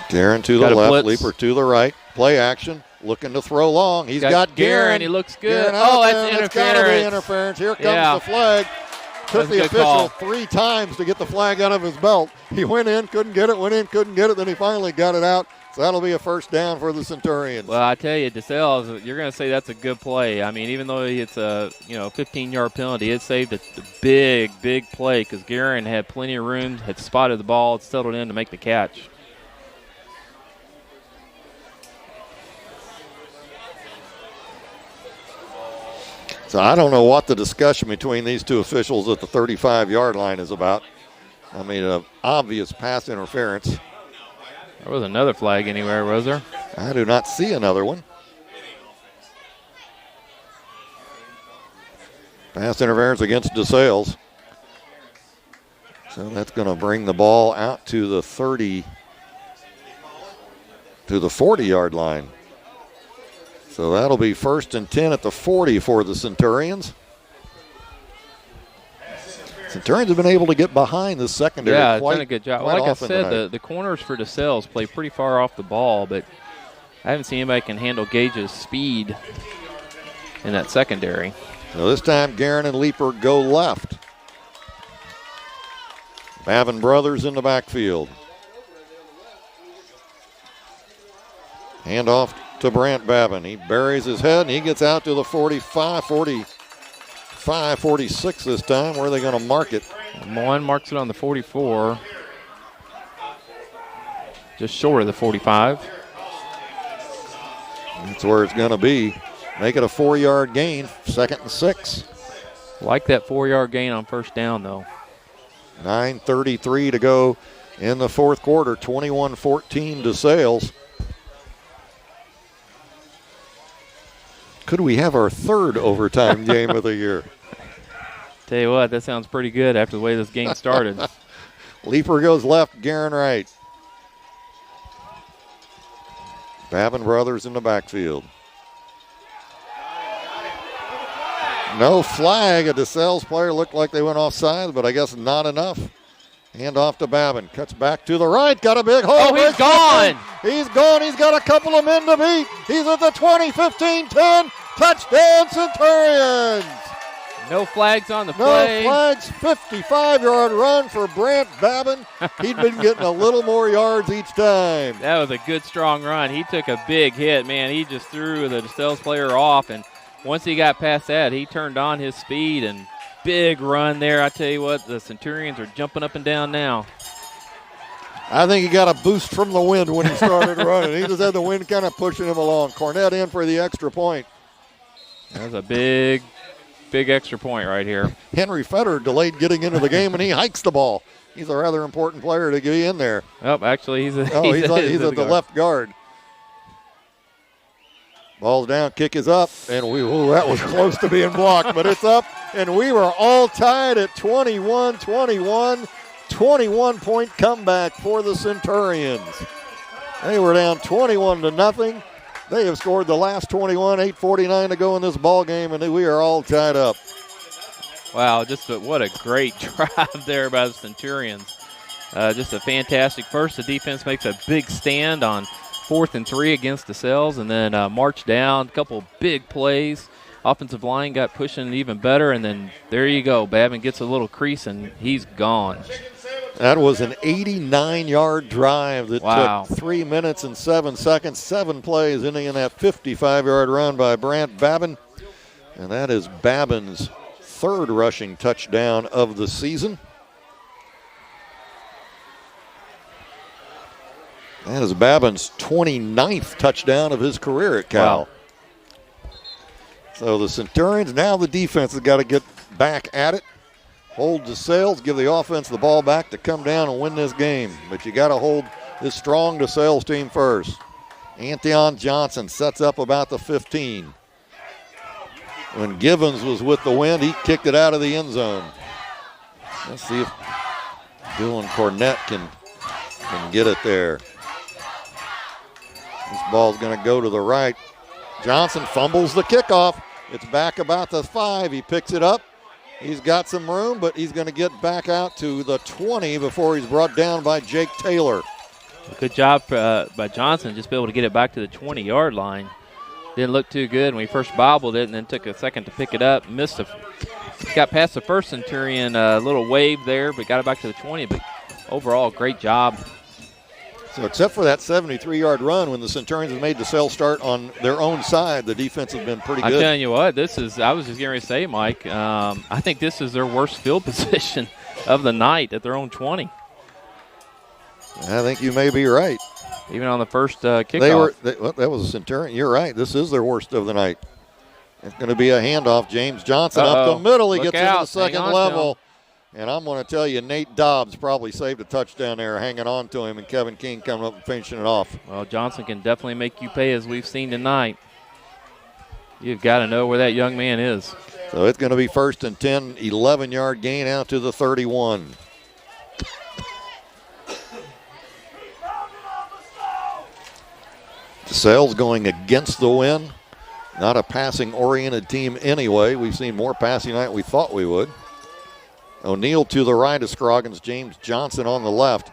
Guerin to the left, Leaper to the right. Play action. looking to throw long. He's got Guerin. He looks good. Oh, that's interference. It's got to be interference. Here comes the flag. Took the official call. 3 times to get the flag out of his belt. He went in, couldn't get it, went in, couldn't get it, then he finally got it out. So that'll be a first down for the Centurions. Well, I tell you, DeSales, you're going to say that's a good play. I mean, even though it's a 15-yard penalty, it saved a big play because Guerin had plenty of room, had spotted the ball, settled in to make the catch. So I don't know what the discussion between these two officials at the 35-yard line is about. I mean, an obvious pass interference. There was another flag anywhere, was there? I do not see another one. Pass interference against DeSales. So that's going to bring the ball out to the 40-yard line. So that'll be 1st and 10 at the 40 for the Centurions. Centurions have been able to get behind the secondary. Yeah, done a good job. Like I said, tonight. the corners for DeSales play pretty far off the ball, but I haven't seen anybody can handle Gage's speed in that secondary. So this time, Guerin and Leeper go left. Babin brothers in the backfield. Hand off to Brant Babin. He buries his head and he gets out to the 45, 46 this time. Where are they going to mark it? One marks it on the 44. Just short of the 45. That's where it's going to be. Make it a 4-yard gain, 2nd and 6. Like that 4-yard gain on first down, though. 9:33 to go in the 4th quarter. 21-14 DeSales. Could we have our 3rd overtime game of the year? Tell you what, that sounds pretty good after the way this game started. Leeper goes left, Guerin right. Babin brothers in the backfield. No flag. A DeSales player looked like they went offside, but I guess not enough. Hand off to Babin. Cuts back to the right. Got a big hole. Oh, he's gone. He's gone. He's got a couple of men to beat. He's at the 20, 15, 10. Touchdown, Centurions. No flags on the play. No flags. 55-yard run for Brant Babin. He'd been getting a little more yards each time. That was a good, strong run. He took a big hit, man. He just threw the DeSales player off, and once he got past that, he turned on his speed, and big run there. I tell you what, the Centurions are jumping up and down now. I think he got a boost from the wind when he started running. He just had the wind kind of pushing him along. Cornett in for the extra point. That was a big extra point right here. Henry Fetter delayed getting into the game, and he hikes the ball. He's a rather important player to be in there. Oh, actually, he's at the left guard. Ball's down, kick is up, and that was close to being blocked, but it's up, and we were all tied at 21-21. 21-point comeback for the Centurions. They were down 21-0. They have scored the last 21, 8:49 to go in this ball game, and we are all tied up. Wow, what a great drive there by the Centurions. Just a fantastic. First, the defense makes a big stand on 4th and 3 against DeSales, and then march down, a couple big plays. Offensive line got pushing even better, and then there you go. Babin gets a little crease, and he's gone. That was an 89-yard drive that Wow. took 3 minutes and 7 seconds, 7 plays, ending in that 55-yard run by Brant Babin. And that is Babin's 3rd rushing touchdown of the season. That is Babin's 29th touchdown of his career at Cal. Wow. So the Centurions, now the defense has got to get back at it. Hold DeSales, give the offense the ball back to come down and win this game. But you got to hold this strong DeSales team first. Antion Johnson sets up about the 15. When Givens was with the wind, he kicked it out of the end zone. Let's see if Dylan Cornett can get it there. This ball's going to go to the right. Johnson fumbles the kickoff. It's back about the 5. He picks it up. He's got some room, but he's going to get back out to the 20 before he's brought down by Jake Taylor. Good job by Johnson, just be able to get it back to the 20-yard line. didn't look too good when we first bobbled it and then took a second to pick it up. Got past the first Centurion, a little wave there, but got it back to the 20. But overall, great job. So except for that 73-yard run when the Centurions have made DeSalle start on their own side, the defense has been pretty good. I'm telling you what, I was just getting ready to say, Mike, I think this is their worst field position of the night at their own 20. I think you may be right. Even on the first kickoff. That was a Centurion. You're right. This is their worst of the night. It's going to be a handoff. James Johnson up the middle. He gets into the second level. And I'm going to tell you, Nate Dobbs probably saved a touchdown there hanging on to him, and Kevin King coming up and finishing it off. Well, Johnson can definitely make you pay, as we've seen tonight. You've got to know where that young man is. So it's going to be 1st and 10, 11-yard gain out to the 31. DeSale's going against the wind. Not a passing-oriented team anyway. We've seen more passing tonight than we thought we would. O'Neal to the right of Scroggins. James Johnson on the left.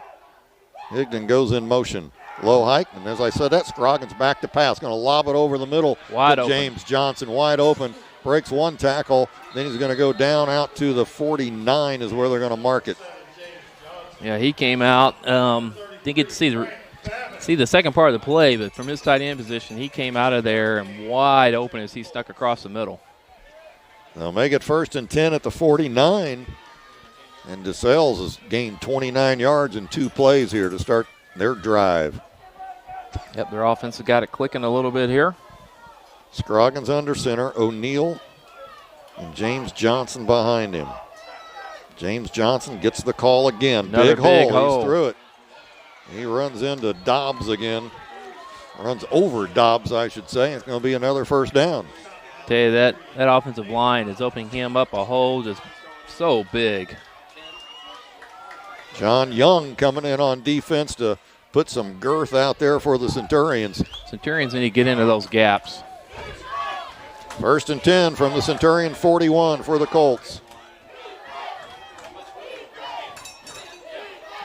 Higdon goes in motion. Low hike, and as I said, that Scroggins back to pass. Going to lob it over the middle wide to open. James Johnson. Wide open. Breaks one tackle. Then he's going to go down out to the 49 is where they're going to mark it. Yeah, he came out. Didn't get to see the second part of the play, but from his tight end position, he came out of there and wide open as he stuck across the middle. They'll make it 1st and 10 at the 49. And DeSales has gained 29 yards in 2 plays here to start their drive. Yep, their offense has got it clicking a little bit here. Scroggins under center, O'Neal and James Johnson behind him. James Johnson gets the call again. Another big hole. hole. He's through it. He runs into Dobbs again. Runs over Dobbs, I should say. It's going to be another first down. Tell you that offensive line is opening him up a hole just so big. John Young coming in on defense to put some girth out there for the Centurions. Centurions need to get into those gaps. 1st and 10 from the Centurion 41 for the Colts.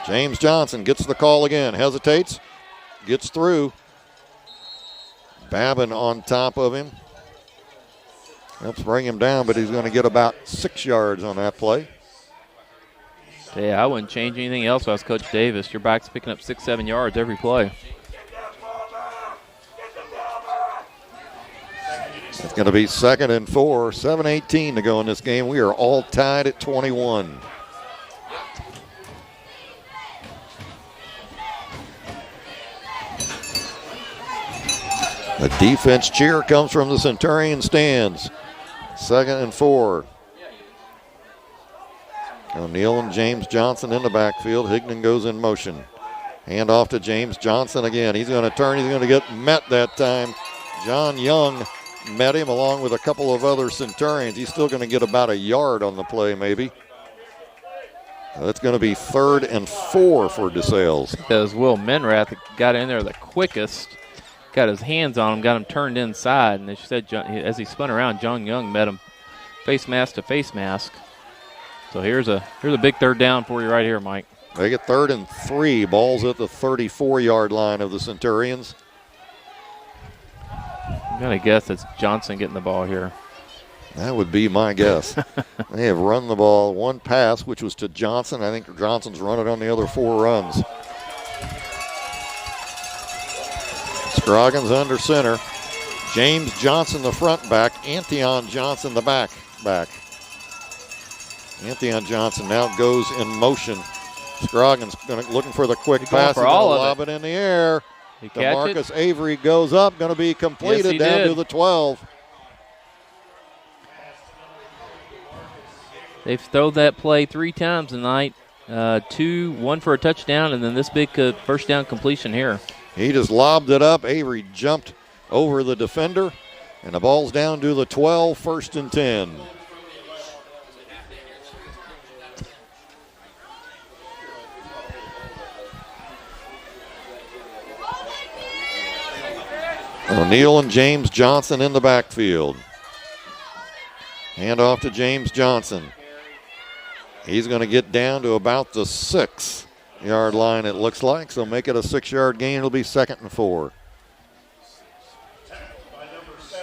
James Johnson gets the call again, hesitates, gets through. Babin on top of him. Helps bring him down, but he's going to get about 6 yards on that play. Yeah, I wouldn't change anything else if I was Coach Davis. Your back's picking up 6-7 yards every play. It's going to be 2nd and 4, 7:18 to go in this game. We are all tied at 21. The defense cheer comes from the Centurion stands. 2nd and 4. O'Neal and James Johnson in the backfield. Higdon goes in motion. Hand off to James Johnson again. He's going to turn. He's going to get met that time. John Young met him along with a couple of other Centurions. He's still going to get about a yard on the play maybe. That's going to be 3rd and 4 for DeSales. Because Will Menrath got in there the quickest, got his hands on him, got him turned inside, and as you said, as he spun around, John Young met him face mask to face mask. So here's a big 3rd down for you right here, Mike. They get 3rd and 3. Ball's at the 34-yard line of the Centurions. I'm going to guess it's Johnson getting the ball here. That would be my guess. They have run the ball. One pass, which was to Johnson. I think Johnson's run it on the other 4 runs. Scroggins under center. James Johnson, the front back. Antion Johnson, the back. Antion Johnson now goes in motion. Scroggins looking for the quick pass. He's going to lob it in the air. DeMarcus Avery goes up. Going to be completed down to the 12. They've thrown that play 3 times tonight. 1 for a touchdown, and then this big first down completion here. He just lobbed it up. Avery jumped over the defender, and the ball's down to the 12, 1st and 10. O'Neal and James Johnson in the backfield. Hand off to James Johnson. He's going to get down to about the 6-yard line, it looks like. So make it a 6-yard gain. It'll be 2nd and 4.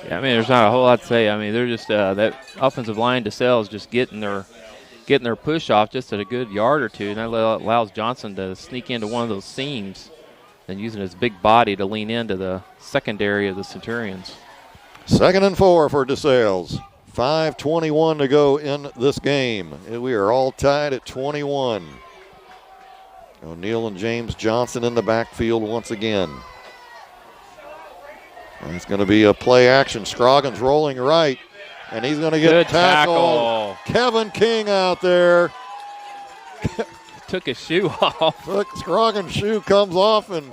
Yeah, I mean, there's not a whole lot to say. I mean, they're just that offensive line to DeSales just getting their push off just at a good yard or two, and that allows Johnson to sneak into one of those seams and using his big body to lean into the secondary of the Centurions. 2nd and 4 for DeSales. 5:21 to go in this game. We are all tied at 21. O'Neal and James Johnson in the backfield once again. And it's going to be a play action. Scroggins rolling right, and he's going to get Good tackled. tackle. Kevin King out there. Took his shoe off. Scroggins' shoe comes off, and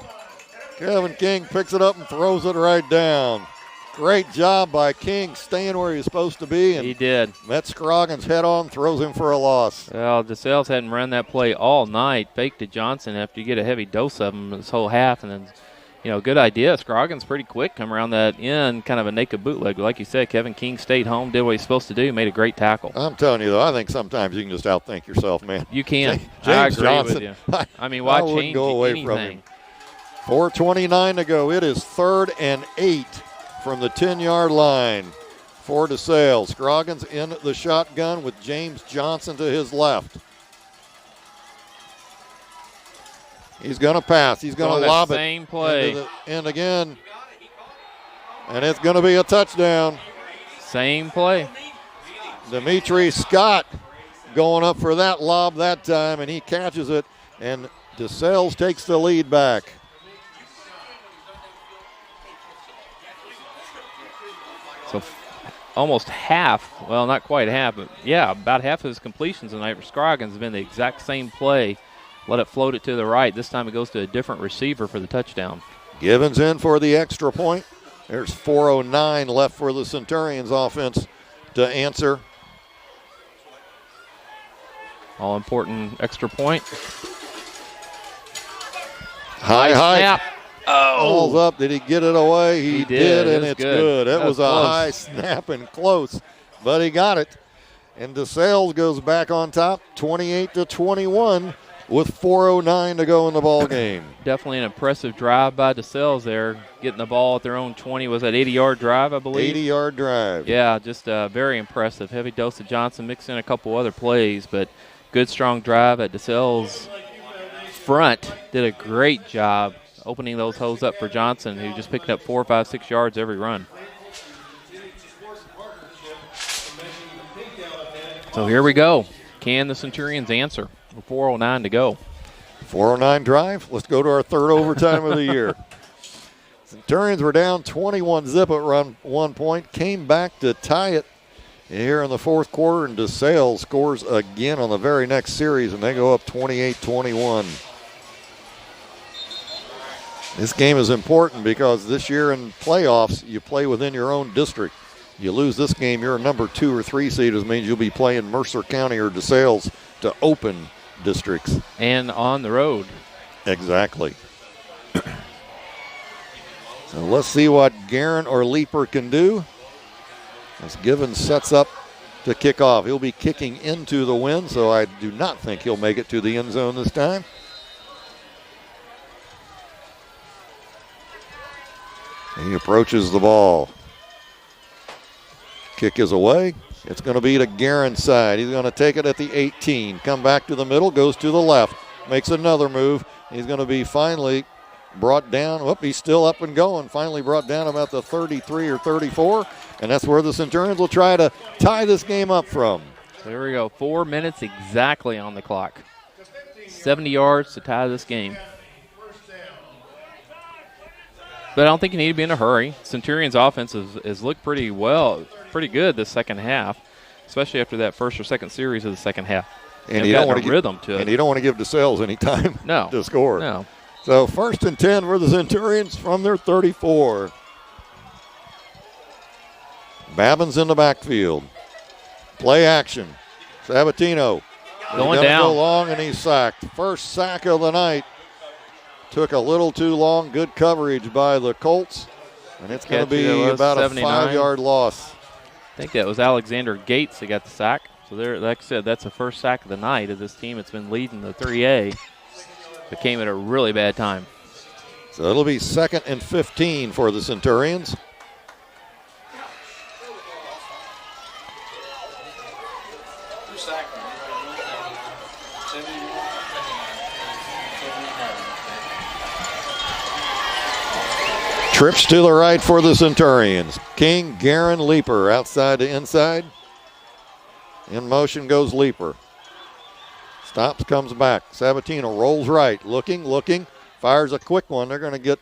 Kevin King picks it up and throws it right down. Great job by King staying where he's supposed to be. And He did. met Scroggins head on, throws him for a loss. Well, DeSales hadn't run that play all night. Faked to Johnson after you get a heavy dose of him this whole half. And then, good idea. Scroggins pretty quick, come around that end, kind of a naked bootleg. Like you said, Kevin King stayed home, did what he's supposed to do, made a great tackle. I'm telling you, though, I think sometimes you can just outthink yourself, man. You can. James I agree Johnson. with you. I mean, why wouldn't change go away anything? from him. 4:29 to go. It is 3rd and 8 from the 10-yard line for DeSales. Scroggins in the shotgun with James Johnson to his left. He's going to pass. He's going to lob it. Same play. And again, and it's going to be a touchdown. Same play. Dimitri Scott going up for that lob that time, and he catches it, and DeSales takes the lead back. So almost half, well, not quite half, but yeah, about half of his completions tonight for Scroggins has been the exact same play. Let it float it to the right. This time it goes to a different receiver for the touchdown. Givens in for the extra point. There's 4:09 left for the Centurions offense to answer. All important extra point. High. Snap. Ball's up. Did he get it away? He did, and was it's good. That was a close. high snap and close, but he got it. And DeSales goes back on top, 28-21, with 4:09 to go in the ball game. Definitely an impressive drive by DeSales there, getting the ball at their own 20. Was that 80-yard drive, I believe? 80-yard drive. Yeah, just very impressive. Heavy dose of Johnson, mixed in a couple other plays, but good, strong drive at DeSales' front. Did a great job opening those holes up for Johnson, who just picked up 4, 5, 6 yards every run. So here we go. Can the Centurions answer? 4:09 to go. 4:09 drive. Let's go to our third overtime of the year. Centurions were down 21-zip at one point, came back to tie it here in the fourth quarter, and DeSales scores again on the very next series, and they go up 28-21. This game is important because this year in playoffs, you play within your own district. You lose this game, you're a number 2 or 3 seed. It means you'll be playing Mercer County or DeSales to open districts. And on the road. Exactly. So let's see what Guerin or Leeper can do. As Givens sets up to kick off. He'll be kicking into the wind, so I do not think he'll make it to the end zone this time. He approaches the ball. Kick is away. It's going to be to Guerin's side. He's going to take it at the 18. Come back to the middle, goes to the left. Makes another move. He's going to be finally brought down. Whoop, he's still up and going. Finally brought down about the 33 or 34. And that's where the Centurions will try to tie this game up from. So here we go. 4 minutes exactly on the clock. 70 yards to tie this game. But I don't think you need to be in a hurry. Centurion's offense has looked pretty good this second half, especially after that first or second series of the second half. And you don't want to rhythm to it. And you don't want to give DeSales any time to score. No. So 1st and 10 for the Centurions from their 34. Babin's in the backfield. Play action. Sabatino going down. Go long, and he's sacked. First sack of the night. Took a little too long. Good coverage by the Colts. And it's going to be about 79. A 5-yard loss. I think that was Alexander Gates that got the sack. So there, like I said, that's the first sack of the night of this team. It's been leading the 3A. But came at a really bad time. So it'll be 2nd and 15 for the Centurions. Trips to the right for the Centurions. King, Guerin, Leaper outside to inside. In motion goes Leaper. Stops, comes back. Sabatino rolls right. Looking. Fires a quick one. They're going to get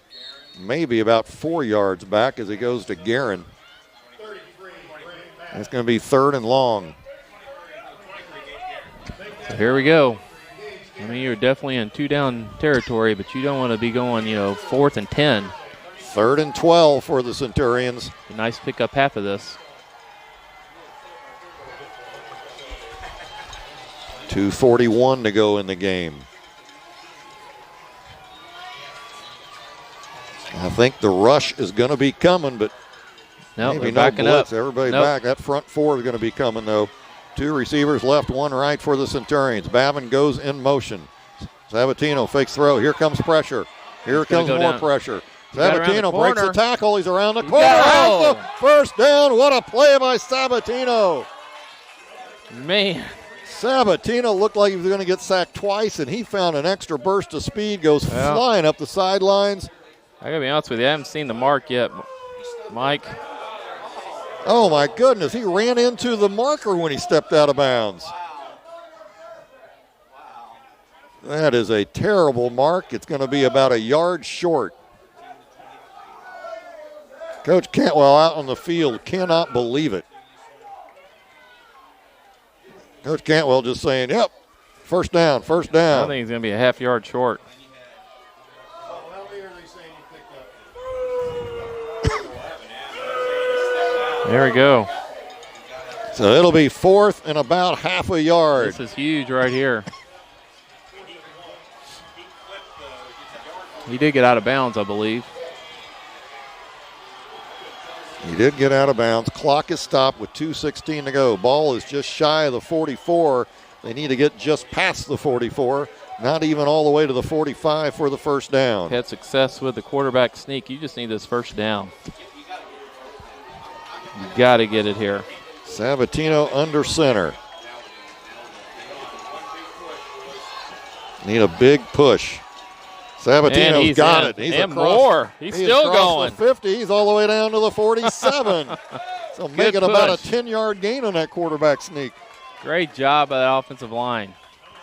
maybe about 4 yards back as he goes to Guerin. It's going to be 3rd and long. So here we go. I mean, you're definitely in 2-down territory, but you don't want to be going, 4th and 10. 3rd and 12 for the Centurions. Nice pick up half of this. 2:41 to go in the game. I think the rush is going to be coming, but maybe no blitz. Everybody back. That front 4 is going to be coming, though. 2 receivers left, 1 right for the Centurions. Babin goes in motion. Sabatino fakes throw. Here comes pressure. Here comes more pressure. Sabatino breaks the tackle. He's around the corner. Has the first down. What a play by Sabatino. Man. Sabatino looked like he was going to get sacked twice, and he found an extra burst of speed, goes flying up the sidelines. I got to be honest with you, I haven't seen the mark yet, Mike. Oh, my goodness. He ran into the marker when he stepped out of bounds. That is a terrible mark. It's going to be about a yard short. Coach Cantwell out on the field cannot believe it. Coach Cantwell just saying, yep, first down. I think he's going to be a half yard short. There we go. So it'll be 4th and about half a yard. This is huge right here. He did get out of bounds, I believe. He did get out of bounds. Clock is stopped with 2:16 to go. Ball is just shy of the 44. They need to get just past the 44, not even all the way to the 45 for the first down. Had success with the quarterback sneak. You just need this first down. You got to get it here. Sabatino under center. Need a big push. Sabatino's got it. He's and across, more. He's still going. The 50. He's all the way down to the 47. So make it about a 10-yard gain on that quarterback sneak. Great job by that offensive line.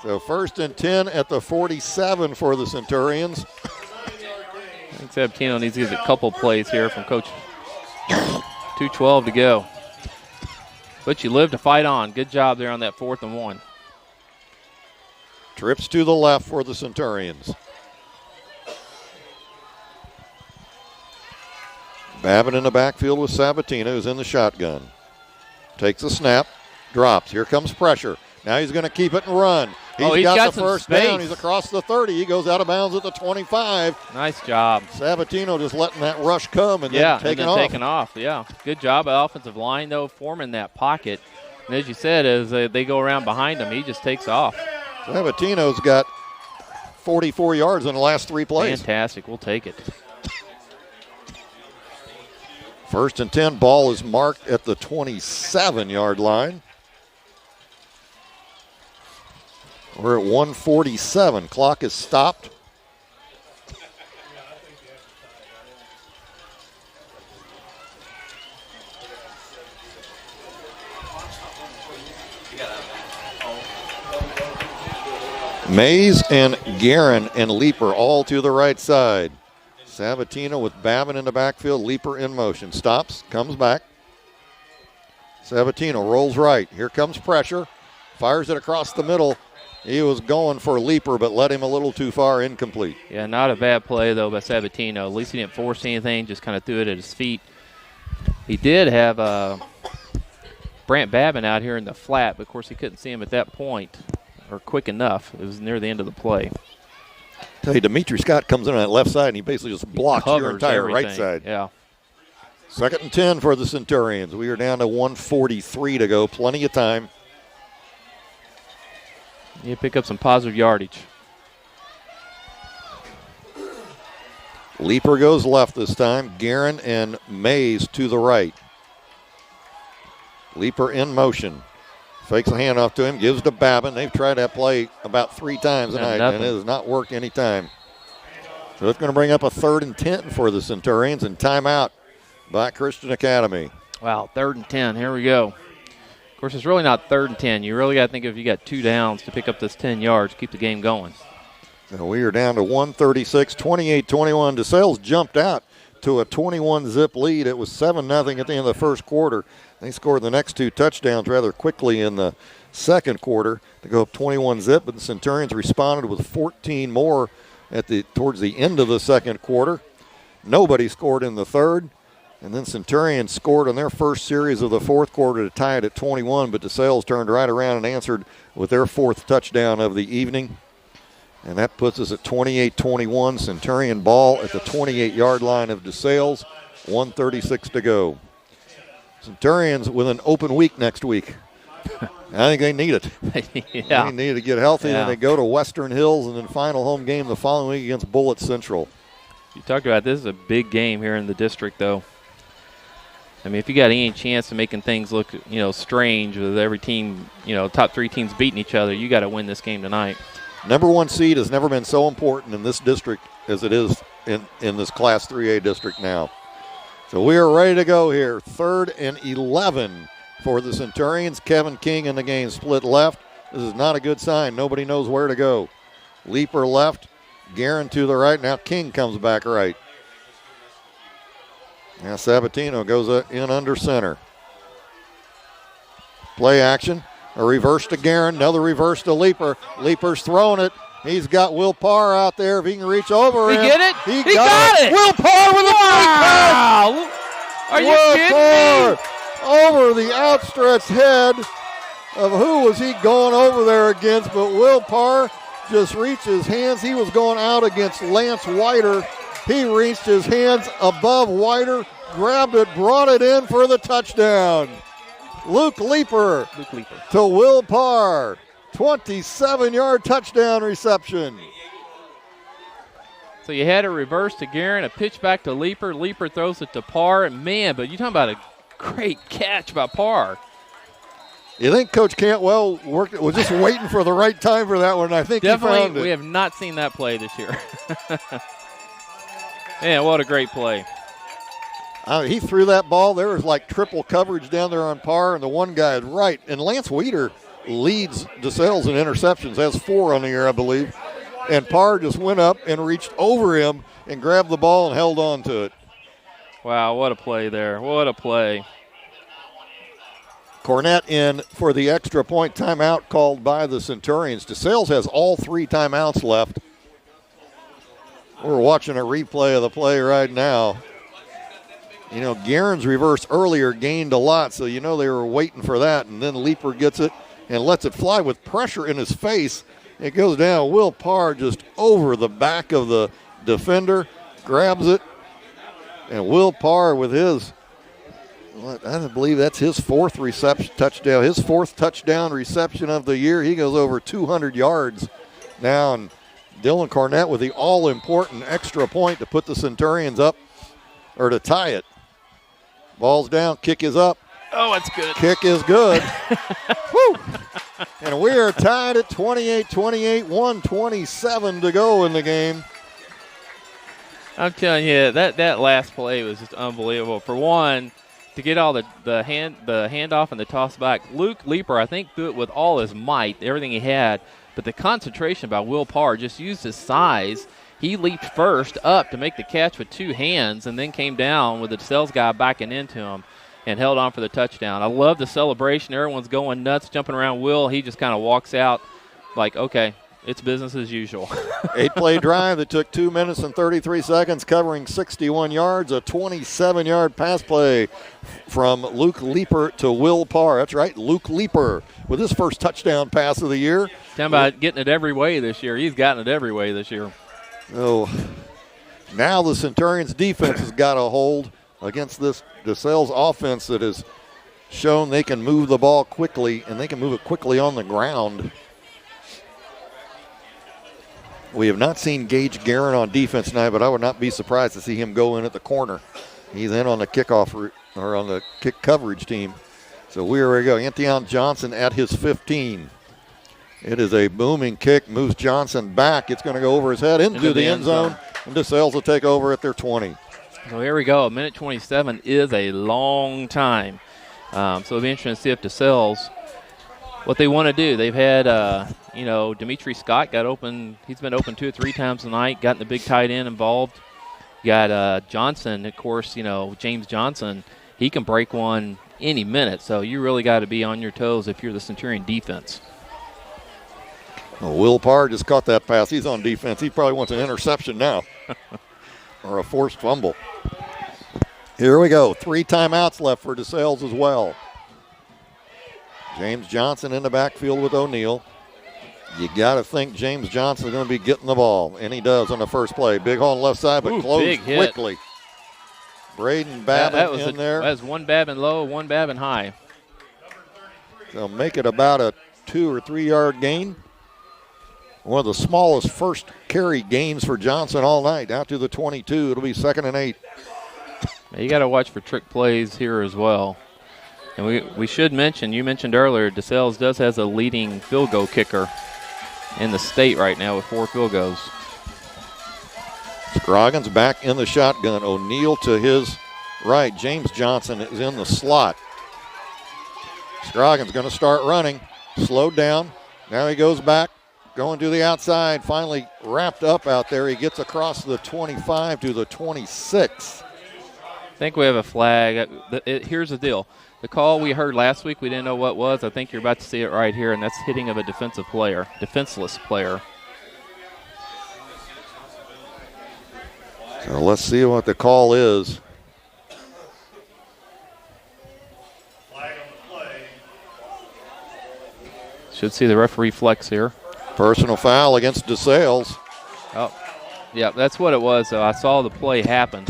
So 1st and 10 at the 47 for the Centurions. I think Sabatino needs to get a couple plays here from Coach. 2:12 to go. But you live to fight on. Good job there on that 4th and 1. Trips to the left for the Centurions. Babin in the backfield with Sabatino, who's in the shotgun. Takes a snap, drops. Here comes pressure. Now he's going to keep it and run. He's got the first down. He's across the 30. He goes out of bounds at the 25. Nice job. Sabatino just letting that rush come and then taking off. Yeah, good job by the offensive line, though, forming that pocket. And as you said, as they go around behind him, he just takes off. Sabatino's got 44 yards in the last 3 plays. Fantastic. We'll take it. 1st and 10, ball is marked at the 27-yard line. We're at 1:47. Clock is stopped. Mays and Guerin and Leaper all to the right side. Sabatino with Babin in the backfield, Leaper in motion. Stops, comes back. Sabatino rolls right. Here comes pressure. Fires it across the middle. He was going for Leaper, but led him a little too far, incomplete. Yeah, not a bad play, though, by Sabatino. At least he didn't force anything, just kind of threw it at his feet. He did have Brant Babin out here in the flat, but, of course, he couldn't see him at that point or quick enough. It was near the end of the play. Tell you, Dimitri Scott comes in on that left side, and he basically just blocks your entire right side. Yeah. 2nd and 10 for the Centurions. We are down to 1:43 to go. Plenty of time. You pick up some positive yardage. Leaper goes left this time. Guerin and Mays to the right. Leaper in motion. Fakes the handoff to him, gives to Babin. They've tried that play about 3 times tonight, and it has not worked any time. So it's going to bring up a 3rd and 10 for the Centurions, and timeout by Christian Academy. Wow, 3rd and 10. Here we go. Of course, it's really not 3rd and 10. You really got to think if you got 2 downs to pick up this 10 yards, keep the game going. So we are down to 136, 28-21. DeSales jumped out to a 21-zip lead. It was 7-0 at the end of the first quarter. They scored the next 2 touchdowns rather quickly in the second quarter to go up 21-zip, but the Centurions responded with 14 more towards the end of the second quarter. Nobody scored in the third, and then Centurions scored on their first series of the fourth quarter to tie it at 21, but DeSales turned right around and answered with their 4th touchdown of the evening. And that puts us at 28-21. Centurion ball at the 28-yard line of DeSales. 1:36 to go. Centurions with an open week next week. I think they need it. Yeah. They need to get healthy, Yeah. and they go to Western Hills, and then final home game the following week against Bullitt Central. You talked about this is a big game here in the district, though. I mean, if you got any chance of making things look, strange with every team, top 3 teams beating each other, you got to win this game tonight. Number 1 seed has never been so important in this district as it is in this Class 3A district now. So we are ready to go here. 3rd and 11 for the Centurions. Kevin King in the game, split left. This is not a good sign. Nobody knows where to go. Leaper left, Guerin to the right. Now King comes back right. Now Sabatino goes in under center. Play action. A reverse to Guerin, another reverse to Leaper. Leaper's throwing it. He's got Will Parr out there. If he can reach over him. He get it? He got it. Will Parr with a great pass. Wow! Are you Will kidding me? Parr over the outstretched head of who was he going over there against, but Will Parr just reached his hands. He was going out against Lance Whiter. He reached his hands above Whiter, grabbed it, brought it in for the touchdown. Luke Leaper to Will Parr. 27-yard touchdown reception. So you had a reverse to Guerin, a pitch back to Leaper. Leaper throws it to Parr. And man, but you're talking about a great catch by Parr. You think Coach Cantwell was just waiting for the right time for that one? I think Definitely, he found it. we have not seen that play this year. Man, what a great play. He threw that ball. There was like triple coverage down there on Parr, and the one guy is right. And Lance Weeder leads DeSales in interceptions, has 4 on the year, I believe. And Parr just went up and reached over him and grabbed the ball and held on to it. Wow, what a play there. What a play. Cornett in for the extra point timeout called by the Centurions. DeSales has all 3 timeouts left. We're watching a replay of the play right now. Guerin's reverse earlier gained a lot, so they were waiting for that. And then Leaper gets it and lets it fly with pressure in his face. It goes down. Will Parr just over the back of the defender, grabs it. And Will Parr with his, I believe that's his 4th touchdown, his 4th touchdown reception of the year. He goes over 200 yards now. And Dylan Cornett with the all-important extra point to put the Centurions up, or to tie it. Ball's down, kick is up. Oh, it's good. Kick is good. Woo! And we are tied at 28-28, 1:27 to go in the game. I'm telling you, that last play was just unbelievable. For one, to get all the handoff and the toss back, Luke Leaper, I think, threw it with all his might, everything he had. But the concentration by Will Parr, just used his size. He leaped first up to make the catch with 2 hands and then came down with the DeSales guy backing into him and held on for the touchdown. I love the celebration. Everyone's going nuts, jumping around Will. He just kind of walks out like, okay, it's business as usual. 8-play drive that took 2 minutes and 33 seconds, covering 61 yards, a 27-yard pass play from Luke Leaper to Will Parr. That's right, Luke Leaper with his first touchdown pass of the year. Talking about getting it every way this year. He's gotten it every way this year. Oh, now the Centurions defense has got a hold against this DeSales offense that has shown they can move the ball quickly, and they can move it quickly on the ground. We have not seen Gage Guerin on defense tonight, but I would not be surprised to see him go in at the corner. He's in on the kickoff or on the kick coverage team. So here we go. Antion Johnson at his 15. It is a booming kick. Moves Johnson back. It's going to go over his head into the end zone. And DeSales will take over at their 20. So here we go. A minute 27 is a long time. So it'll be interesting to see if DeSales, what they want to do. They've had, Dimitri Scott got open. He's been open 2 or 3 times tonight, gotten the big tight end involved. You got Johnson, of course, James Johnson. He can break one any minute. So you really got to be on your toes if you're the Centurion defense. Well, Will Parr just caught that pass. He's on defense. He probably wants an interception now or a forced fumble. Here we go. 3 timeouts left for DeSales as well. James Johnson in the backfield with O'Neal. You got to think James Johnson's going to be getting the ball, and he does on the first play. Big hole on the left side, but closed quickly. Braden Babin in there. That was one Babin low, one Babin high. They'll make it about a 2 or 3 yard gain. One of the smallest first carry gains for Johnson all night, out to the 22. It'll be 2nd and 8. You got to watch for trick plays here as well. And we should mention, you mentioned earlier, DeSales has a leading field goal kicker in the state right now with 4 field goals. Scroggins back in the shotgun. O'Neal to his right. James Johnson is in the slot. Scroggins going to start running. Slowed down. Now he goes back. Going to the outside. Finally wrapped up out there. He gets across the 25 to the 26. I think we have a flag. Here's the deal. The call we heard last week, we didn't know what it was. I think you're about to see it right here, and that's hitting of a defenseless player. So let's see what the call is. Flag on the play. Should see the referee flex here. Personal foul against DeSales. Oh, yeah, that's what it was. So I saw the play happen.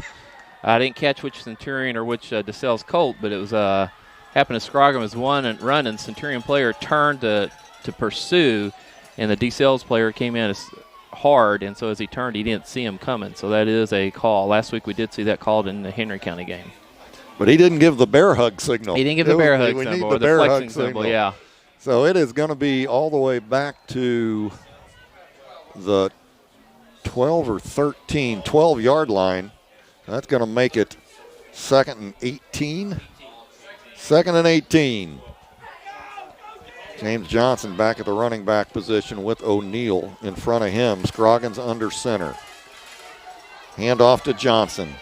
I didn't catch which Centurion or which DeSales Colt, but it was happened to Scroggins was one and running. Centurion player turned to pursue, and the DeSales player came in hard, and so as he turned, he didn't see him coming. So that is a call. Last week we did see that called in the Henry County game. But he didn't give the bear hug signal. He didn't give the bear hug symbol or the flexing symbol, yeah. So it is going to be all the way back to the 12 or 13, 12-yard line. That's going to make it 2nd and 18. 2nd and 18. James Johnson back at the running back position with O'Neal in front of him. Scroggins under center. Hand off to Johnson.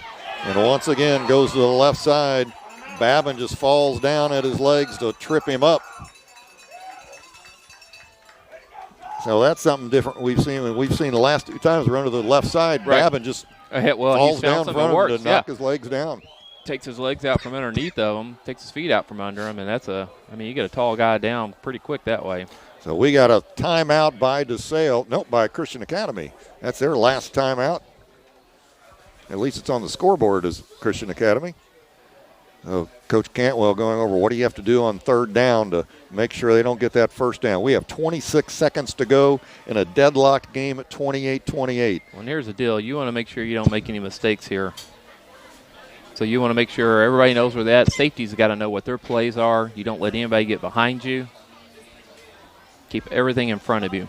And once again goes to the left side. Babin just falls down at his legs to trip him up. So that's something different we've seen. We've seen the last 2 times run to the left side. Right. Babin just falls down in front of him to knock his legs down. Takes his legs out from underneath of him, takes his feet out from under him, and you get a tall guy down pretty quick that way. So we got a timeout by by Christian Academy. That's their last timeout. At least it's on the scoreboard as Christian Academy. So Coach Cantwell going over what do you have to do on 3rd down to make sure they don't get that first down. We have 26 seconds to go in a deadlocked game at 28-28. Well, and here's the deal. You want to make sure you don't make any mistakes here. So you want to make sure everybody knows where that. Safety's got to know what their plays are. You don't let anybody get behind you. Keep everything in front of you.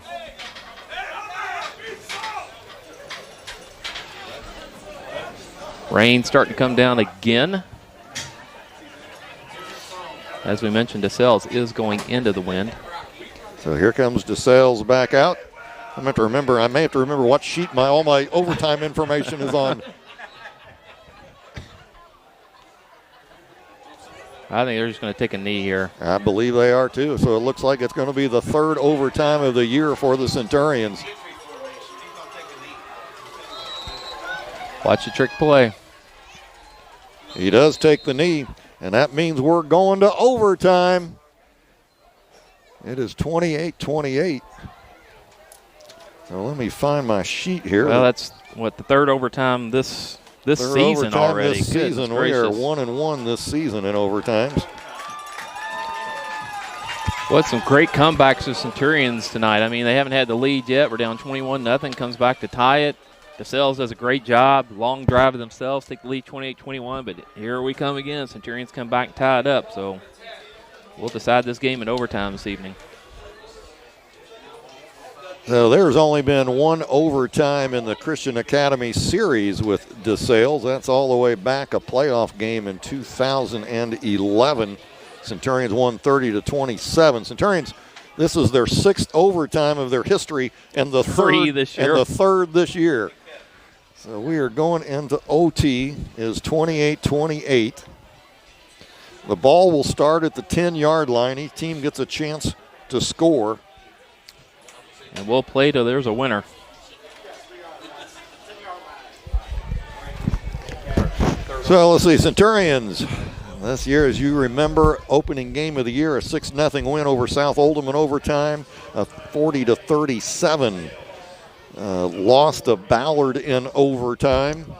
Rain starting to come down again. As we mentioned, DeSales is going into the wind. So here comes DeSales back out. I may have to remember what sheet all my overtime information is on. I think they're just going to take a knee here. I believe they are too. So it looks like it's going to be the 3rd overtime of the year for the Centurions. Watch the trick play. He does take the knee, and that means we're going to overtime. It is 28-28. So let me find my sheet here. Well, that's the 3rd overtime this season already. This season, we are 1-1 this season in overtimes. Well, some great comebacks of Centurions tonight. I mean, they haven't had the lead yet. We're down 21-0. Comes back to tie it. DeSales does a great job. Long drive of themselves. Take the lead 28-21. But here we come again. Centurions come back and tie it up. So we'll decide this game in overtime this evening. So there's only been one overtime in the Christian Academy series with DeSales. That's all the way back, a playoff game in 2011. Centurions won 30-27. Centurions, this is their 6th overtime of their history and the third this year. So we are going into OT is 28-28. The ball will start at the 10-yard line. Each team gets a chance to score. And we'll play till there's a winner. So let's see, Centurions. This year, as you remember, opening game of the year, a 6-0 win over South Oldham in overtime, a 40-37 loss to Ballard in overtime.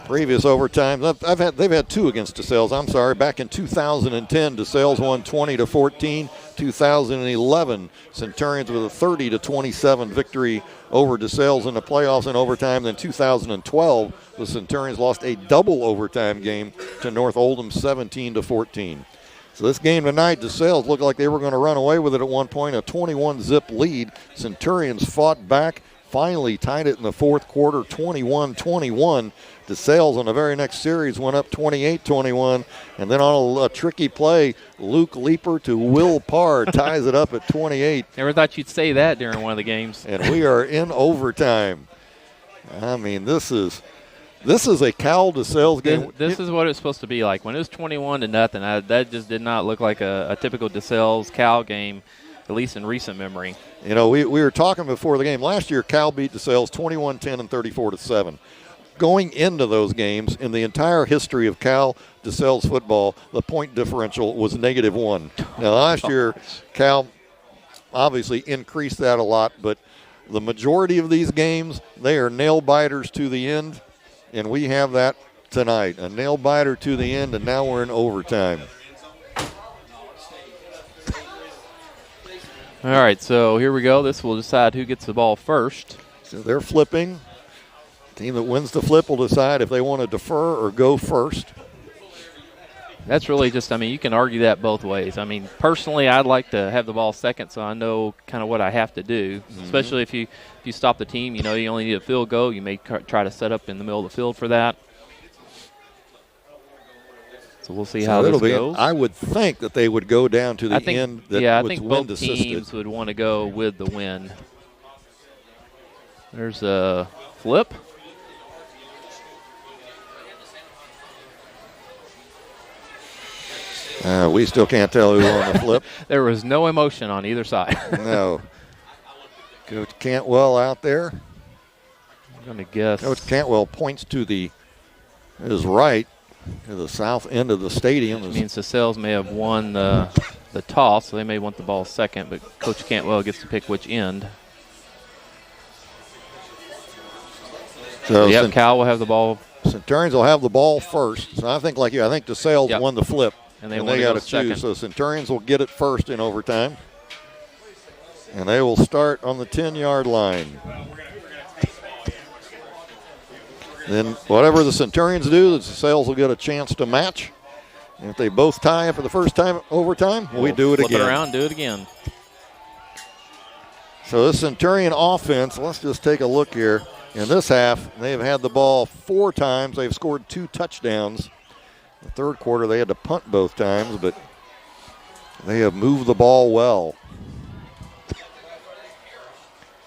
Previous overtime, they've had 2 against DeSales. I'm sorry, back in 2010, DeSales won 20-14. 2011, Centurions with a 30-27 victory over DeSales in the playoffs in overtime. Then 2012, the Centurions lost a double overtime game to North Oldham, 17-14. So this game tonight, DeSales looked like they were going to run away with it at one point, a 21-zip lead. Centurions fought back, finally tied it in the fourth quarter, 21-21. DeSales on the very next series went up 28-21, and then on a tricky play, Luke Leeper to Will Parr ties it up at 28. Never thought you'd say that during one of the games. And we are in overtime. I mean, this is a Cal DeSales game. This is what it's supposed to be like. When it was 21-0, that just did not look like a typical DeSales Cal game, at least in recent memory. You know, we were talking before the game. Last year, Cal beat DeSales 21-10 and 34-7. Going into those games, in the entire history of Cal DeSales football, the point differential was -1. Now, last year, Cal obviously increased that a lot, but the majority of these games, they are nail-biters to the end, and we have that tonight. A nail-biter to the end, and now we're in overtime. All right, so here we go. This will decide who gets the ball first. So they're flipping. Team that wins the flip will decide if they want to defer or go first. That's really just, I mean, you can argue that both ways. I mean, personally, I'd like to have the ball second so I know kind of what I have to do, especially if you stop the team. You know, you only need a field goal. You may try to set up in the middle of the field for that. So we'll see how this goes. I would think that they would go down to the end. I think both teams would want to go with the win. There's a flip. We still can't tell who won the flip. There was no emotion on either side. No. Coach Cantwell out there. I'm going to guess. Coach Cantwell points to his right, to the south end of the stadium. Which means the DeSales may have won the toss, so they may want the ball second, but Coach Cantwell gets to pick which end. So Cal will have the ball. Centurions will have the ball first. So I think like you, I think DeSales won the flip. And they got to choose. Second. So Centurions will get it first in overtime. And they will start on the 10-yard line. Then whatever the Centurions do, the DeSales will get a chance to match. And if they both tie for the first time overtime, we do it again. Flip it around, do it again. So this Centurion offense, let's just take a look here. In this half, they've had the ball 4 times. They've scored 2 touchdowns. The third quarter, they had to punt both times, but they have moved the ball well.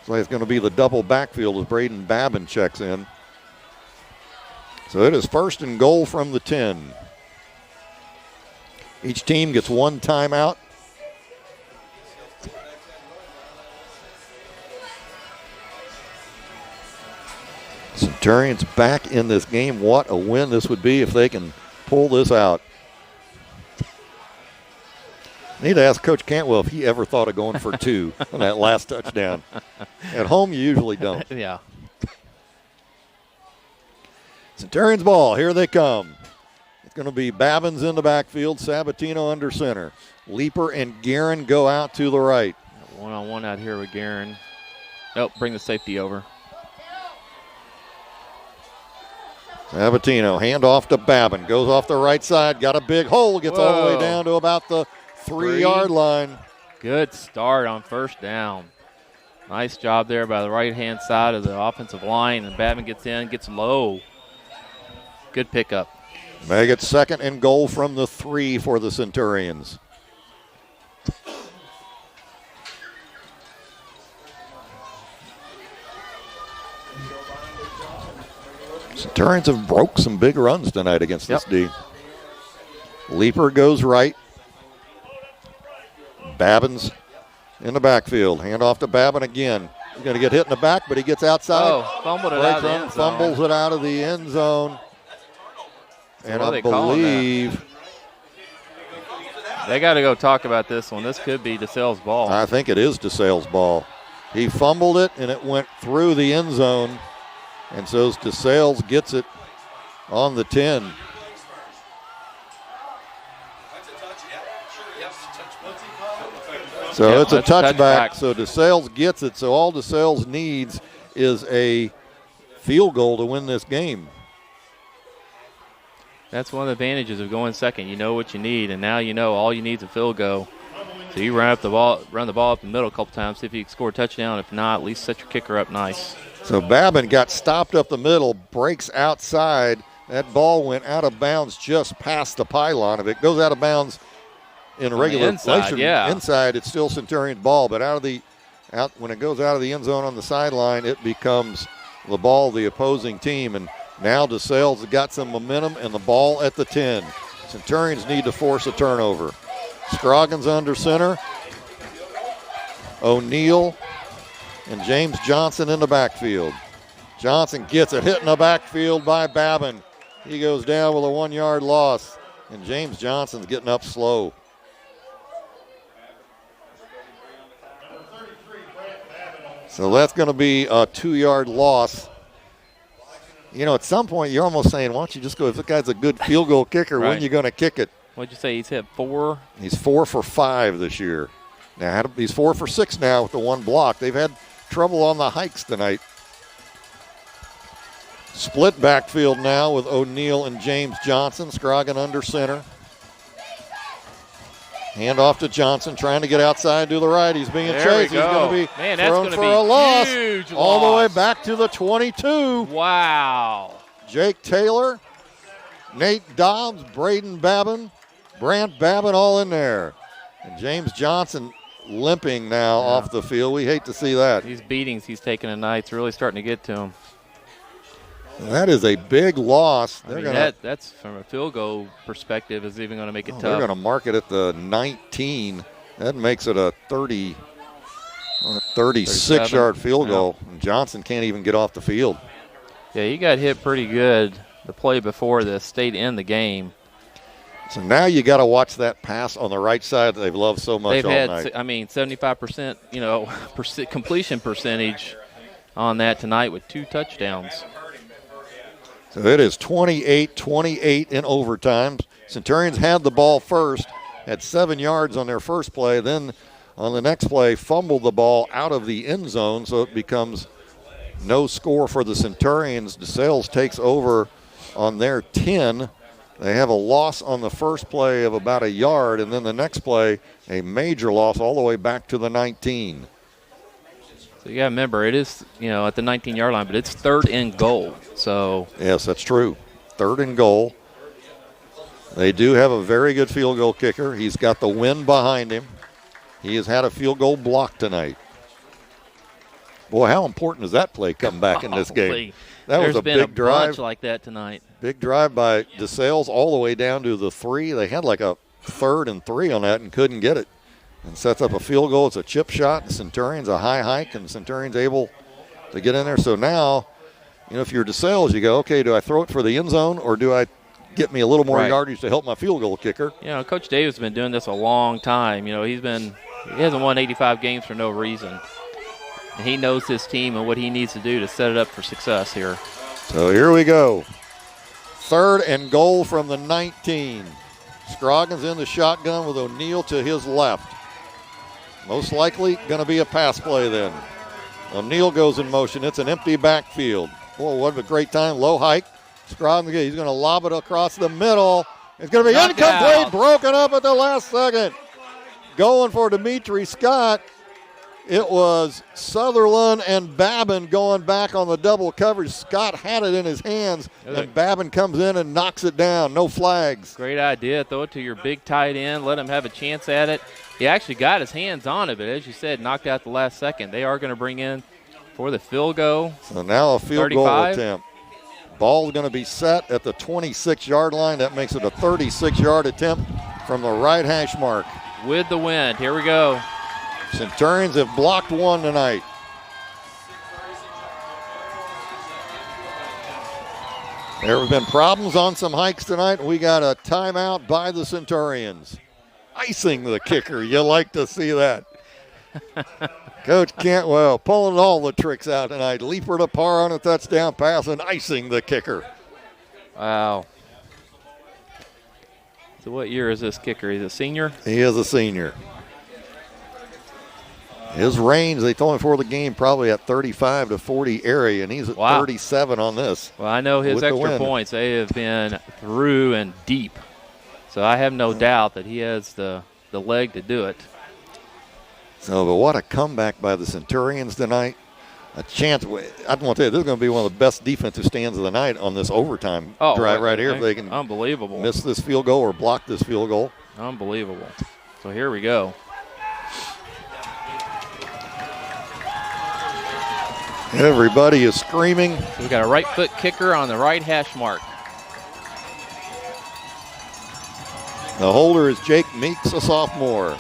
So it's going to be the double backfield as Braden Babin checks in. So it is 1st and goal from the 10. Each team gets 1 timeout. Centurions back in this game. What a win this would be if they can pull this out. I need to ask Coach Cantwell if he ever thought of going for 2 on that last touchdown. At home, you usually don't. Yeah. Centurions ball. Here they come. It's going to be Babbins in the backfield, Sabatino under center. Leeper and Guerin go out to the right. One-on-one out here with Guerin. Oh, bring the safety over. Sabatino, hand off to Babin, goes off the right side, got a big hole, gets all the way down to about the 3-yard line. Good start on first down. Nice job there by the right-hand side of the offensive line, and Babin gets in, gets low. Good pickup. Make it 2nd and goal from the 3 for the Centurions. Centurions have broke some big runs tonight against this D. Leaper goes right. Babin's in the backfield. Hand off to Babin again. He's going to get hit in the back, but he gets outside. Oh, fumbled it out of the end zone. Fumbles it out of the end zone. So and I believe they got to go talk about this one. This could be DeSale's ball. I think it is DeSale's ball. He fumbled it, and it went through the end zone. And so DeSales gets it on the 10. So it's a touchback. So DeSales gets it. So all DeSales needs is a field goal to win this game. That's one of the advantages of going second. You know what you need, and now you know all you need is a field goal. So you run the ball up the middle a couple times, see if you can score a touchdown. If not, at least set your kicker up nice. So Babin got stopped up the middle, breaks outside. That ball went out of bounds just past the pylon. If it goes out of bounds in regular inside, it's still Centurion's ball. But when it goes out of the end zone on the sideline, it becomes the ball of the opposing team. And now DeSales has got some momentum and the ball at the 10. Centurions need to force a turnover. Scroggins under center. O'Neal and James Johnson in the backfield. Johnson gets it, hit in the backfield by Babin. He goes down with a 1-yard loss, and James Johnson's getting up slow. So that's going to be a 2-yard loss. You know, at some point you're almost saying, why don't you just go, if the guy's a good field goal kicker, when are you going to kick it? What'd you say, he's hit 4? He's 4 for 5 this year. Now he's 4 for 6 now with the 1 block. They've had trouble on the hikes tonight. Split backfield now with O'Neal and James Johnson. Scroggin under center. Hand off to Johnson, trying to get outside to the right. He's being chased. He's going to be thrown for a loss. Huge all loss. The way back to the 22. Wow. Jake Taylor, Nate Dobbs, Braden Babin, Brant Babin all in there. And James Johnson limping now off the field. We hate to see that. These beatings he's taking tonight, it's really starting to get to him. That is a big loss. That's from a field goal perspective is even going to make it tough. They're going to mark it at the 19. That makes it a 36-yard field goal. And Johnson can't even get off the field. Yeah, he got hit pretty good. The play before this stayed in the game. So now you got to watch that pass on the right side that they've loved so much all night. 75%, completion percentage on that tonight with 2 touchdowns. So it is 28-28 in overtime. Centurions had the ball first, had 7 yards on their first play. Then on the next play, fumbled the ball out of the end zone, so it becomes no score for the Centurions. DeSales takes over on their 10. They have a loss on the first play of about 1 yard, and then the next play, a major loss all the way back to the 19. So you got to remember, it is, at the 19-yard line, but it's 3rd and goal. So yes, that's true. 3rd and goal. They do have a very good field goal kicker. He's got the wind behind him. He has had a field goal block tonight. Boy, how important does that play come back in this game? That was a big drive. Bunch like that tonight. Big drive by DeSales all the way down to the 3. They had like a 3rd and 3 on that and couldn't get it. And sets up a field goal. It's a chip shot. The Centurions a high hike, and the Centurions able to get in there. So now, if you're DeSales, you go, okay, do I throw it for the end zone or do I get me a little more yardage to help my field goal kicker? Coach Davis has been doing this a long time. He hasn't won 85 games for no reason. And he knows his team and what he needs to do to set it up for success here. So here we go. 3rd and goal from the 19. Scroggins in the shotgun with O'Neal to his left. Most likely going to be a pass play then. O'Neal goes in motion. It's an empty backfield. Boy, what a great time. Low hike. Scroggins, he's going to lob it across the middle. It's going to be incomplete, broken up at the last second. going for Dimitri Scott. It was Sutherland and Babin going back on the double coverage. Scott had it in his hands, and Babin comes in and knocks it down. No flags. Great idea. Throw it to your big tight end. Let him have a chance at it. He actually got his hands on it, but as you said, knocked out the last second. They are going to bring in for the field goal. So now a field 35. goal attempt. Ball's going to be set at the 26-yard line. That makes it a 36-yard attempt from the right hash mark. With the wind. Here we go. Centurions have blocked one tonight. There have been problems on some hikes tonight. We got a timeout by the Centurions. Icing the kicker. You like to see that. Coach Cantwell pulling all the tricks out tonight. Leaper to par on a touchdown pass and icing the kicker. Wow. So what year is this kicker? He's a senior? He is a senior. His range, they told him before the game, probably at 35 to 40 area, and he's at 37 on this. Well, I know his extra points, they have been through and deep. So I have no doubt that he has the leg to do it. So, but what a comeback by the Centurions tonight. A chance. I want to tell you, this is going to be one of the best defensive stands of the night on this overtime drive right here. If they can miss this field goal or block this field goal. Unbelievable. So here we go. Everybody is screaming. So we got a right foot kicker on the right hash mark. The holder is Jake Meeks, a sophomore.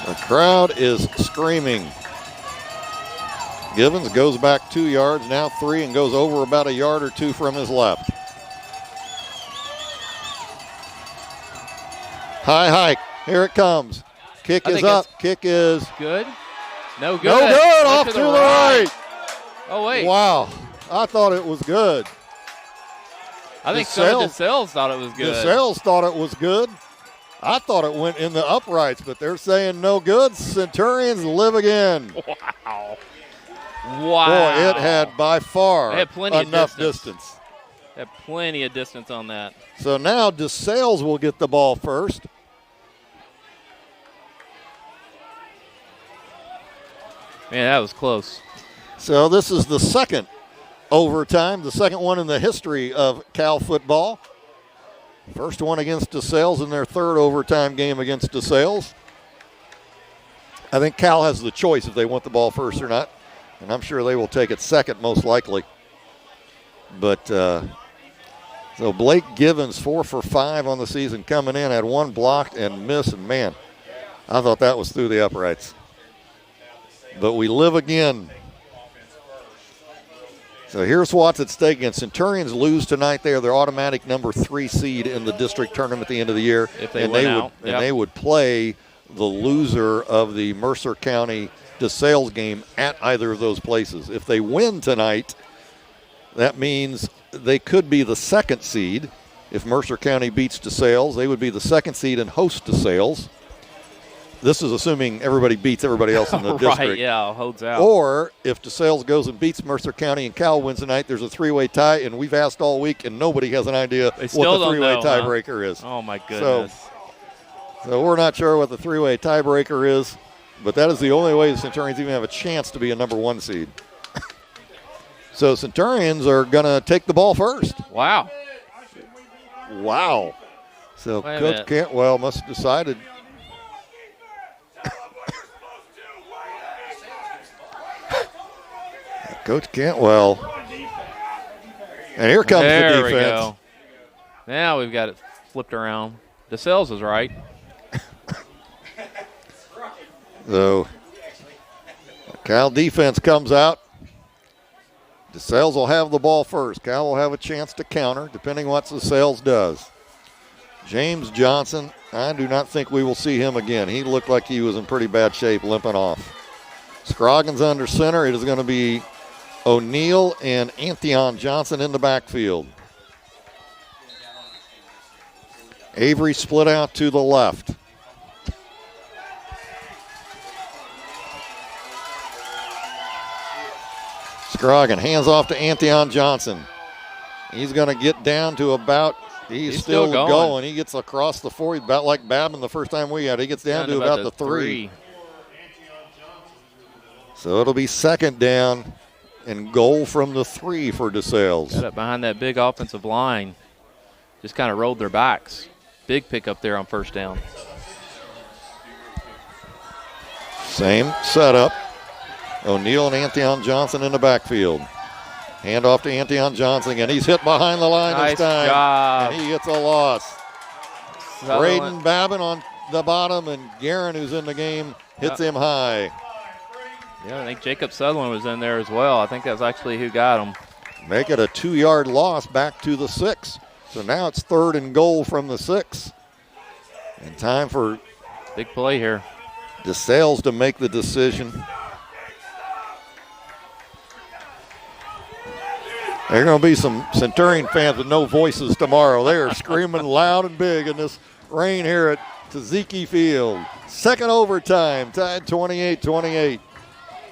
The crowd is screaming. Givens goes back 2 yards, now 3, and goes over about a yard or two from his left. High hike. Here it comes. Kick is up. Kick is good. No good. No good. Off to the right. Oh, wait. Wow. I thought it was good. I think DeSales thought it was good. DeSales thought it was good. I thought it went in the uprights, but they're saying no good. Centurions live again. Wow. Boy, it had by far enough distance. Had plenty of distance on that. So now DeSales will get the ball first. Man, that was close. So this is the second overtime, the second one in the history of Cal football. First one against DeSales in their third overtime game against DeSales. I think Cal has the choice if they want the ball first or not, and I'm sure they will take it second most likely. But so Blake Givens, 4 for 5 on the season coming in, had one blocked and missed, and man, I thought that was through the uprights. But we live again. So here's what's at stake again. Centurions lose tonight. They are their automatic number 3 seed in the district tournament at the end of the year. If they win out. And they would play the loser of the Mercer County DeSales game at either of those places. If they win tonight, that means they could be the 2nd seed. If Mercer County beats DeSales, they would be the 2nd seed and host DeSales. This is assuming everybody beats everybody else in the district. Right, yeah, holds out. Or if DeSales goes and beats Mercer County and Cal wins tonight, there's a 3-way tie, and we've asked all week, and nobody has an idea what the 3-way tiebreaker is. Oh, my goodness. So we're not sure what the 3-way tiebreaker is, but that is the only way the Centurions even have a chance to be a number 1 seed. So Centurions are going to take the ball first. Wow. So Coach Cantwell must have decided. Coach Cantwell. And here comes the defense. There we go. Now we've got it flipped around. DeSales is right. So Cal defense comes out. DeSales will have the ball first. Cal will have a chance to counter, depending what DeSales does. James Johnson, I do not think we will see him again. He looked like he was in pretty bad shape, limping off. Scroggins under center. It is going to be O'Neill and Antheon Johnson in the backfield. Avery split out to the left. Scroggin hands off to Antheon Johnson. He's going to get down to about He's still going. He gets across the 4. He's about like Babin the first time we had. He gets down to about the 3. So it'll be second down and goal from the 3 for DeSales. Got up behind that big offensive line. Just kind of rolled their backs. Big pickup there on first down. Same setup. O'Neal and Antion Johnson in the backfield. Hand off to Antion Johnson again. He's hit behind the line nice this time. Job. And he gets a loss. Braden Babin on the bottom, and Guerin, who's in the game, hits him high. Yeah, I think Jacob Sutherland was in there as well. I think that's actually who got him. Make it a 2-yard loss back to the 6. So now it's third and goal from the 6. And time for big play here. DeSales to make the decision. There are going to be some Centurion fans with no voices tomorrow. They are screaming loud and big in this rain here at Taziki Field. Second overtime, tied 28-28.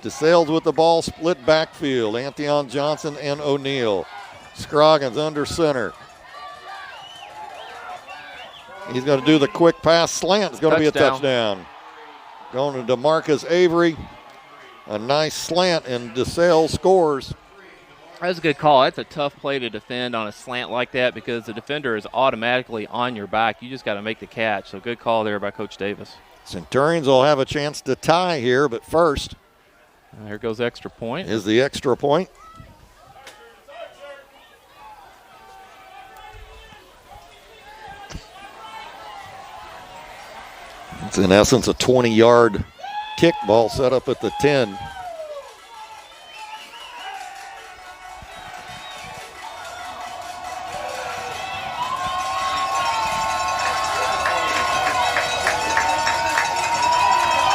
DeSales with the ball, split backfield. Antion Johnson and O'Neal. Scroggins under center. He's going to do the quick pass slant. It's going to be a touchdown. Going to DeMarcus Avery. A nice slant, and DeSales scores. That's a good call. That's a tough play to defend on a slant like that because the defender is automatically on your back. You just got to make the catch. So good call there by Coach Davis. Centurions will have a chance to tie here, but first. Here goes extra point. Is the extra point. It's in essence a 20-yard kickball set up at the 10.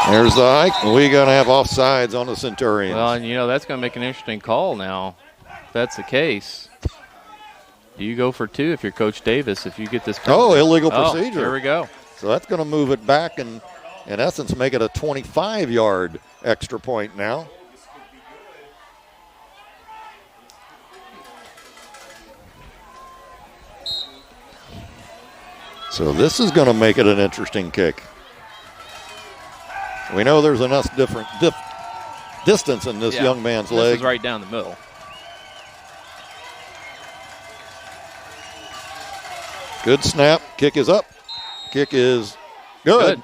There's the hike. We're going to have offsides on the Centurions. Well, and that's going to make an interesting call now. If that's the case, do you go for 2 if you're Coach Davis if you get this penalty? Oh, illegal procedure. Here we go. So that's going to move it back and, in essence, make it a 25-yard extra point now. So this is going to make it an interesting kick. We know there's enough different distance in this young man's leg. This is right down the middle. Good snap. Kick is up. Kick is good.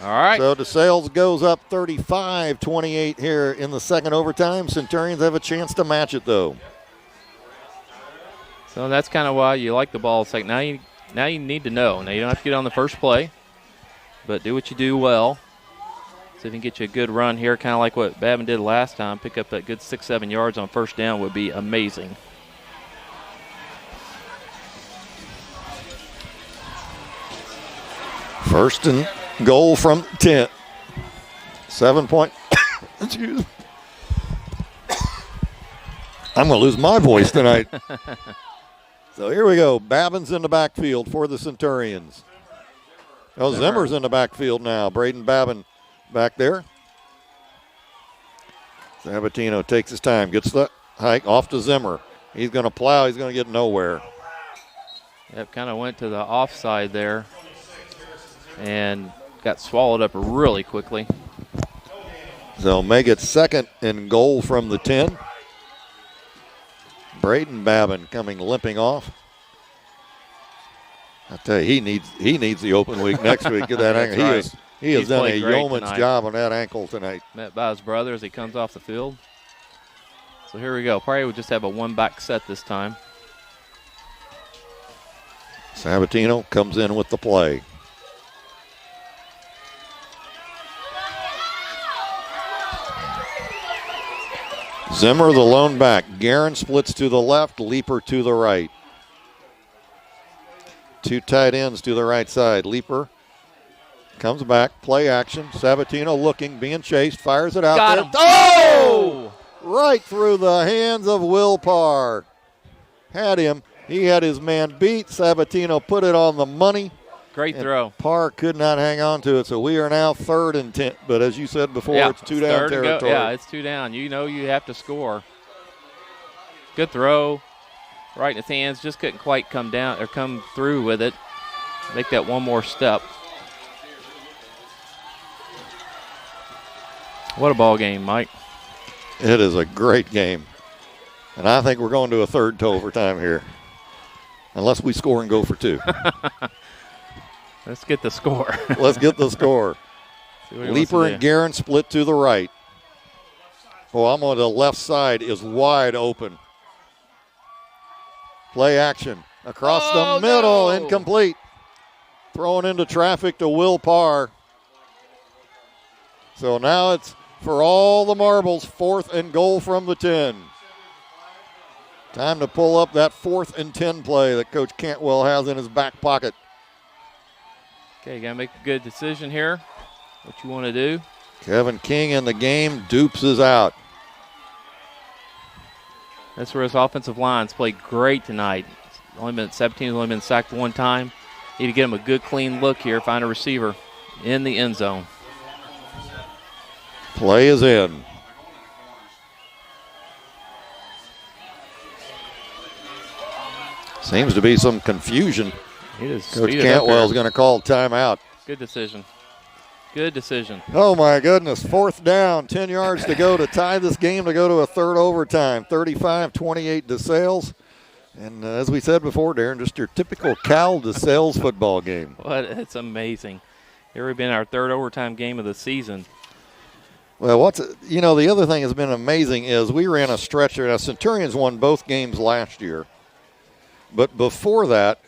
All right. So DeSales goes up 35-28 here in the second overtime. Centurions have a chance to match it, though. So that's kind of why you like the ball. It's like now you need to know. Now you don't have to get on the first play, but do what you do well. See if you can get you a good run here, kind of like what Babin did last time. Pick up that good 6-7 yards on first down would be amazing. First and goal from 10. 7 point. Excuse me. I'm going to lose my voice tonight. So here we go. Babin's in the backfield for the Centurions. Oh, Zimmer's in the backfield now. Braden Babin back there. Sabatino takes his time, gets the hike off to Zimmer. He's going to plow. He's going to get nowhere. Yep, kind of went to the offside there and got swallowed up really quickly. So make it second and goal from the 10. Braden Babin coming limping off. I tell you, he needs the open week next week. Get that ankle. He has done a yeoman's job on that ankle tonight. Met by his brother as he comes off the field. So here we go. Probably would just have a one-back set this time. Sabatino comes in with the play. Zimmer, the lone back. Guerin splits to the left, Leaper to the right. 2 tight ends to the right side. Leaper comes back, play action. Sabatino looking, being chased, fires it out Got there. him. Oh! Right through the hands of Will Parr. Had him. He had his man beat. Sabatino put it on the money. Great throw. Parr could not hang on to it, so we are now 3rd and 10. But as you said before, it's 2 down territory. Yeah, it's 2 down. You know you have to score. Good throw. right in his hands. Just couldn't quite come down or come through with it. Make that one more step. What a ball game, Mike. It is a great game. And I think we're going to a third to overtime here. Unless we score and go for 2. Let's get the score. Let's get the score. Leaper and Guerin split to the right. Oh, I'm on the left side is wide open. Play action. Across the middle, incomplete. Thrown into traffic to Will Parr. So now it's for all the marbles, 4th and goal from the 10. Time to pull up that 4th and 10 play that Coach Cantwell has in his back pocket. Okay, got to make a good decision here. What you want to do. Kevin King in the game. Dupes is out. That's where his offensive line's played great tonight. Only been 17, only been sacked one time. Need to get him a good, clean look here. Find a receiver in the end zone. Play is in. Seems to be some confusion. Coach Cantwell's going to call timeout. Good decision. Good decision. Oh, my goodness. 4th down, 10 yards to go to tie this game to go to a third overtime. 35-28 DeSales. And as we said before, Darren, just your typical Cal DeSales football game. It's amazing. Here we've been our third overtime game of the season. Well, the other thing that's been amazing is we ran a stretch there. Now, Centurions won both games last year. But before that,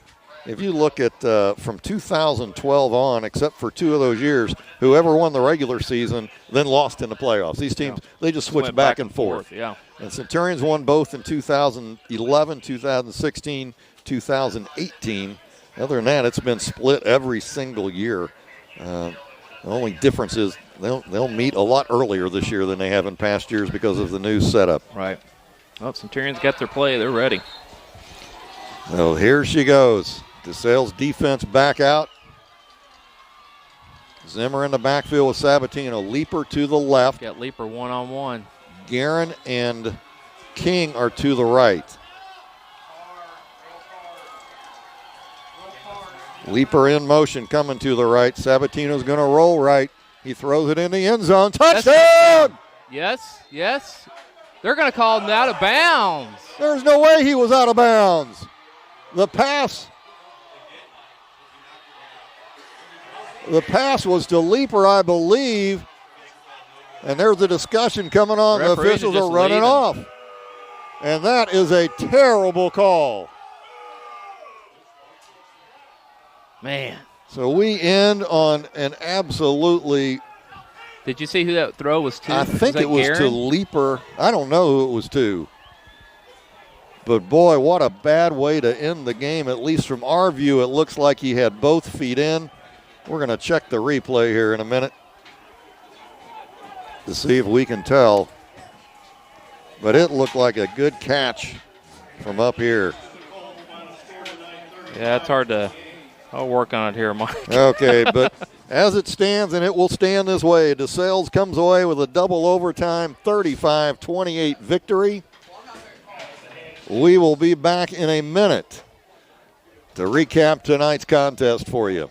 if you look at from 2012 on, except for 2 of those years, whoever won the regular season then lost in the playoffs. These teams, they just switched back and forth. Yeah. And Centurions won both in 2011, 2016, 2018. Other than that, it's been split every single year. The only difference is they'll meet a lot earlier this year than they have in past years because of the new setup. Right. Well, Centurions got their play. They're ready. So here she goes. DeSales defense back out. Zimmer in the backfield with Sabatino. Leaper to the left. Got Leaper one-on-one. Guerin and King are to the right. Leaper in motion coming to the right. Sabatino's going to roll right. He throws it in the end zone. Touchdown! Yes. They're going to call him out of bounds. There's no way he was out of bounds. The pass was to Leaper, I believe. And there's a discussion coming on. The officials are running off. And that is a terrible call. Man. So we end on an absolutely. Did you see who that throw was to? I think it was to Leaper. I don't know who it was to. But, boy, what a bad way to end the game. At least from our view, it looks like he had both feet in. We're going to check the replay here in a minute to see if we can tell. But it looked like a good catch from up here. Yeah, it's hard to – I'll work on it here, Mike. Okay, but as it stands, and it will stand this way, DeSales comes away with a double overtime 35-28 victory. We will be back in a minute to recap tonight's contest for you.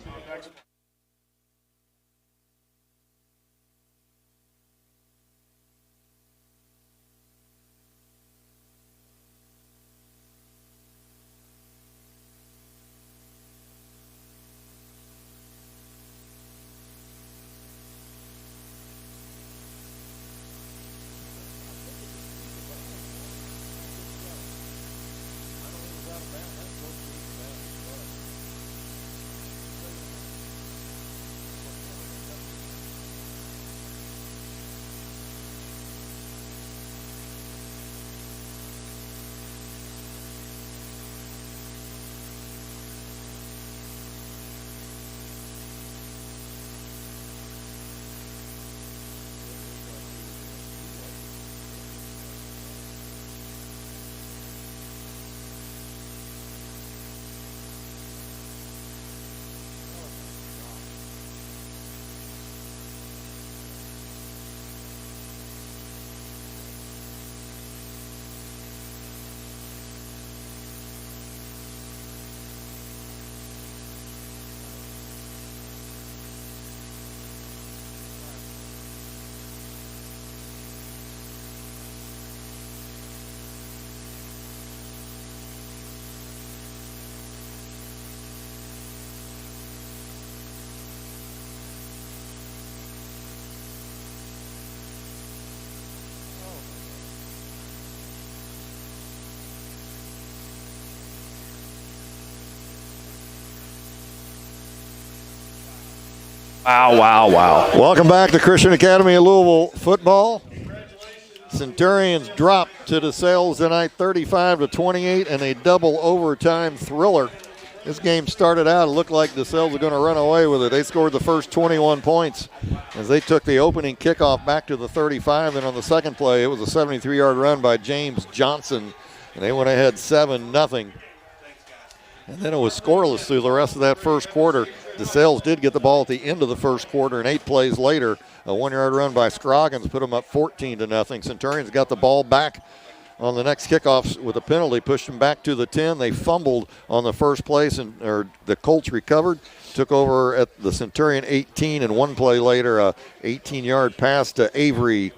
Wow. Welcome back to Christian Academy of Louisville football. Centurions drop to DeSales tonight 35-28 in a double overtime thriller. This game started out, it looked like DeSales were going to run away with it. They scored the first 21 points as they took the opening kickoff back to the 35. Then on the second play, it was a 73-yard run by James Johnson, and they went ahead 7-0. And then it was scoreless through the rest of that first quarter. DeSales did get the ball at the end of the first quarter, and 8 plays later, a 1-yard run by Scroggins put them up 14-0. Centurions got the ball back on the next kickoffs with a penalty, pushed them back to the 10. They fumbled on the first place, or the Colts recovered, took over at the Centurion 18, and 1 play later, a 18-yard pass to Avery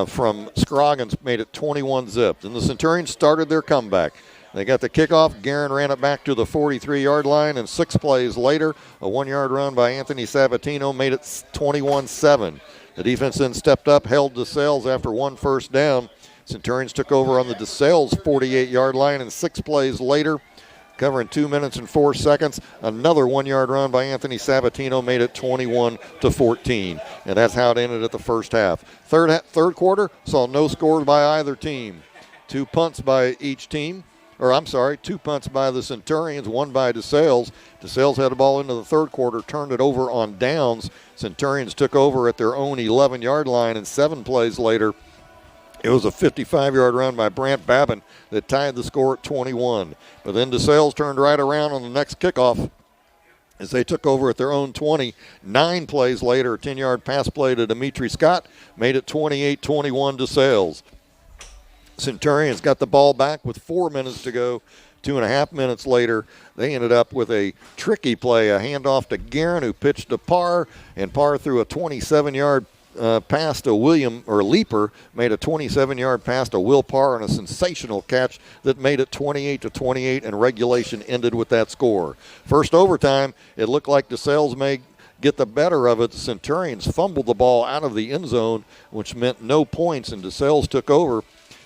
from Scroggins made it 21-0. And the Centurions started their comeback. They got the kickoff. Guerin ran it back to the 43-yard line, and 6 plays later, a 1-yard run by Anthony Sabatino made it 21-7. The defense then stepped up, held DeSales after 1 first down. Centurions took over on the DeSales 48-yard line, and 6 plays later, covering 2 minutes and 4 seconds, another 1-yard run by Anthony Sabatino made it 21-14. And that's how it ended at the first half. Third quarter saw no scores by either team. 2 punts by each team. 2 punts by the Centurions, 1 by DeSales. DeSales had the ball into the third quarter, turned it over on downs. Centurions took over at their own 11-yard line, and 7 plays later, it was a 55-yard run by Brant Babin that tied the score at 21. But then DeSales turned right around on the next kickoff as they took over at their own 20. 9 plays later, a 10-yard pass play to Dimitri Scott made it 28-21 DeSales. Centurions got the ball back with 4 minutes to go. 2.5 minutes later, they ended up with a tricky play, a handoff to Guerin, who pitched to Parr, and Parr threw a 27-yard pass to Leaper, made a 27-yard pass to Will Parr, and a sensational catch that made it 28-28, and regulation ended with that score. First overtime, it looked like DeSales may get the better of it. The Centurions fumbled the ball out of the end zone, which meant no points, and DeSales took over.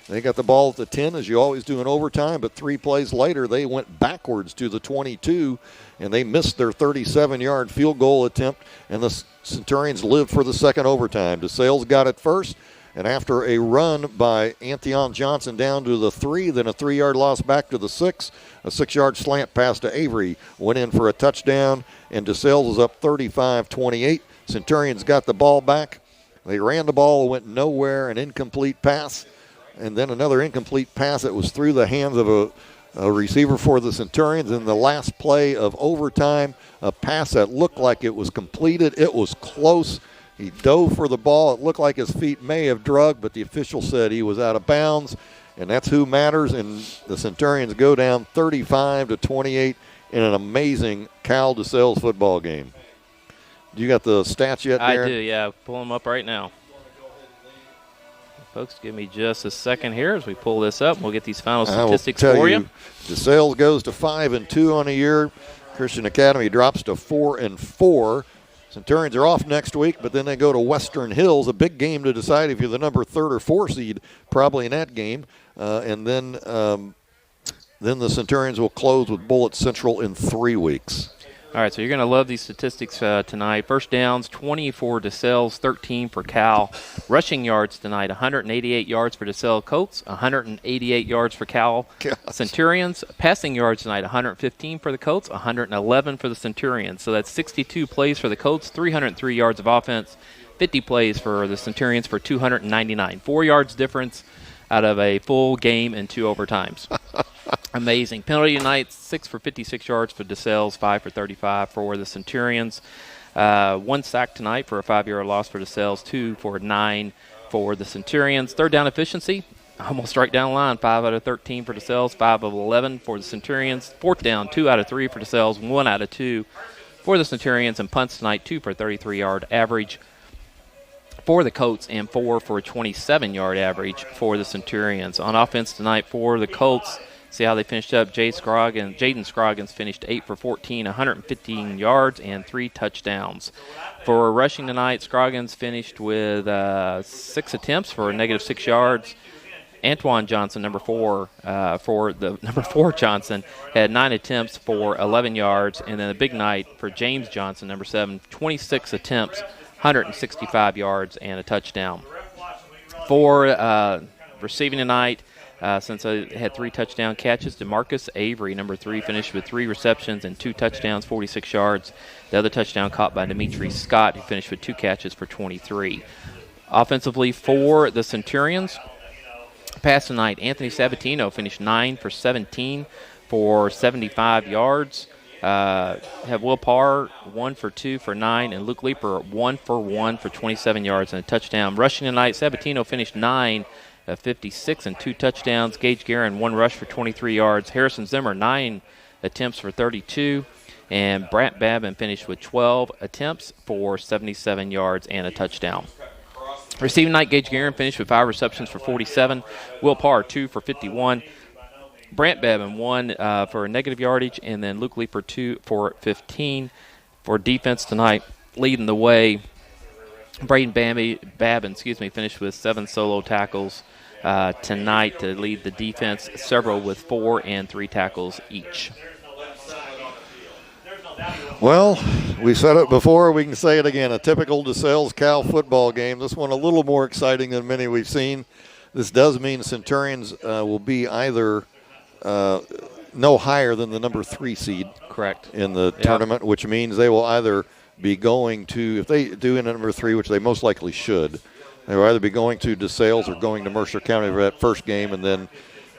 They got the ball at the 10, as you always do in overtime, but 3 plays later, they went backwards to the 22, and they missed their 37-yard field goal attempt, and the Centurions lived for the second overtime. DeSales got it first, and after a run by Antion Johnson down to the 3, then a 3-yard loss back to the 6, a 6-yard slant pass to Avery went in for a touchdown, and DeSales was up 35-28. Centurions got the ball back. They ran the ball, it went nowhere, an incomplete pass. And then another incomplete pass that was through the hands of a receiver for the Centurions. In the last play of overtime, a pass that looked like it was completed. It was close. He dove for the ball. It looked like his feet may have drug, but the official said he was out of bounds, and that's who matters. And the Centurions go down 35-28 in an amazing Cal DeSales football game. You got the stats yet, Darren? I do, yeah. Pull them up right now. Folks, give me just a second here as we pull this up. We'll get these final statistics for you. DeSales goes to 5-2 on the year. Christian Academy drops to 4-4. Centurions are off next week, but then they go to Western Hills, a big game to decide if you're the number 3rd or 4 seed, probably in that game. And then the Centurions will close with Bullitt Central in 3 weeks. All right, so you're going to love these statistics tonight. First downs, 20 for DeSales, 13 for Cal. Rushing yards tonight, 188 yards for DeSales Colts, 188 yards for Cal Centurions. Passing yards tonight, 115 for the Colts, 111 for the Centurions. So that's 62 plays for the Colts, 303 yards of offense, 50 plays for the Centurions for 299. 4 yards difference out of a full game and 2 overtimes. Amazing. Penalty tonight, 6 for 56 yards for DeSales, 5 for 35 for the Centurions. 1 sack tonight for a 5-yard loss for DeSales, 2 for 9 for the Centurions. Third down efficiency, almost right down the line, 5 out of 13 for DeSales, 5 of 11 for the Centurions. Fourth down, 2 out of 3 for DeSales, 1 out of 2 for the Centurions. And punts tonight, 2 for 33-yard average for the Colts and 4 for a 27-yard average for the Centurions. On offense tonight for the Colts, see how they finished up. Jaden Scroggins finished 8 for 14, 115 yards and 3 touchdowns. For rushing tonight, Scroggins finished with 6 attempts for a -6 yards. Antoine Johnson, number 4, for the number 4 Johnson, had 9 attempts for 11 yards. And then a big night for James Johnson, number 7, 26 attempts, 165 yards, and a touchdown. For receiving tonight, since I had 3 touchdown catches, DeMarcus Avery, number 3, finished with 3 receptions and 2 touchdowns, 46 yards. The other touchdown caught by Dimitri Scott, who finished with 2 catches for 23. Offensively for the Centurions, pass tonight, Anthony Sabatino finished 9 for 17 for 75 yards. Have Will Parr 1 for 2 for 9, and Luke Leeper 1 for 1 for 27 yards and a touchdown. Rushing tonight, Sabatino finished 9 of 56 and 2 touchdowns. Gage Guerin 1 rush for 23 yards. Harrison Zimmer 9 attempts for 32. And Brant Babin finished with 12 attempts for 77 yards and a touchdown. Receiving night, Gage Guerin finished with 5 receptions for 47. Will Parr 2 for 51. Brant Babin 1 for negative yardage, and then Luke Leeper 2 for 15. For defense tonight, leading the way, Braden Babin finished with 7 solo tackles tonight to lead the defense, several with 4 and 3 tackles each. Well, we said it before. We can say it again. A typical DeSales Cal football game. This one a little more exciting than many we've seen. This does mean Centurions will be either no higher than the number 3 seed. Correct. In the tournament, which means they will either be going to, if they do in number 3, which they most likely should, they will either be going to DeSales or going to Mercer County for that first game, and then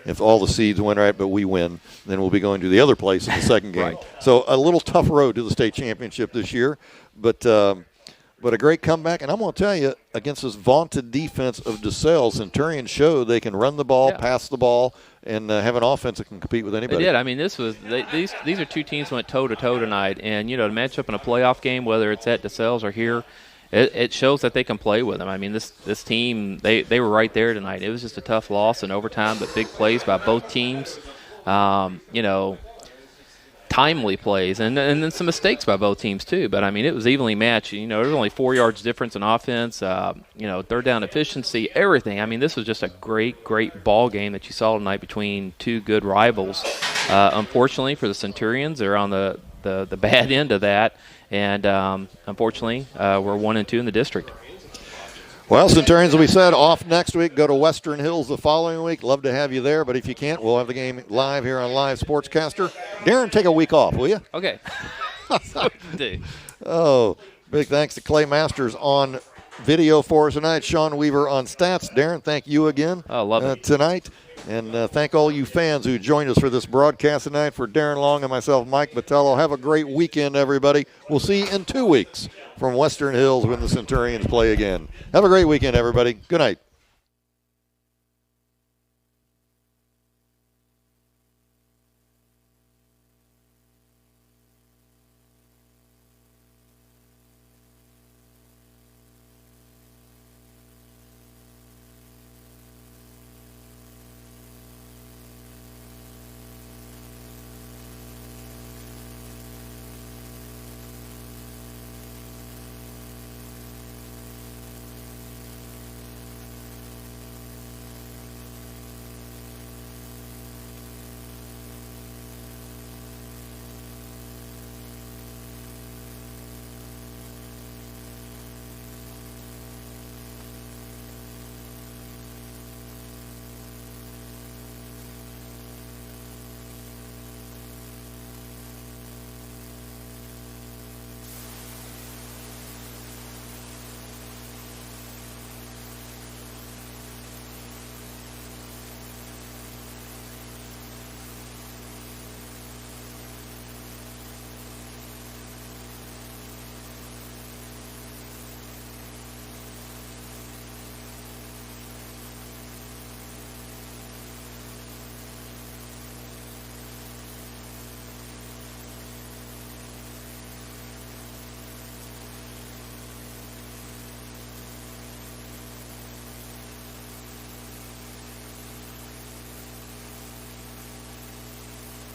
if all the seeds win right, but we win, then we'll be going to the other place in the second game. Right. So a little tough road to the state championship this year, but a great comeback. And I'm going to tell you, against this vaunted defense of DeSales, Centurions showed they can run the ball, pass the ball, and have an offense that can compete with anybody. They did. I mean, these are 2 teams went toe-to-toe tonight. And, to match up in a playoff game, whether it's at DeSales or here, it shows that they can play with them. I mean, this team, they were right there tonight. It was just a tough loss in overtime, but big plays by both teams. Timely plays, and then some mistakes by both teams too. But I mean, it was evenly matched. There was only 4 yards difference in offense. Third down efficiency, everything. I mean, this was just a great ball game that you saw tonight between 2 good rivals. Unfortunately for the Centurions, they're on the bad end of that, and unfortunately, we're 1-2 in the district. Well, Centurions, we said, off next week. Go to Western Hills the following week. Love to have you there, but if you can't, we'll have the game live here on Live Sportscaster. Darren, take a week off, will you? Okay. Do. Oh, big thanks to Clay Masters on video for us tonight. Sean Weaver on stats. Darren, thank you again tonight. And thank all you fans who joined us for this broadcast tonight. For Darren Long and myself, Mike Botello, have a great weekend, everybody. We'll see you in 2 weeks from Western Hills when the Centurions play again. Have a great weekend, everybody. Good night.